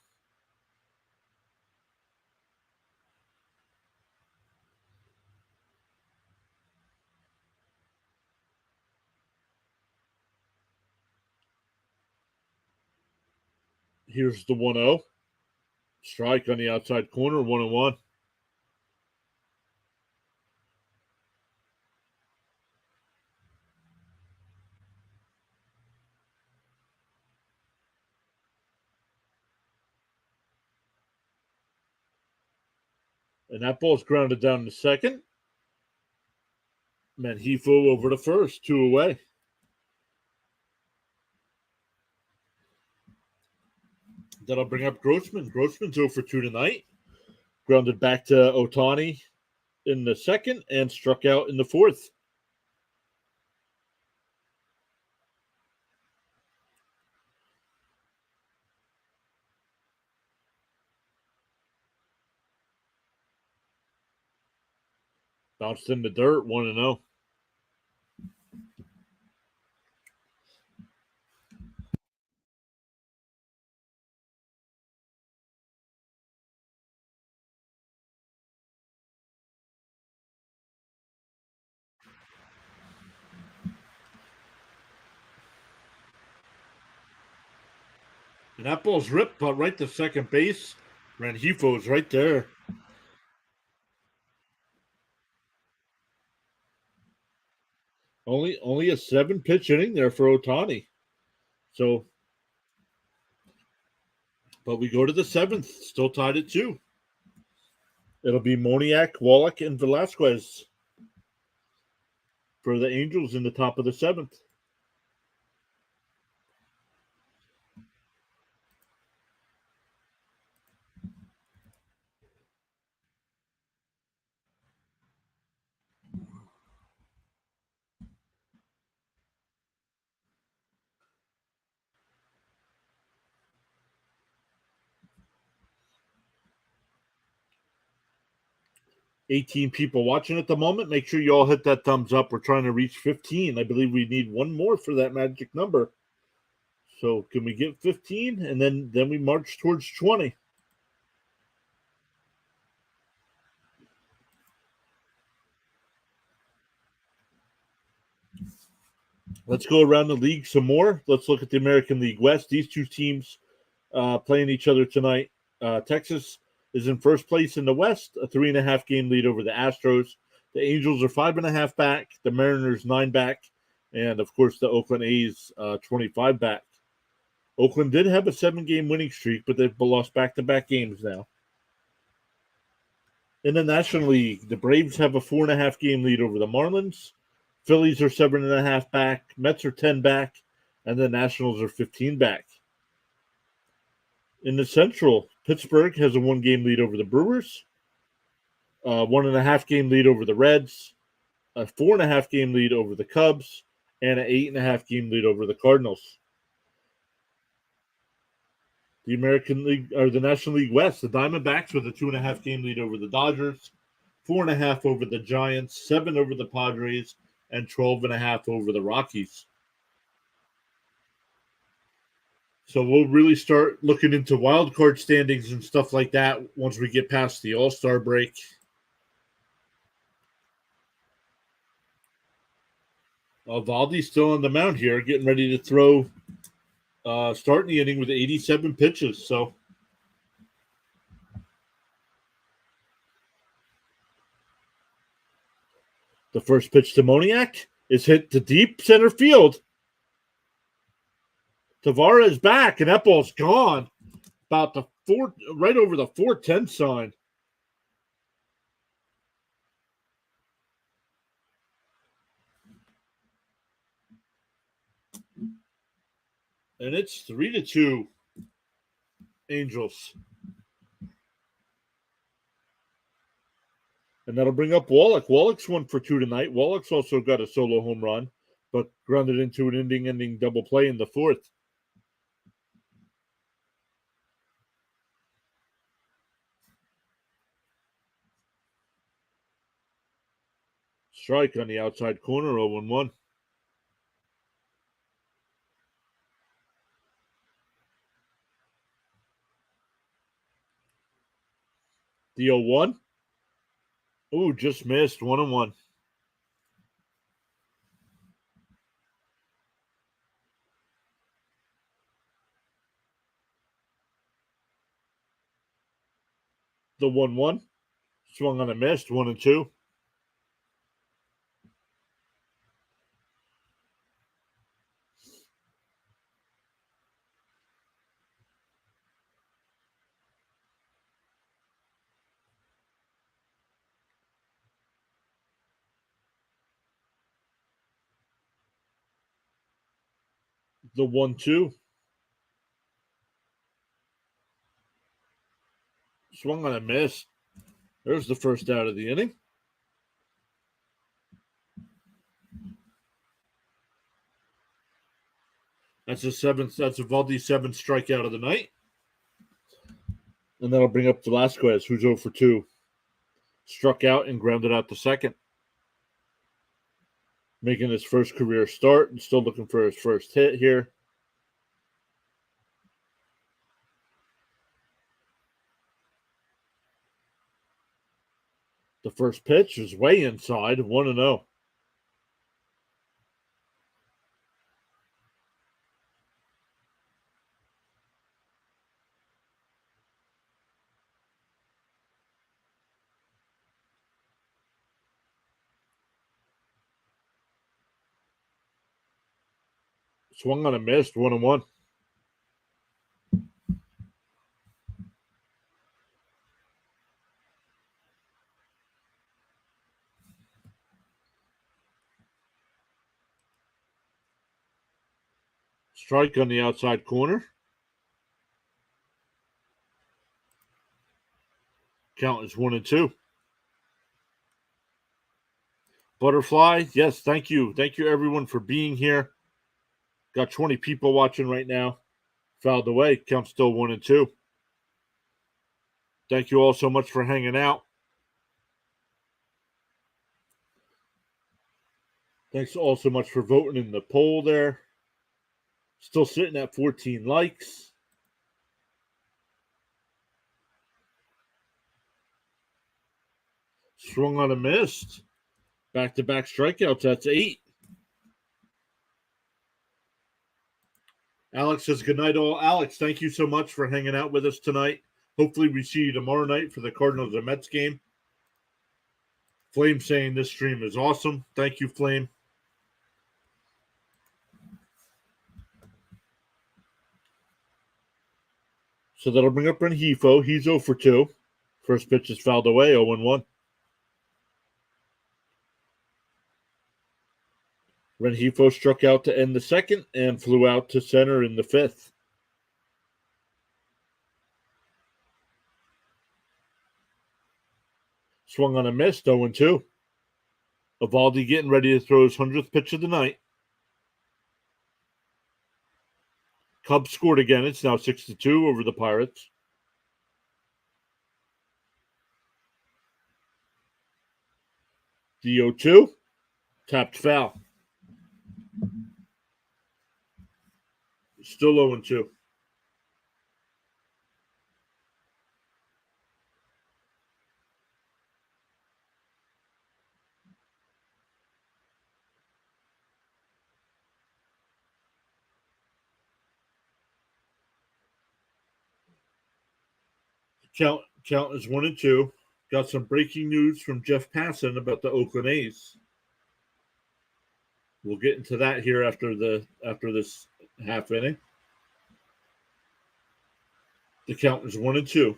Here's the 1-0. Strike on the outside corner, 1-1. And that ball's grounded down to second. Menhifo over to first, 2 away. That'll bring up Grossman. Grossman's 0 for 2 tonight. Grounded back to Ohtani in the second and struck out in the fourth. Bounced in the dirt, 1-0. And that ball's ripped, but right to second base. Renhifo's right there. Only a 7-pitch inning there for Ohtani. So, but we go to the 7th, still tied at 2. It'll be Moniak, Wallach, and Velasquez for the Angels in the top of the 7th. $18 people watching at the moment. Make sure you all hit that thumbs up. We're trying to reach 15. I believe we need one more for that magic number. So can we get 15? And then we march towards 20. Let's go around the league some more. Let's look at the American League West. These two teams playing each other tonight. Texas is in first place in the West, a 3.5 game lead over the Astros. The Angels are 5.5 back. The Mariners 9 back. And, of course, the Oakland A's 25 back. Oakland did have a 7-game winning streak, but they've lost back-to-back games now. In the National League, the Braves have a 4.5 game lead over the Marlins. Phillies are 7.5 back. Mets are 10 back. And the Nationals are 15 back. In the Central, Pittsburgh has a 1-game lead over the Brewers, a 1.5 game lead over the Reds, a 4.5 game lead over the Cubs, and an 8.5 game lead over the Cardinals. The American League or the National League West, the Diamondbacks with a 2.5 game lead over the Dodgers, 4.5 over the Giants, 7 over the Padres, and 12.5 over the Rockies. So we'll really start looking into wild card standings and stuff like that once we get past the All-Star break. Valdi's still on the mound here, getting ready to throw, starting the inning with 87 pitches. So the first pitch to Moniak is hit to deep center field. Tavares back, and that ball's gone. About right over the 410 sign. And it's 3-2 Angels. And that'll bring up Wallach. Wallach's 1 for 2 tonight. Wallach's also got a solo home run, but grounded into an ending double play in the 4th. Strike on the outside corner, 0-1. The 0-1. Ooh, just missed. 1-1. The 1-1. Swung on a missed. 1-2. The 1-2. Swung on a miss. There's the first out of the inning. That's a Valdi's 7th strikeout of the night. And that'll bring up Velasquez, who's 0 for 2. Struck out and grounded out to second. Making his first career start and still looking for his first hit here. The first pitch is way inside, 1-0. Swung on a miss, 1-1. Strike on the outside corner. Count is 1-2. Butterfly, yes, thank you. Thank you, everyone, for being here. Got 20 people watching right now. Fouled away. Count still 1-2. Thank you all so much for hanging out. Thanks all so much for voting in the poll there. Still sitting at 14 likes. Swung on a missed. Back-to-back strikeouts. That's 8. Alex says good night all. Alex, thank you so much for hanging out with us tonight. Hopefully we see you tomorrow night for the Cardinals and Mets game. Flame saying this stream is awesome. Thank you, Flame. So that'll bring up Rengifo. He's 0 for 2. First pitch is fouled away, 0-1. Rengifo struck out to end the second and flew out to center in the 5th. Swung on a miss, 0-2. Evaldi getting ready to throw his 100th pitch of the night. Cubs scored again. It's now 6-2 over the Pirates. The 0-2. Tapped foul. Still 0-2. Count is 1-2. Got some breaking news from Jeff Passan about the Oakland A's. We'll get into that here after this half inning. The count is 1-2.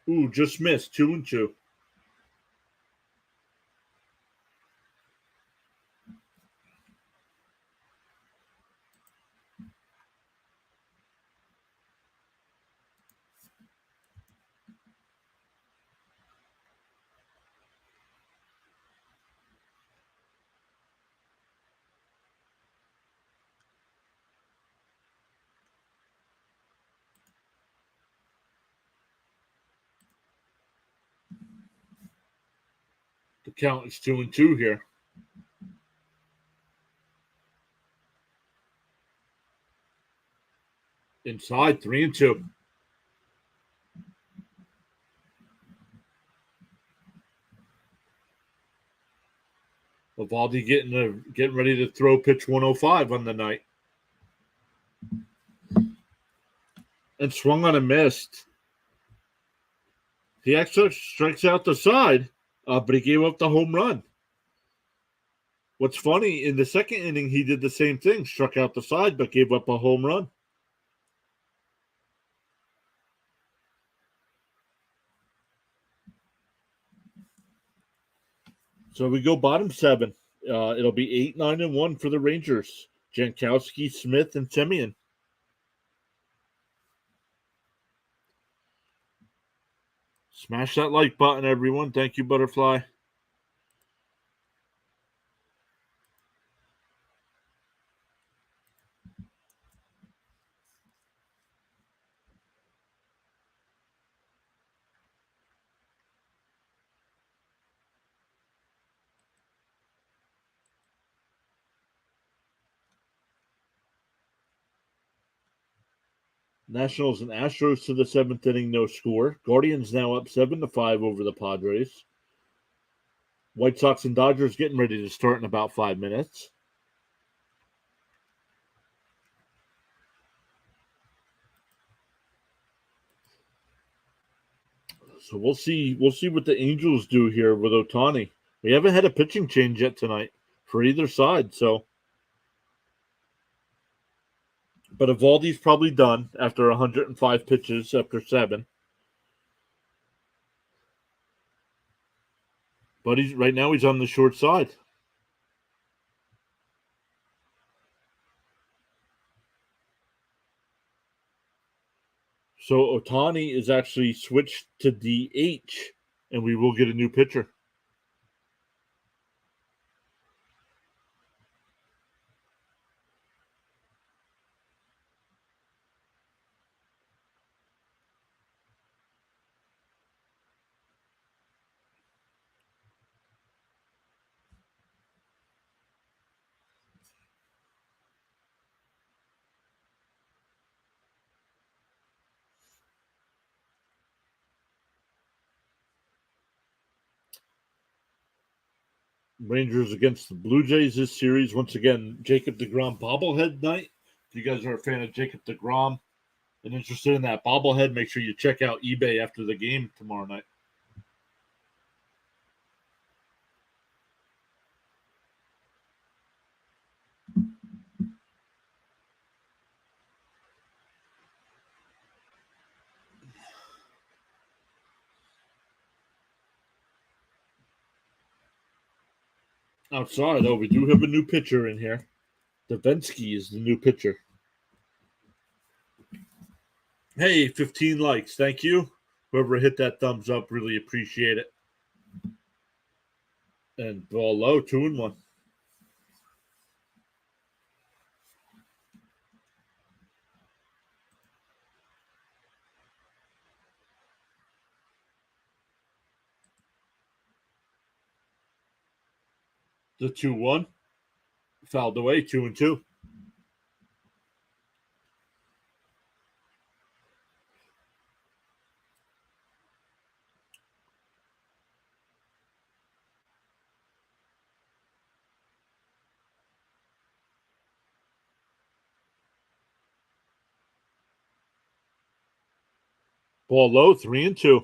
Ooh, just missed. 2-2. The count is 2-2 here. Inside, 3-2. Eovaldi getting ready to throw pitch 105 on the night. And swung on a missed. He actually strikes out the side, but he gave up the home run. What's funny, in the second inning, he did the same thing, struck out the side, but gave up a home run. So we go bottom 7. It'll be 8, 9, and 1 for the Rangers. Jankowski, Smith, and Semien. Smash that like button, everyone. Thank you, Butterfly. Nationals and Astros to the 7th inning, no score. Guardians now up 7-5 over the Padres. White Sox and Dodgers getting ready to start in about 5 minutes. So we'll see what the Angels do here with Ohtani. We haven't had a pitching change yet tonight for either side, so. But Eovaldi's probably done after 105 pitches after 7. But right now he's on the short side. So Ohtani is actually switched to DH, and we will get a new pitcher. Rangers against the Blue Jays this series. Once again, Jacob deGrom bobblehead night. If you guys are a fan of Jacob deGrom and interested in that bobblehead, make sure you check out eBay after the game tomorrow night. Outside, we do have a new pitcher in here. Davinsky is the new pitcher. Hey, 15 likes. Thank you. Whoever hit that thumbs up, really appreciate it. And ball low, 2-1. The 2-1 fouled away, 2-2. Ball low, 3-2.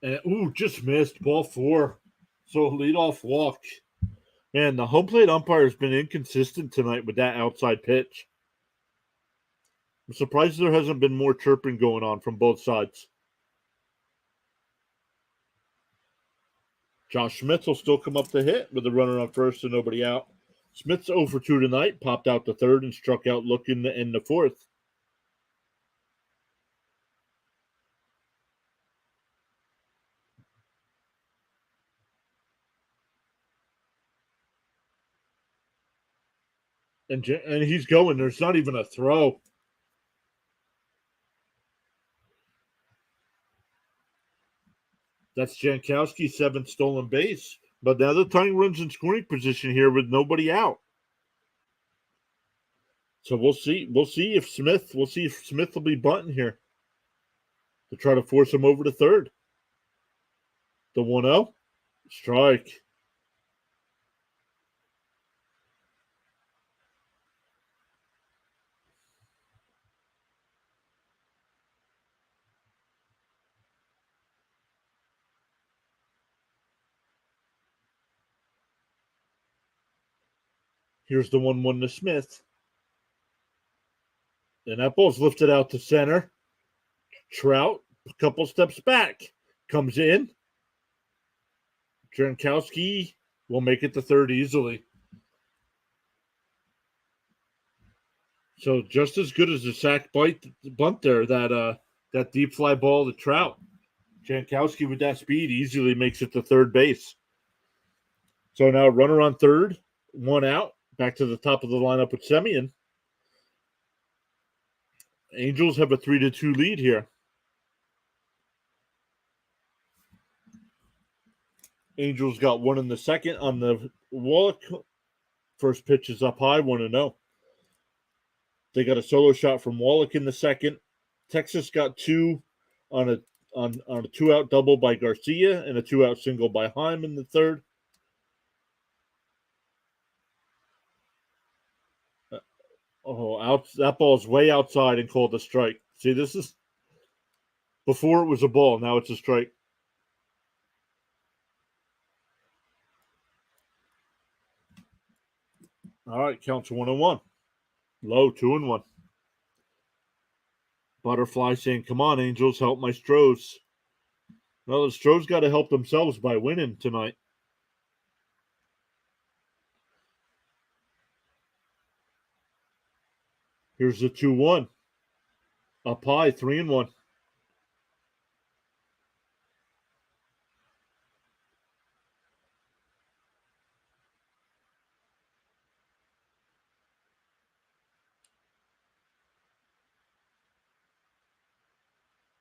And just missed. Ball 4. So leadoff walk. Man, the home plate umpire has been inconsistent tonight with that outside pitch. I'm surprised there hasn't been more chirping going on from both sides. Josh Smith will still come up to hit with a runner on first and nobody out. Smith's 0 for 2 tonight, popped out the third and struck out looking to end the fourth. And he's going. There's not even a throw. That's Jankowski's 7th stolen base. But now the tying runs in scoring position here with nobody out. So we'll see. We'll see if Smith will be bunting here to try to force him over to third. The 1-0. Strike. Here's the 1-1 to Smith. And that ball's lifted out to center. Trout, a couple steps back, comes in. Jankowski will make it to third easily. So just as good as the sack bunt there, that deep fly ball to Trout. Jankowski with that speed easily makes it to third base. So now runner on third, 1 out, back to the top of the lineup with Semien. Angels have a 3-2 lead here. Angels got 1 in the second on the Wallach. First pitch is up high, 1-0. They got a solo shot from Wallach in the second. Texas got 2 on a 2-out double by Garcia and a 2-out single by Heim in the third. That ball's way outside and called a strike. See, this is before it was a ball. Now it's a strike. All right, counts 1-1. Low 2-1. Butterfly saying, "Come on, Angels, help my Stros." Well, the Stros got to help themselves by winning tonight. Here's the 2-1. Up high, 3-1.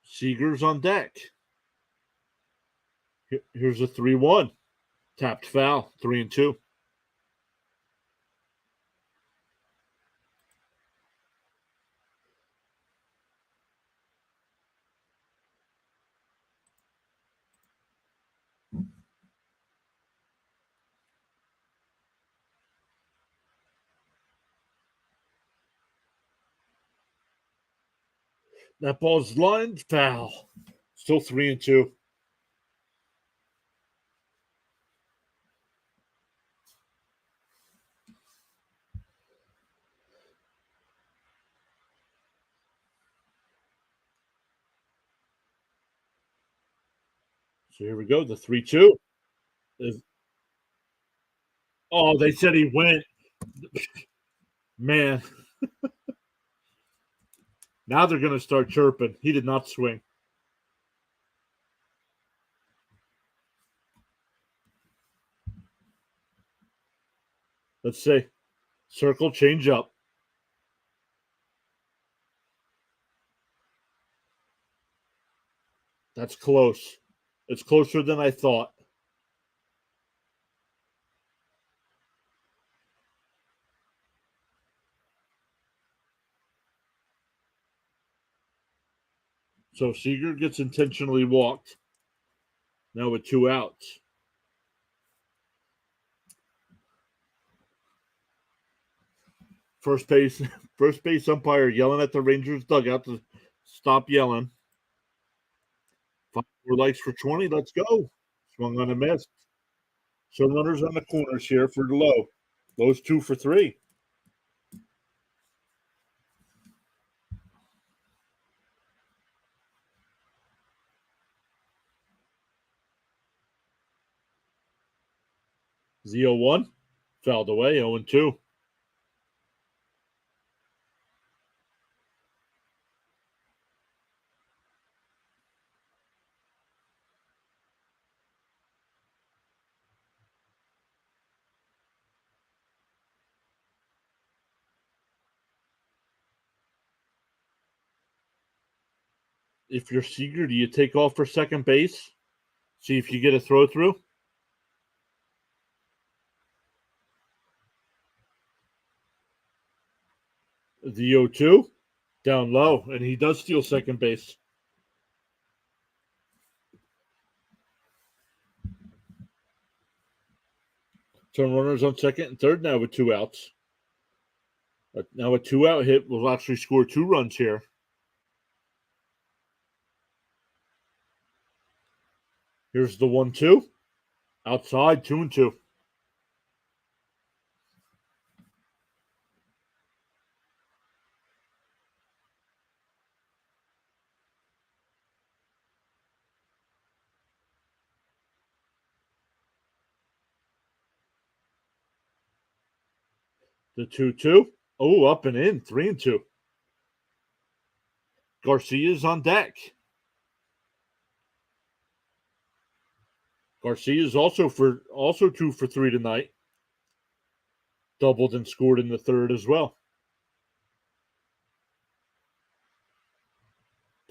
Seager's on deck. Here's a 3-1. Tapped foul, 3-2. That ball's lined foul. Still 3-2. So here we go. The 3-2 is. Oh, they said he went. Man. Now they're going to start chirping. He did not swing. Let's see. Circle, change up. That's close. It's closer than I thought. So Seager gets intentionally walked. Now with 2 outs. First base umpire yelling at the Rangers dugout to stop yelling. 5 more likes for 20. Let's go. Swung on a miss. So runners on the corners here for the low. Low's 2 for 3. Z01 fouled away, 0-2. if you're Seager, do you take off for second base? See if you get a throw through? The 0-2 down low, and he does steal second base. Turn runners on second and third now with 2 outs. Now a 2-out hit will actually score 2 runs here. Here's the 1-2. Outside, 2-2. The 2-2. Oh, up and in, 3-2. Garcia's on deck. Garcia's also 2 for 3 tonight. Doubled and scored in the third as well.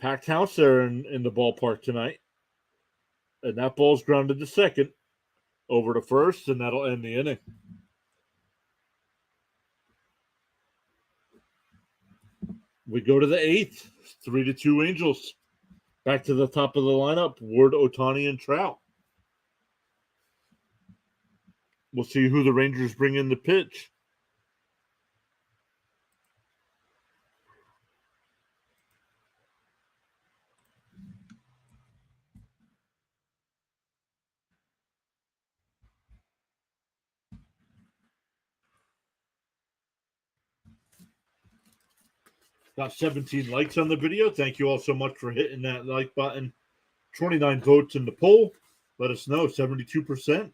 Packed house there in the ballpark tonight. And that ball's grounded to second. Over to first, and that'll end the inning. We go to the 8th. 3-2 Angels. Back to the top of the lineup. Ward, Ohtani, and Trout. We'll see who the Rangers bring in the pitch. Got 17 likes on the video. Thank you all so much for hitting that like button. 29 votes in the poll. Let us know. 72%.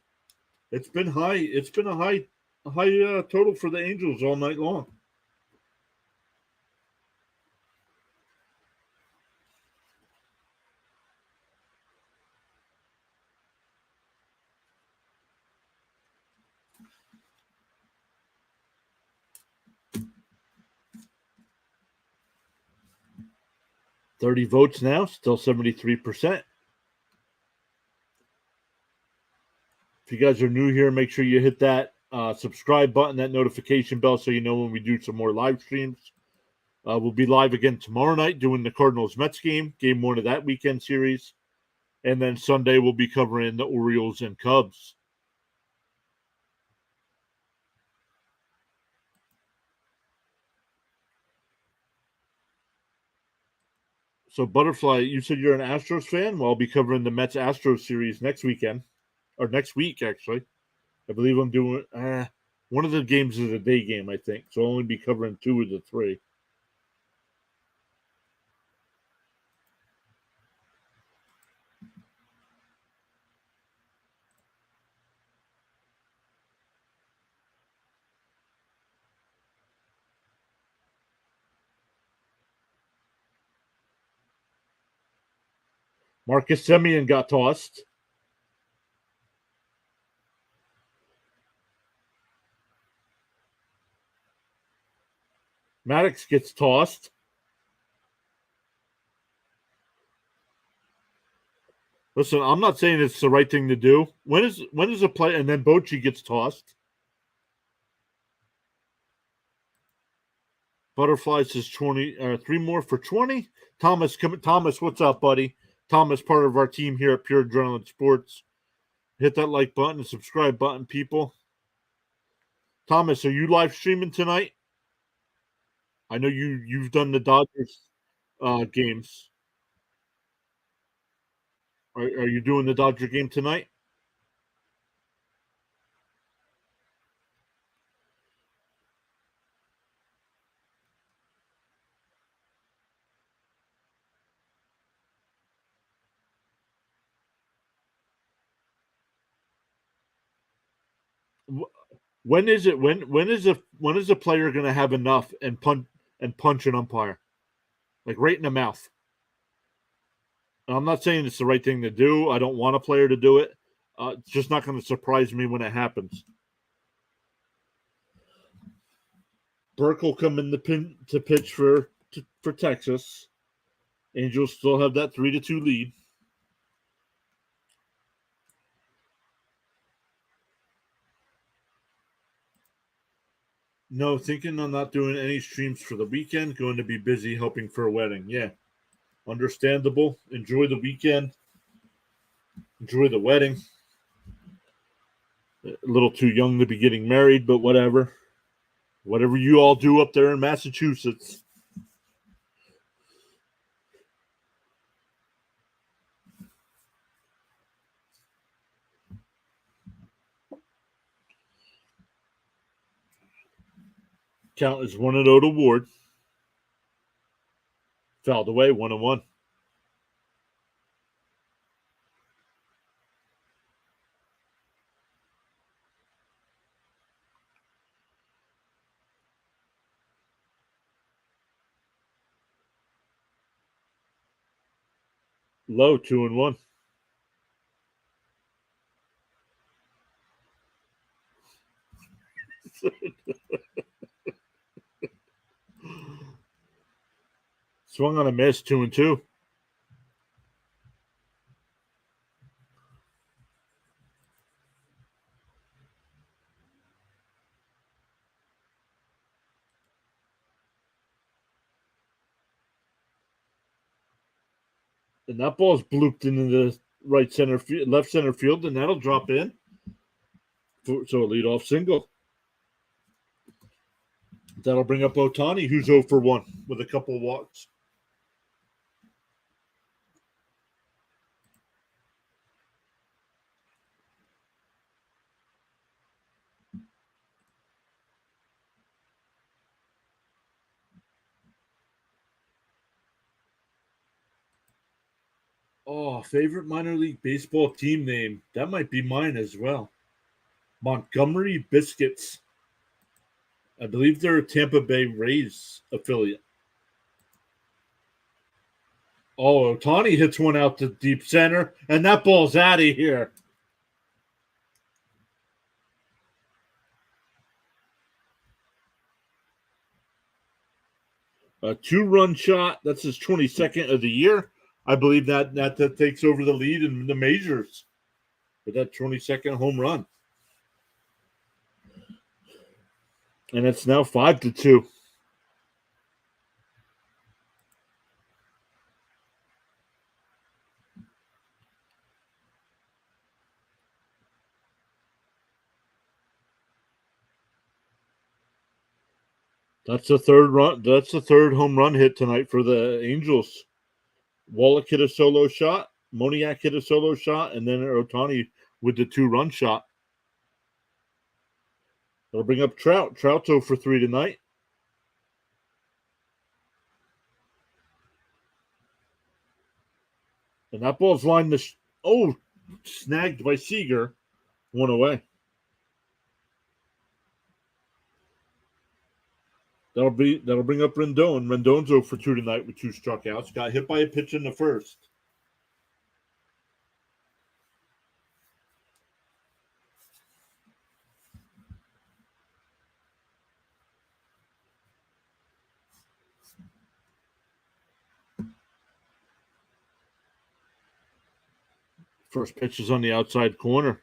It's been high. It's been a high total for the Angels all night long. $30 votes now, still 73%. If you guys are new here, make sure you hit that subscribe button, that notification bell, so you know when we do some more live streams. We'll be live again tomorrow night doing the Cardinals-Mets game 1 of that weekend series. And then Sunday we'll be covering the Orioles and Cubs. So, Butterfly, you said you're an Astros fan? Well, I'll be covering the Mets-Astros series next weekend. Or next week, actually. I believe I'm doing one of the games is a day game, I think. So I'll only be covering 2 of the 3. Marcus Semien got tossed. Maddox gets tossed. Listen, I'm not saying it's the right thing to do. When is a play and then Bochy gets tossed? Butterfly says 20 3 more for 20. Thomas, what's up, buddy? Thomas, part of our team here at Pure Adrenaline Sports. Hit that like button and subscribe button, people. Thomas, are you live streaming tonight? I know you've done the Dodgers games. Are you doing the Dodger game tonight? When is it? When is a player going to have enough and punch an umpire, like right in the mouth? I'm not saying it's the right thing to do. I don't want a player to do it. It's just not going to surprise me when it happens. Burke will come in the pin to pitch for Texas, Angels still have that 3-2 lead. No, thinking on not doing any streams for the weekend. Going to be busy helping for a wedding. Yeah, understandable. Enjoy the weekend. Enjoy the wedding. A little too young to be getting married, but whatever. Whatever you all do up there in Massachusetts. Count is 1-0 to Ward. Fouled away, 1-1. Low, 2-1. Swung on a miss, 2-2. And that ball's blooped into the left center field, and that'll drop in. So a leadoff single. That'll bring up Ohtani, who's 0 for 1 with a couple of walks. Oh, favorite minor league baseball team name. That might be mine as well. Montgomery Biscuits. I believe they're a Tampa Bay Rays affiliate. Oh, Ohtani hits one out to deep center, and that ball's out of here. A 2-run shot. That's his 22nd of the year. I believe that takes over the lead in the majors with that 22nd home run. And it's now 5-2. That's the third run. That's the third home run hit tonight for the Angels. Wallach hit a solo shot. Moniak hit a solo shot, and then Ohtani with the 2-run shot. That'll bring up Trout. Trout's 0 for 3 tonight. And that ball's lined snagged by Seager. 1 away. That'll bring up Rendon. Rendon's 0 for 2 tonight with 2 struckouts. Got hit by a pitch in the first. First pitch is on the outside corner.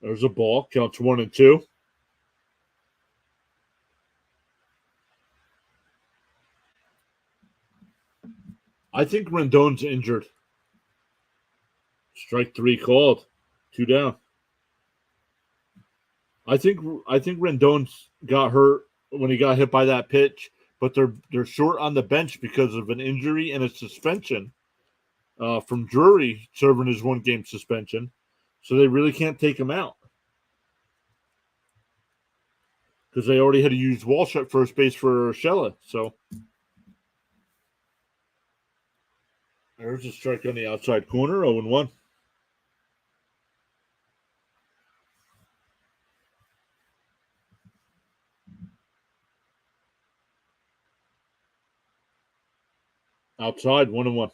There's a ball. Counts 1-2. I think Rendon's injured. Strike 3 called. 2 down. I think Rendon's got hurt when he got hit by that pitch, but they're short on the bench because of an injury and a suspension from Drury serving his 1-game suspension. So they really can't take him out because they already had to use Walsh at first base for Urshela. So there's a strike on the outside corner, 0-1. Outside, 1-1.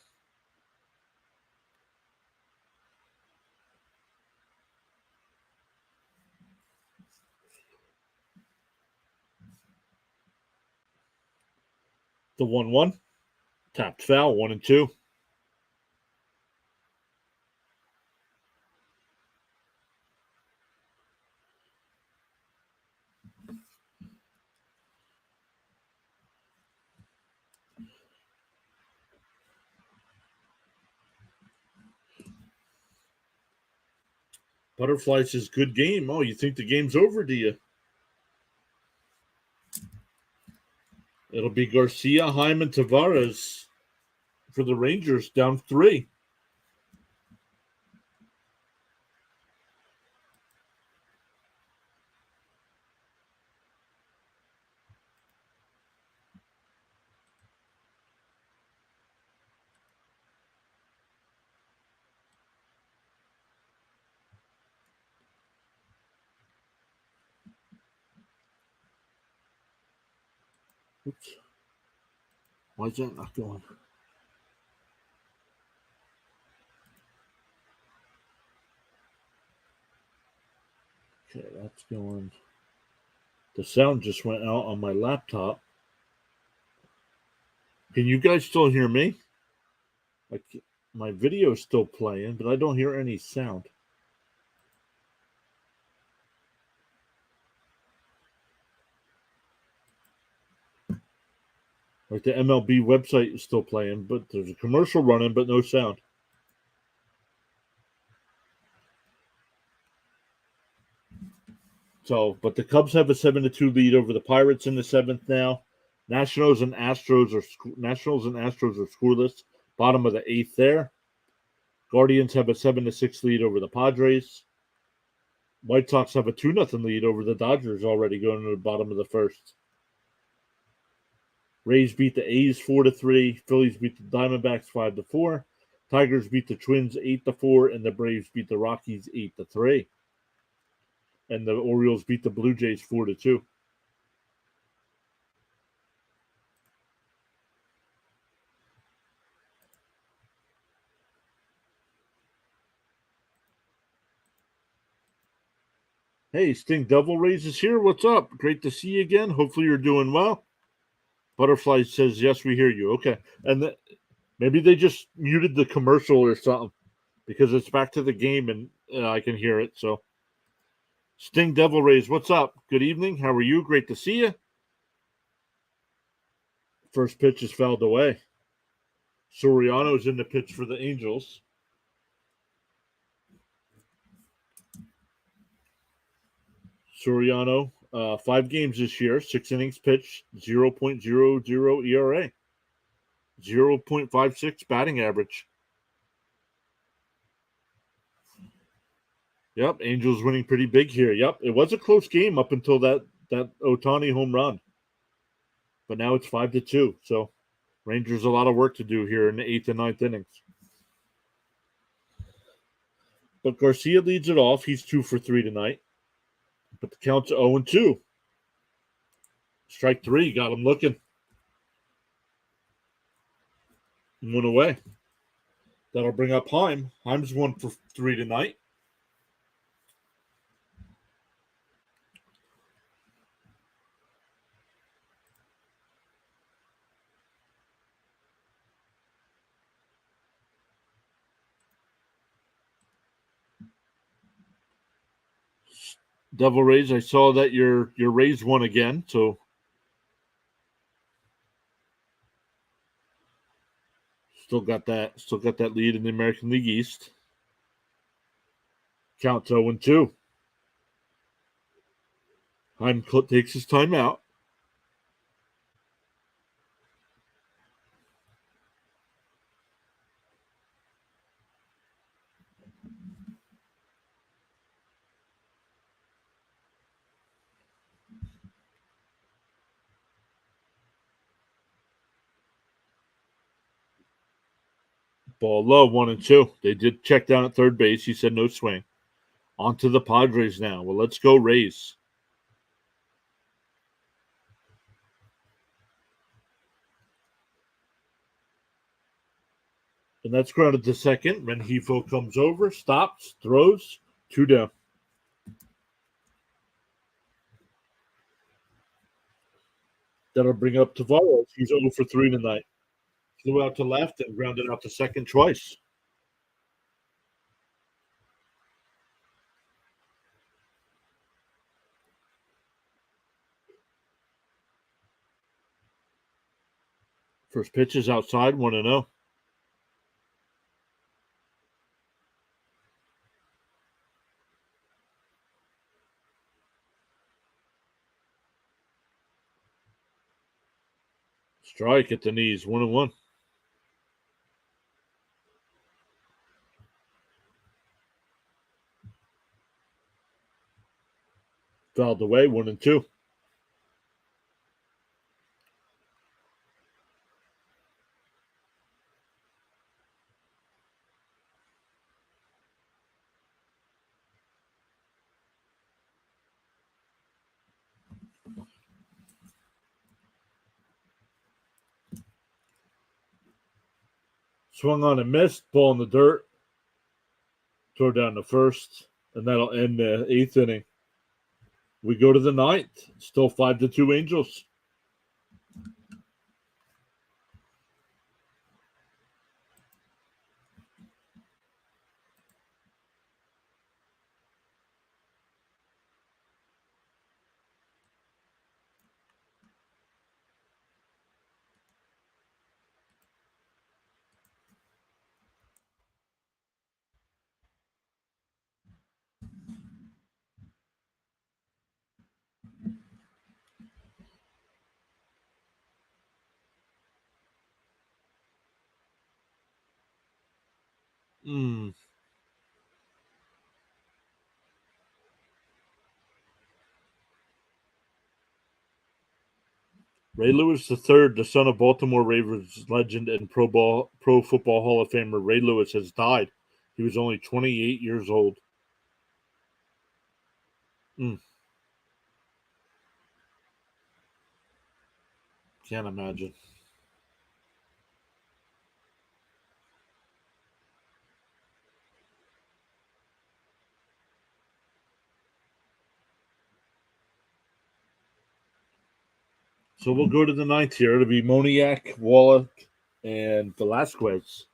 The 1-1. Tapped foul, 1-2. Butterfly says, good game. Oh, you think the game's over, do you? It'll be Garcia, Hyman, Tavares for the Rangers, down 3. Oops. Why is that not going? Okay, that's going. The sound just went out on my laptop. Can you guys still hear me? Like, my video is still playing, but I don't hear any sound. Like the MLB website is still playing, but there's a commercial running, but no sound. So, but the Cubs have a 7-2 lead over the Pirates in the 7th now. Nationals and Astros are scoreless. Bottom of the 8th there. Guardians have a 7-6 lead over the Padres. White Sox have a 2-0 lead over the Dodgers already going to the bottom of the 1st. Rays beat the A's 4-3. Phillies beat the Diamondbacks 5-4. Tigers beat the Twins 8-4, and the Braves beat the Rockies 8-3. And the Orioles beat the Blue Jays 4-2. Hey, Sting Devil Rays is here. What's up? Great to see you again. Hopefully you're doing well. Butterfly says, yes, we hear you. Okay. And maybe they just muted the commercial or something because it's back to the game and I can hear it. So, Sting Devil Rays, what's up? Good evening. How are you? Great to see you. First pitch is fouled away. Soriano's in the pitch for the Angels. Soriano, 5 games this year, 6 innings pitched, 0.00 ERA, 0.56 batting average. Yep, Angels winning pretty big here. Yep, it was a close game up until that Ohtani home run. But now it's 5-2. So Rangers a lot of work to do here in the 8th and 9th innings. But Garcia leads it off. He's 2 for 3 tonight. But the count's 0-2. Strike 3 got him looking. Went away. That'll bring up Heim. Heim's 1 for 3 tonight. Devil Rays, I saw that your Rays won again, so still got that lead in the American League East. Count 0-2. Heim takes his time out. Ball low, 1-2. They did check down at third base. He said no swing. On to the Padres now. Well, let's go Rays. And that's grounded to second. Rengifo comes over, stops, throws, 2 down. That'll bring up Tavares. He's 0 for 3 tonight. Flew out to left and grounded out to second twice. First pitch is outside, 1-0. Strike at the knees, 1-1. Fouled away, 1-2. Swung on and missed, ball in the dirt. Throw down the first, and that'll end the 8th inning. We go to the 9th. Still 5-2 Angels. Ray Lewis III, the son of Baltimore Ravens legend and Pro Football Hall of Famer Ray Lewis, has died. He was only 28 years old. Can't imagine. So we'll go to the 9th here. It'll be Moniak, Wallach, and Velasquez.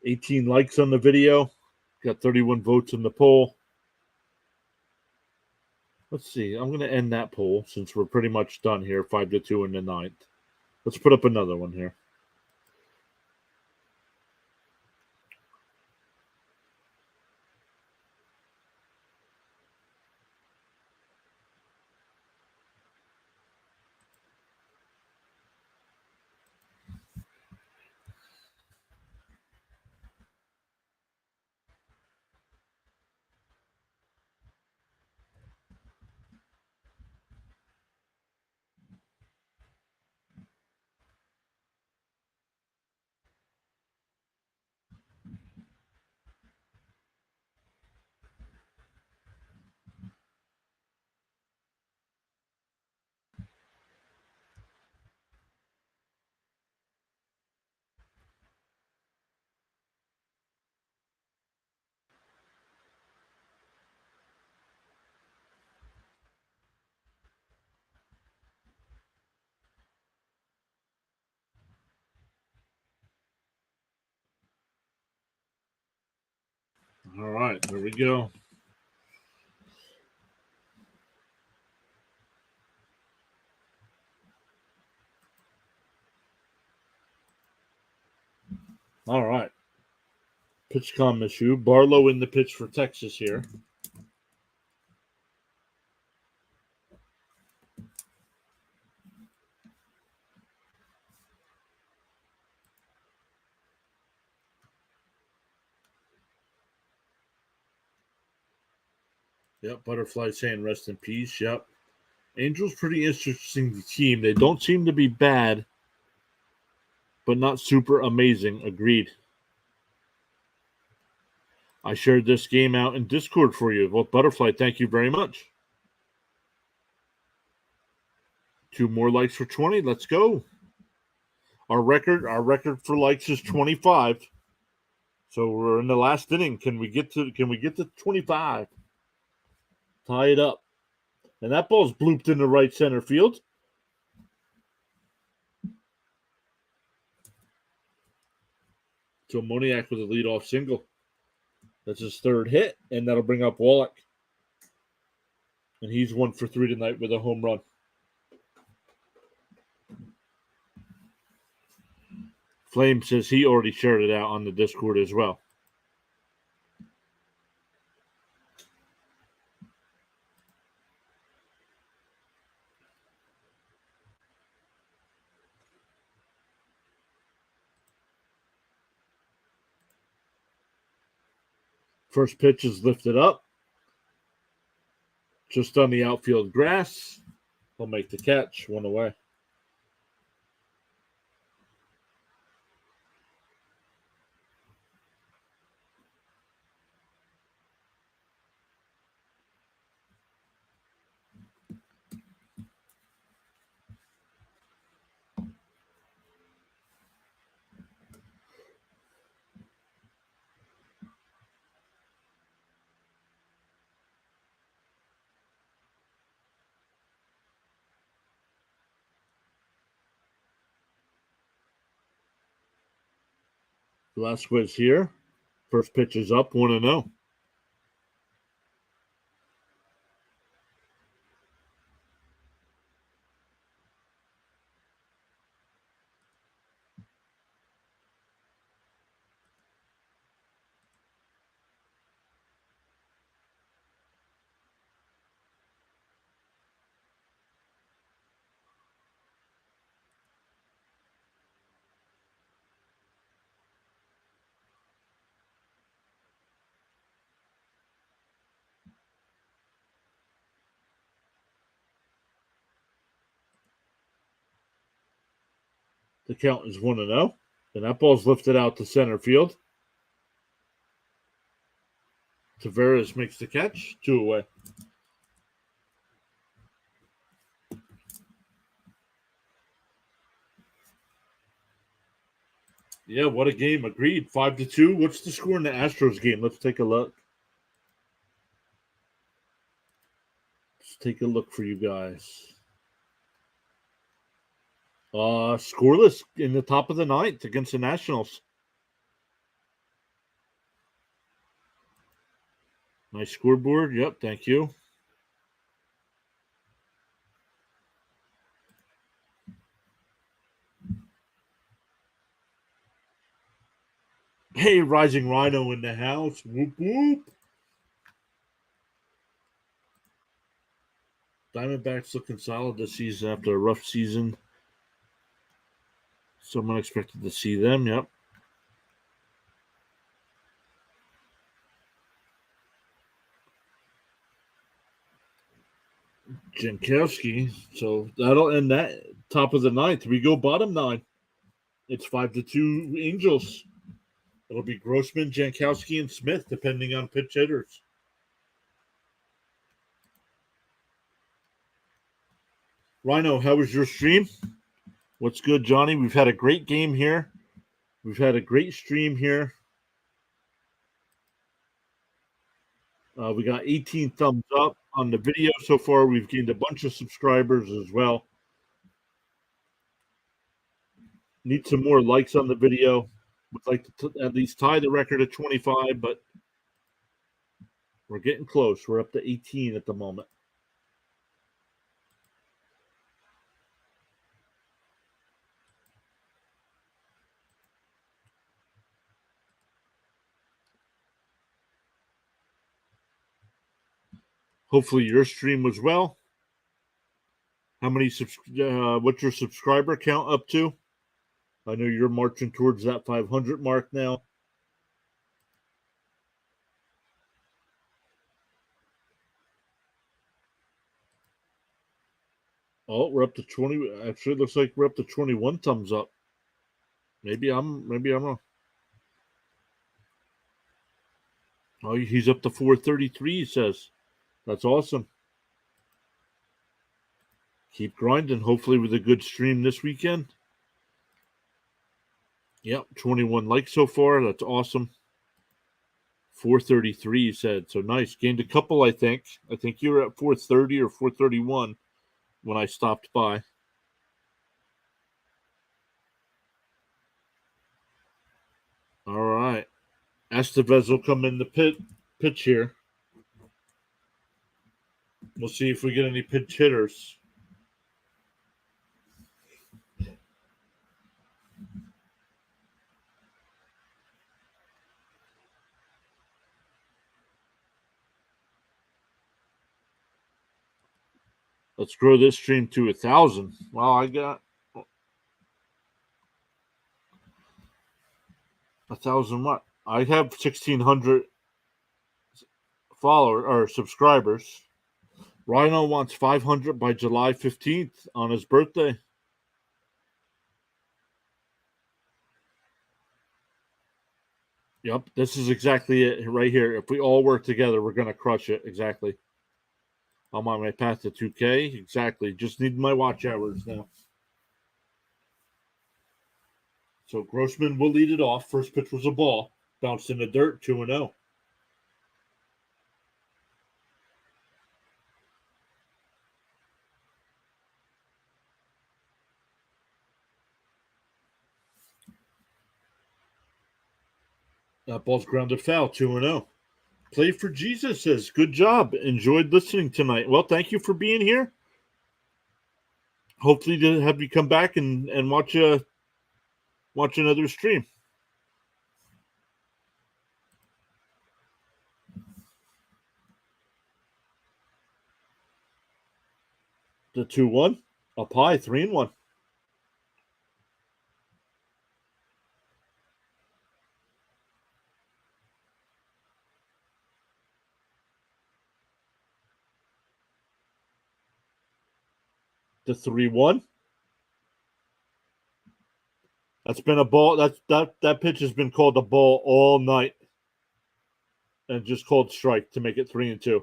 $18 likes on the video. Got 31 votes in the poll. Let's see. I'm going to end that poll since we're pretty much done here. 5-2 in the 9th. Let's put up another one here. All right, there we go. All right. Pitch com issue. Barlow in the pitch for Texas here. Yep, Butterfly saying rest in peace. Yep. Angels pretty interesting team. They don't seem to be bad, but not super amazing. Agreed. I shared this game out in Discord for you. Well, Butterfly, thank you very much. 2 more likes for 20. Let's go. Our record for likes is 25. So we're in the last inning. Can we get to 25? Tie it up. And that ball's blooped in the right center field. So Moniak with a leadoff single. That's his third hit, and that'll bring up Wallach. And he's 1 for 3 tonight with a home run. Flame says he already shared it out on the Discord as well. First pitch is lifted up. Just on the outfield grass. He'll make the catch. 1 away. Velasquez here. First pitch is up, 1-0. The count is 1-0. And that ball's lifted out to center field. Taveras makes the catch. 2 away. Yeah, what a game. Agreed. 5-2. What's the score in the Astros game? Let's take a look. Let's take a look for you guys. Scoreless in the top of the ninth against the Nationals. Nice scoreboard. Yep, thank you. Hey, Rising Rhino in the house. Whoop, whoop. Diamondbacks looking solid this season after a rough season. Someone expected to see them. Yep. Jankowski. So that'll end that top of the ninth. We go bottom 9. It's 5-2 Angels. It'll be Grossman, Jankowski, and Smith, depending on pitch hitters. Rhino, how was your stream? What's good, Johnny? We've had a great game here. We've had a great stream here. We got 18 thumbs up on the video so far. We've gained a bunch of subscribers as well. Need some more likes on the video. Would like to at least tie the record at 25, but we're getting close. We're up to 18 at the moment. Hopefully your stream was well. How many what's your subscriber count up to? I know you're marching towards that 500 mark now. Oh, we're up to 20. Actually, it looks like we're up to 21 thumbs up. Maybe I'm wrong. Oh, he's up to 433, he says. That's awesome. Keep grinding, hopefully with a good stream this weekend. Yep, 21 likes so far. That's awesome. 433, you said. So nice. Gained a couple, I think. I think you were at 430 or 431 when I stopped by. All right. Estevez will come in the pitch here. We'll see if we get any pitch hitters. Let's grow this stream to 1,000. Wow, I got 1,000 what? I have 1,600 followers or subscribers. Rhino wants 500 by July 15th on his birthday. Yep, this is exactly it right here. If we all work together, we're going to crush it. Exactly. I'm on my path to 2K. Exactly. Just need my watch hours now. So Grossman will lead it off. First pitch was a ball. Bounced in the dirt, 2-0. That ball's grounded foul, 2-0. Play for Jesus says, good job. Enjoyed listening tonight. Well, thank you for being here. Hopefully to have you come back and watch another stream. The 2-1. Up high, 3-1. The 3-1. That's been a ball. That pitch has been called a ball all night. And just called strike to make it 3-2.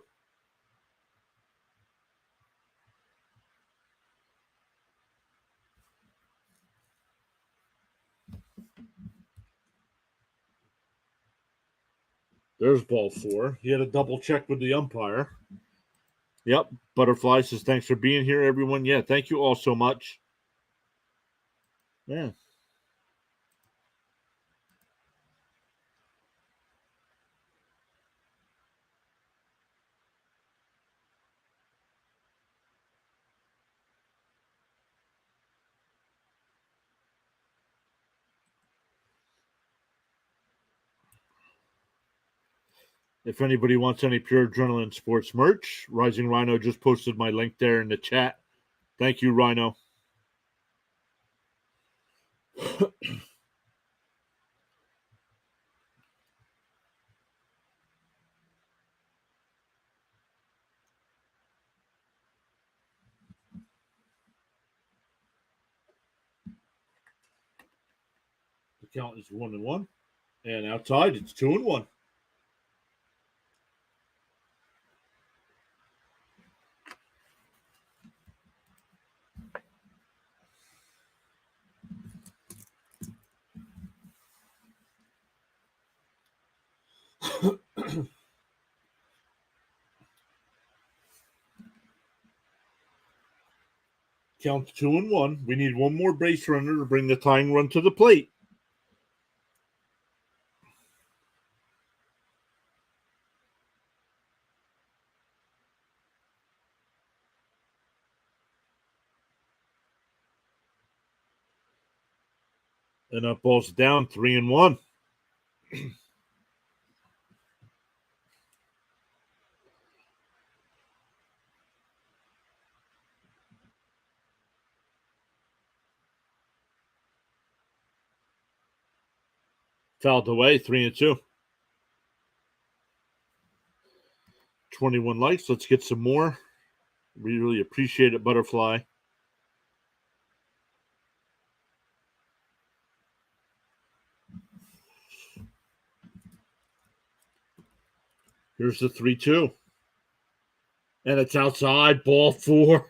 There's ball 4. He had a double check with the umpire. Yep. Butterfly says, thanks for being here, everyone. Yeah, thank you all so much. Yeah. If anybody wants any Pure Adrenaline Sports merch, Rising Rhino just posted my link there in the chat. Thank you, Rhino. The count is 1-1. And outside, it's 2-1. Count 2-1. We need one more base runner to bring the tying run to the plate. And that ball's down 3-1. Fouled away, 3-2. 21 likes. Let's get some more. We really appreciate it, Butterfly. Here's the 3-2. And it's outside, ball 4.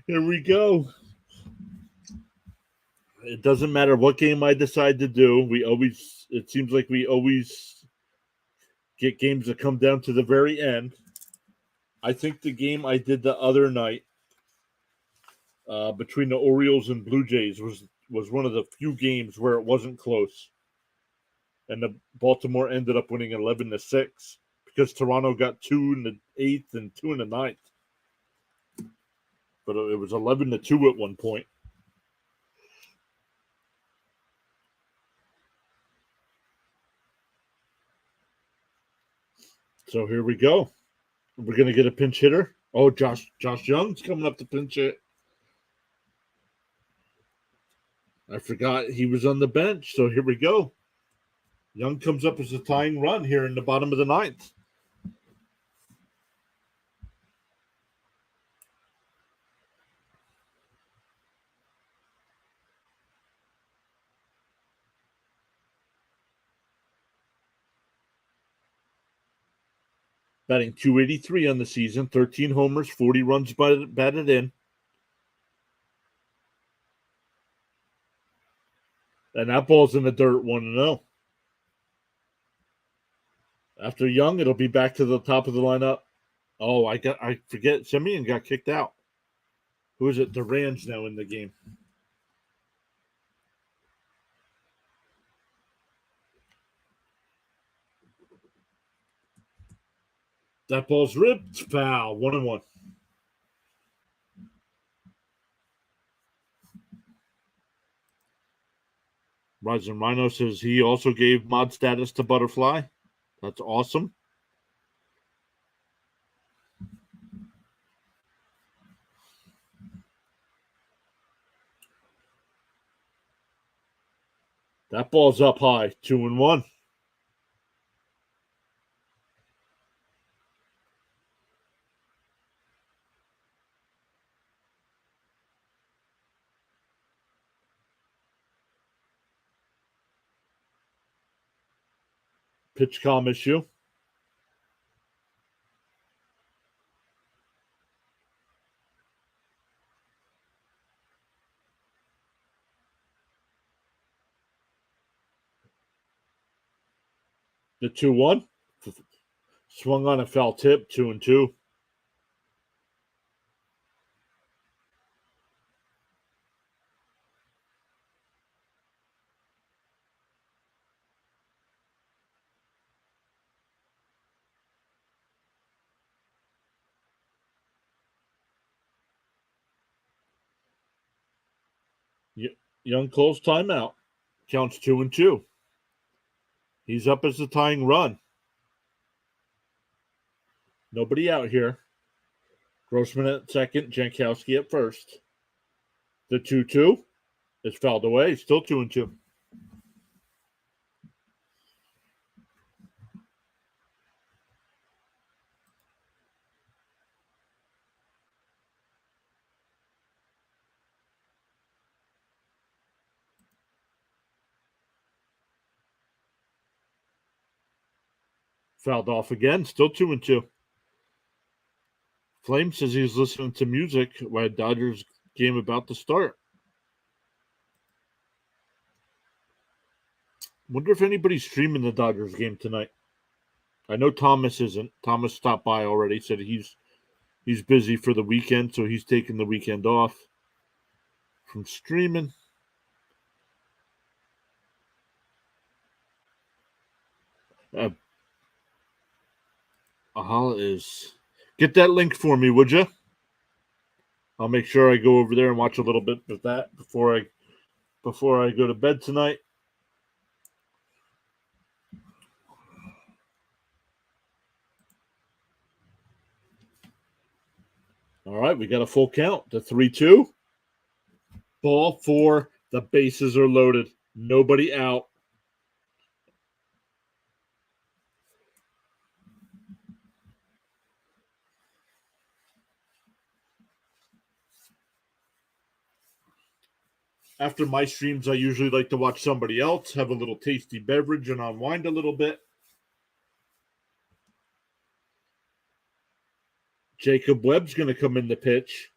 Here we go. It doesn't matter what game I decide to do. It seems like we always get games that come down to the very end. I think the game I did the other night between the Orioles and Blue Jays was one of the few games where it wasn't close. And the Baltimore ended up winning 11-6 because Toronto got 2 in the 8th and 2 in the 9th. But it was 11-2 at one point. So here we go. We're going to get a pinch hitter. Oh, Josh Young's coming up to pinch hit. I forgot he was on the bench. So here we go. Young comes up as a tying run here in the bottom of the 9th. Batting .283 on the season, 13 homers, 40 runs batted in. And that ball's in the dirt, 1-0. After Young, it'll be back to the top of the lineup. Oh, I forget. Semien got kicked out. Who is it? Duran's now in the game. That ball's ripped. Foul. 1-1. Rising Rhino says he also gave mod status to Butterfly. That's awesome. That ball's up high. 2-1. Pitch calm issue. The 2-1. Swung on a foul tip. 2-2. Young calls timeout. Counts 2-2. He's up as the tying run. Nobody out here. Grossman at second, Jankowski at first. The 2-2 is fouled away. Still 2-2. Fouled off again. Still 2-2. Flame says he's listening to music while Dodgers game about to start. Wonder if anybody's streaming the Dodgers game tonight. I know Thomas isn't. Thomas stopped by already. Said he's busy for the weekend, so he's taking the weekend off from streaming. Ahala is. Get that link for me, would you? I'll make sure I go over there and watch a little bit of that before I go to bed tonight. All right, we got a full count. The 3-2. Ball 4. The bases are loaded. Nobody out. After my streams, I usually like to watch somebody else, have a little tasty beverage, and unwind a little bit. Jacob Webb's going to come in the pitch.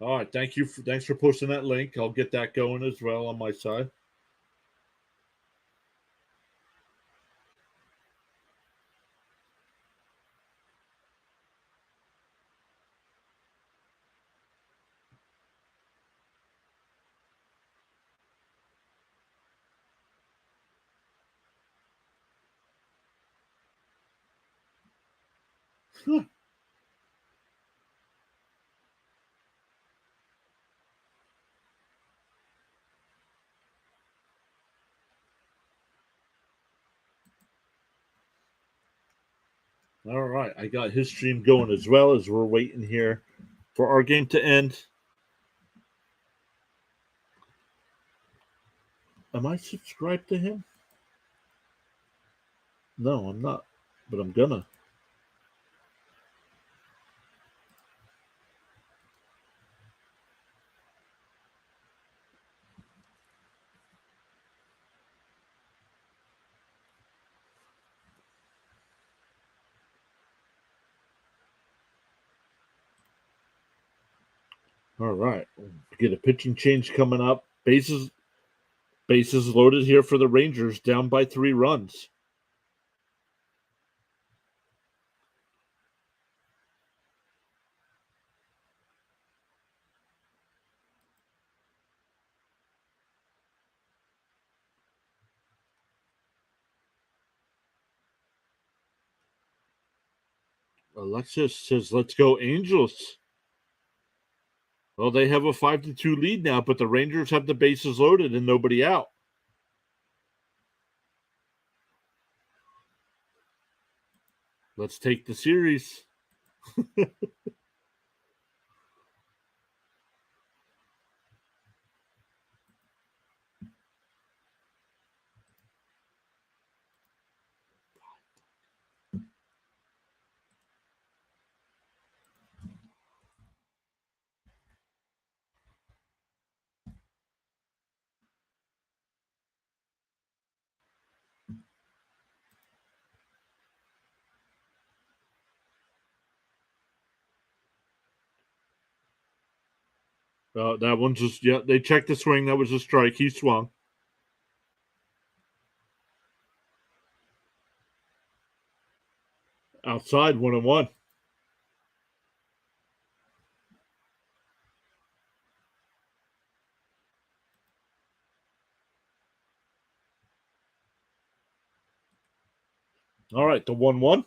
All right, thanks for posting that link. I'll get that going as well on my side. Huh. All right, I got his stream going as well as we're waiting here for our game to end. Am I subscribed to him? No, I'm not, but I'm gonna. All right, get a pitching change coming up. Bases loaded here for the Rangers, down by 3 runs. Alexis says, "Let's go Angels." Well, they have a 5-2 lead now, but the Rangers have the bases loaded and nobody out. Let's take the series. That one's just, yeah, they checked the swing. That was a strike. He swung. Outside, 1-1. All right, the 1-1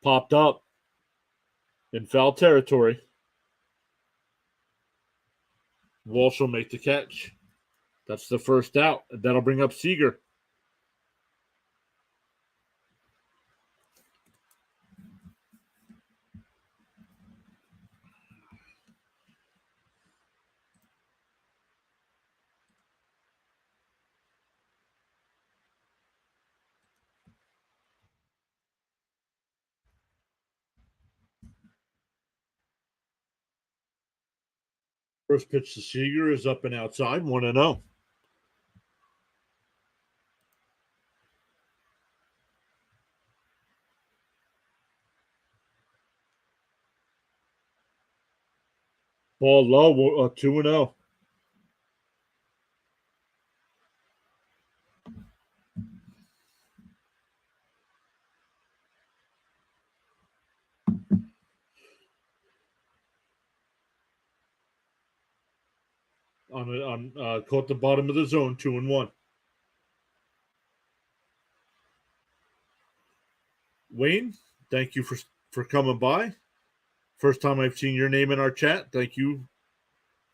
popped up in foul territory. Walsh will make the catch. That's the first out. That'll bring up Seager. First pitch to Seager is up and outside, 1-0. Ball low, 2-0. Caught the bottom of the zone, 2-1. Wayne, thank you for coming by. First time I've seen your name in our chat. Thank you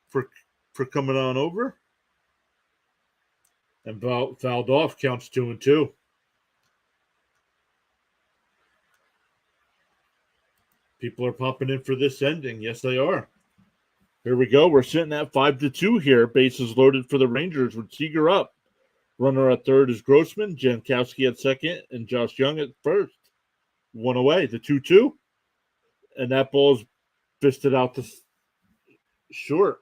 for coming on over. And fouled off, counts 2-2. People are popping in for this ending. Yes, they are. Here we go. We're sitting at 5-2 here. Bases loaded for the Rangers with Seager up. Runner at third is Grossman, Jankowski at second, and Josh Young at first. one away, the 2-2. And that ball's fisted out to short.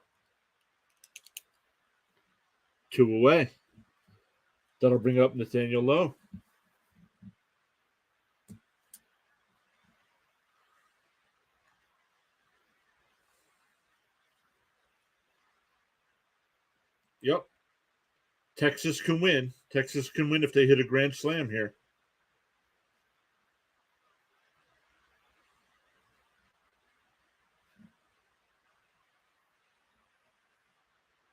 2 away. That'll bring up Nathaniel Lowe. Yep. Texas can win. Texas can win if they hit a grand slam here.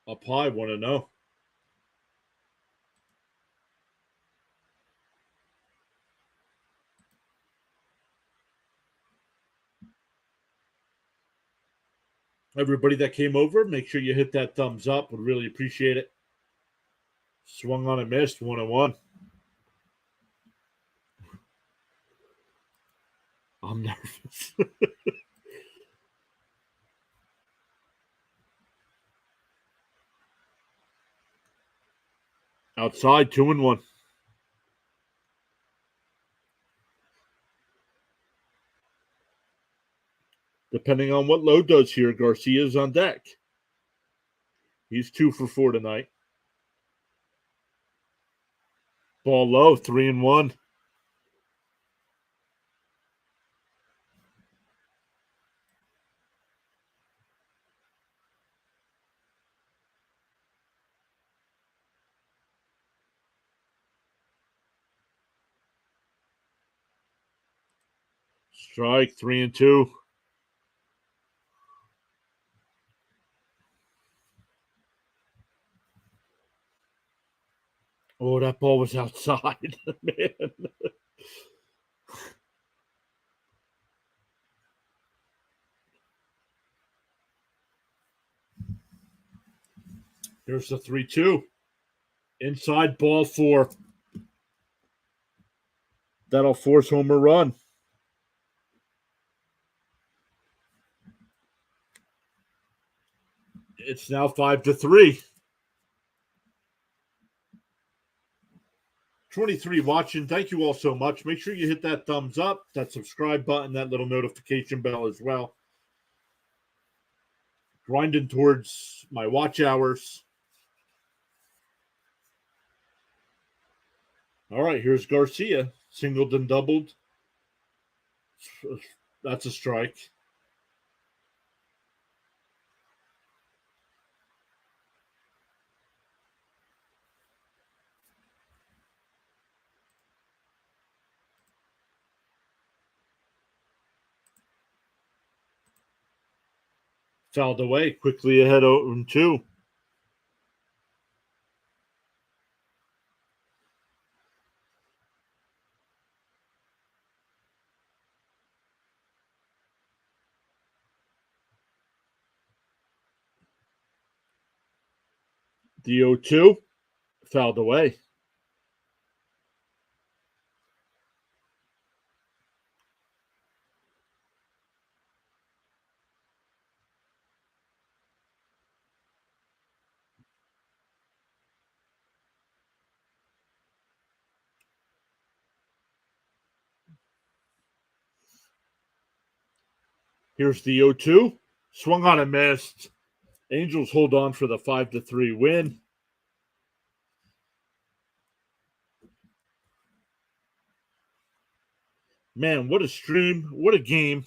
Up high, want to know. Everybody that came over, make sure you hit that thumbs up. Would really appreciate it. Swung on and missed, 1-1. I'm nervous. Outside, 2-1. Depending on what Lowe does here, Garcia's on deck. He's 2 for 4 tonight. Ball low, 3-1. Strike, 3-2. Oh, that ball was outside, man. Here's the 3-2. Inside, ball 4. That'll force home a run. It's now 5-3. 23 watching. Thank you all so much. Make sure you hit that thumbs up, that subscribe button, that little notification bell as well. Grinding towards my watch hours. All right, here's Garcia. Singled and doubled. That's a strike. Fouled away, quickly ahead 0-2. The 0-2 fouled away. Here's the 0-2. Swung on and missed. Angels hold on for the 5-3 win. Man, what a stream. What a game.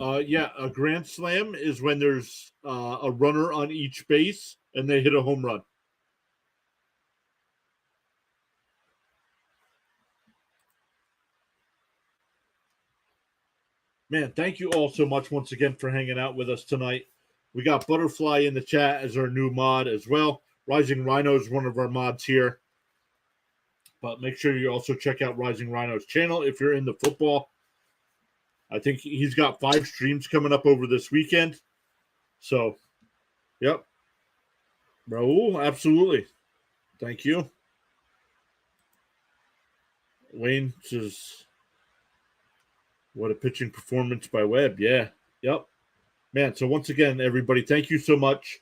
Yeah, a grand slam is when there's a runner on each base and they hit a home run. Man, thank you all so much once again for hanging out with us tonight. We got Butterfly in the chat as our new mod as well. Rising Rhino is one of our mods here. But make sure you also check out Rising Rhino's channel if you're into football. I think he's got 5 streams coming up over this weekend. So, yep. Raul, absolutely. Thank you. Wayne says, what a pitching performance by Webb. Yeah. Yep. Man, so once again, everybody, thank you so much.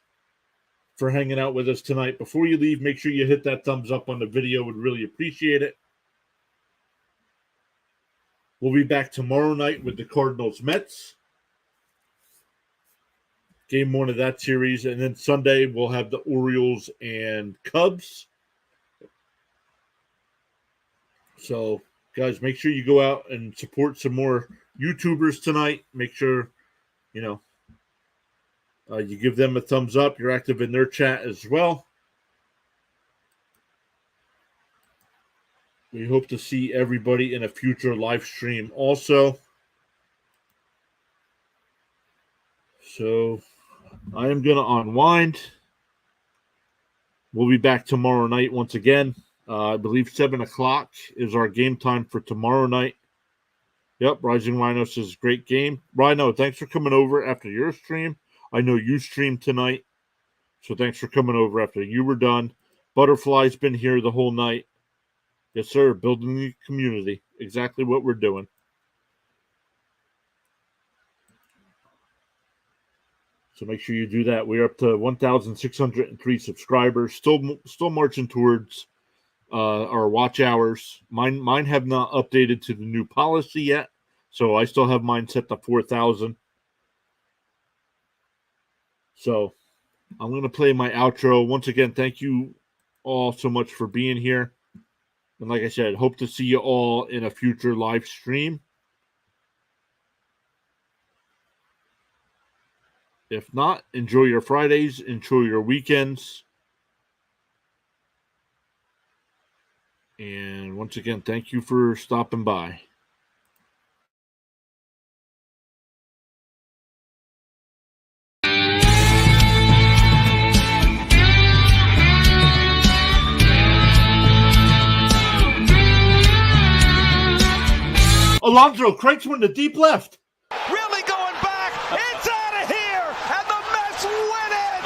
for hanging out with us tonight. Before you leave, make sure you hit that thumbs up on the video. Would really appreciate it. We'll be back tomorrow night with the Cardinals-Mets. Game 1 of that series. And then Sunday, we'll have the Orioles and Cubs. So, guys, make sure you go out and support some more YouTubers tonight. Make sure, you give them a thumbs up. You're active in their chat as well. We hope to see everybody in a future live stream also. So I am going to unwind. We'll be back tomorrow night once again. I believe 7 o'clock is our game time for tomorrow night. Yep, Rising Rhino says great game. Rhino, thanks for coming over after your stream. I know you streamed tonight, so thanks for coming over after you were done. Butterfly's been here the whole night. Yes, sir, building the community. Exactly what we're doing. So make sure you do that. We're up to 1,603 subscribers. Still marching towards our watch hours. Mine have not updated to the new policy yet, so I still have mine set to 4,000. So I'm going to play my outro. Once again, thank you all so much for being here. And like I said, hope to see you all in a future live stream. If not, enjoy your Fridays, enjoy your weekends. And once again, thank you for stopping by. Alonso cranks one to deep left. Really going back. It's out of here. And the Mets win it.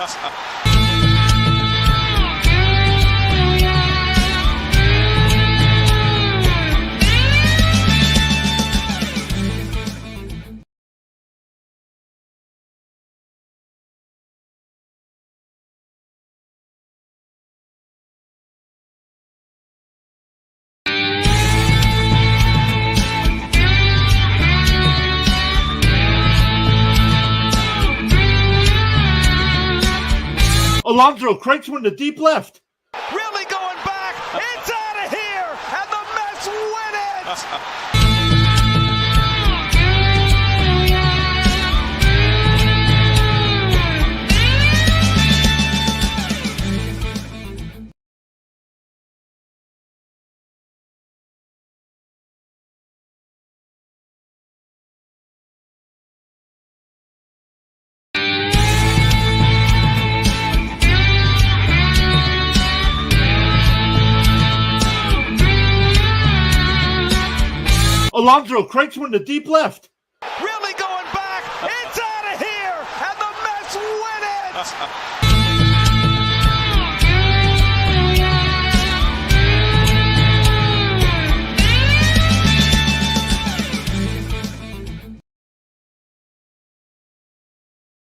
Alonso cranks one to deep left. Really going back. It's out of here. And the Mets win it. Alonso cranks one to deep left. Really going back. It's out of here. And the Mets win it.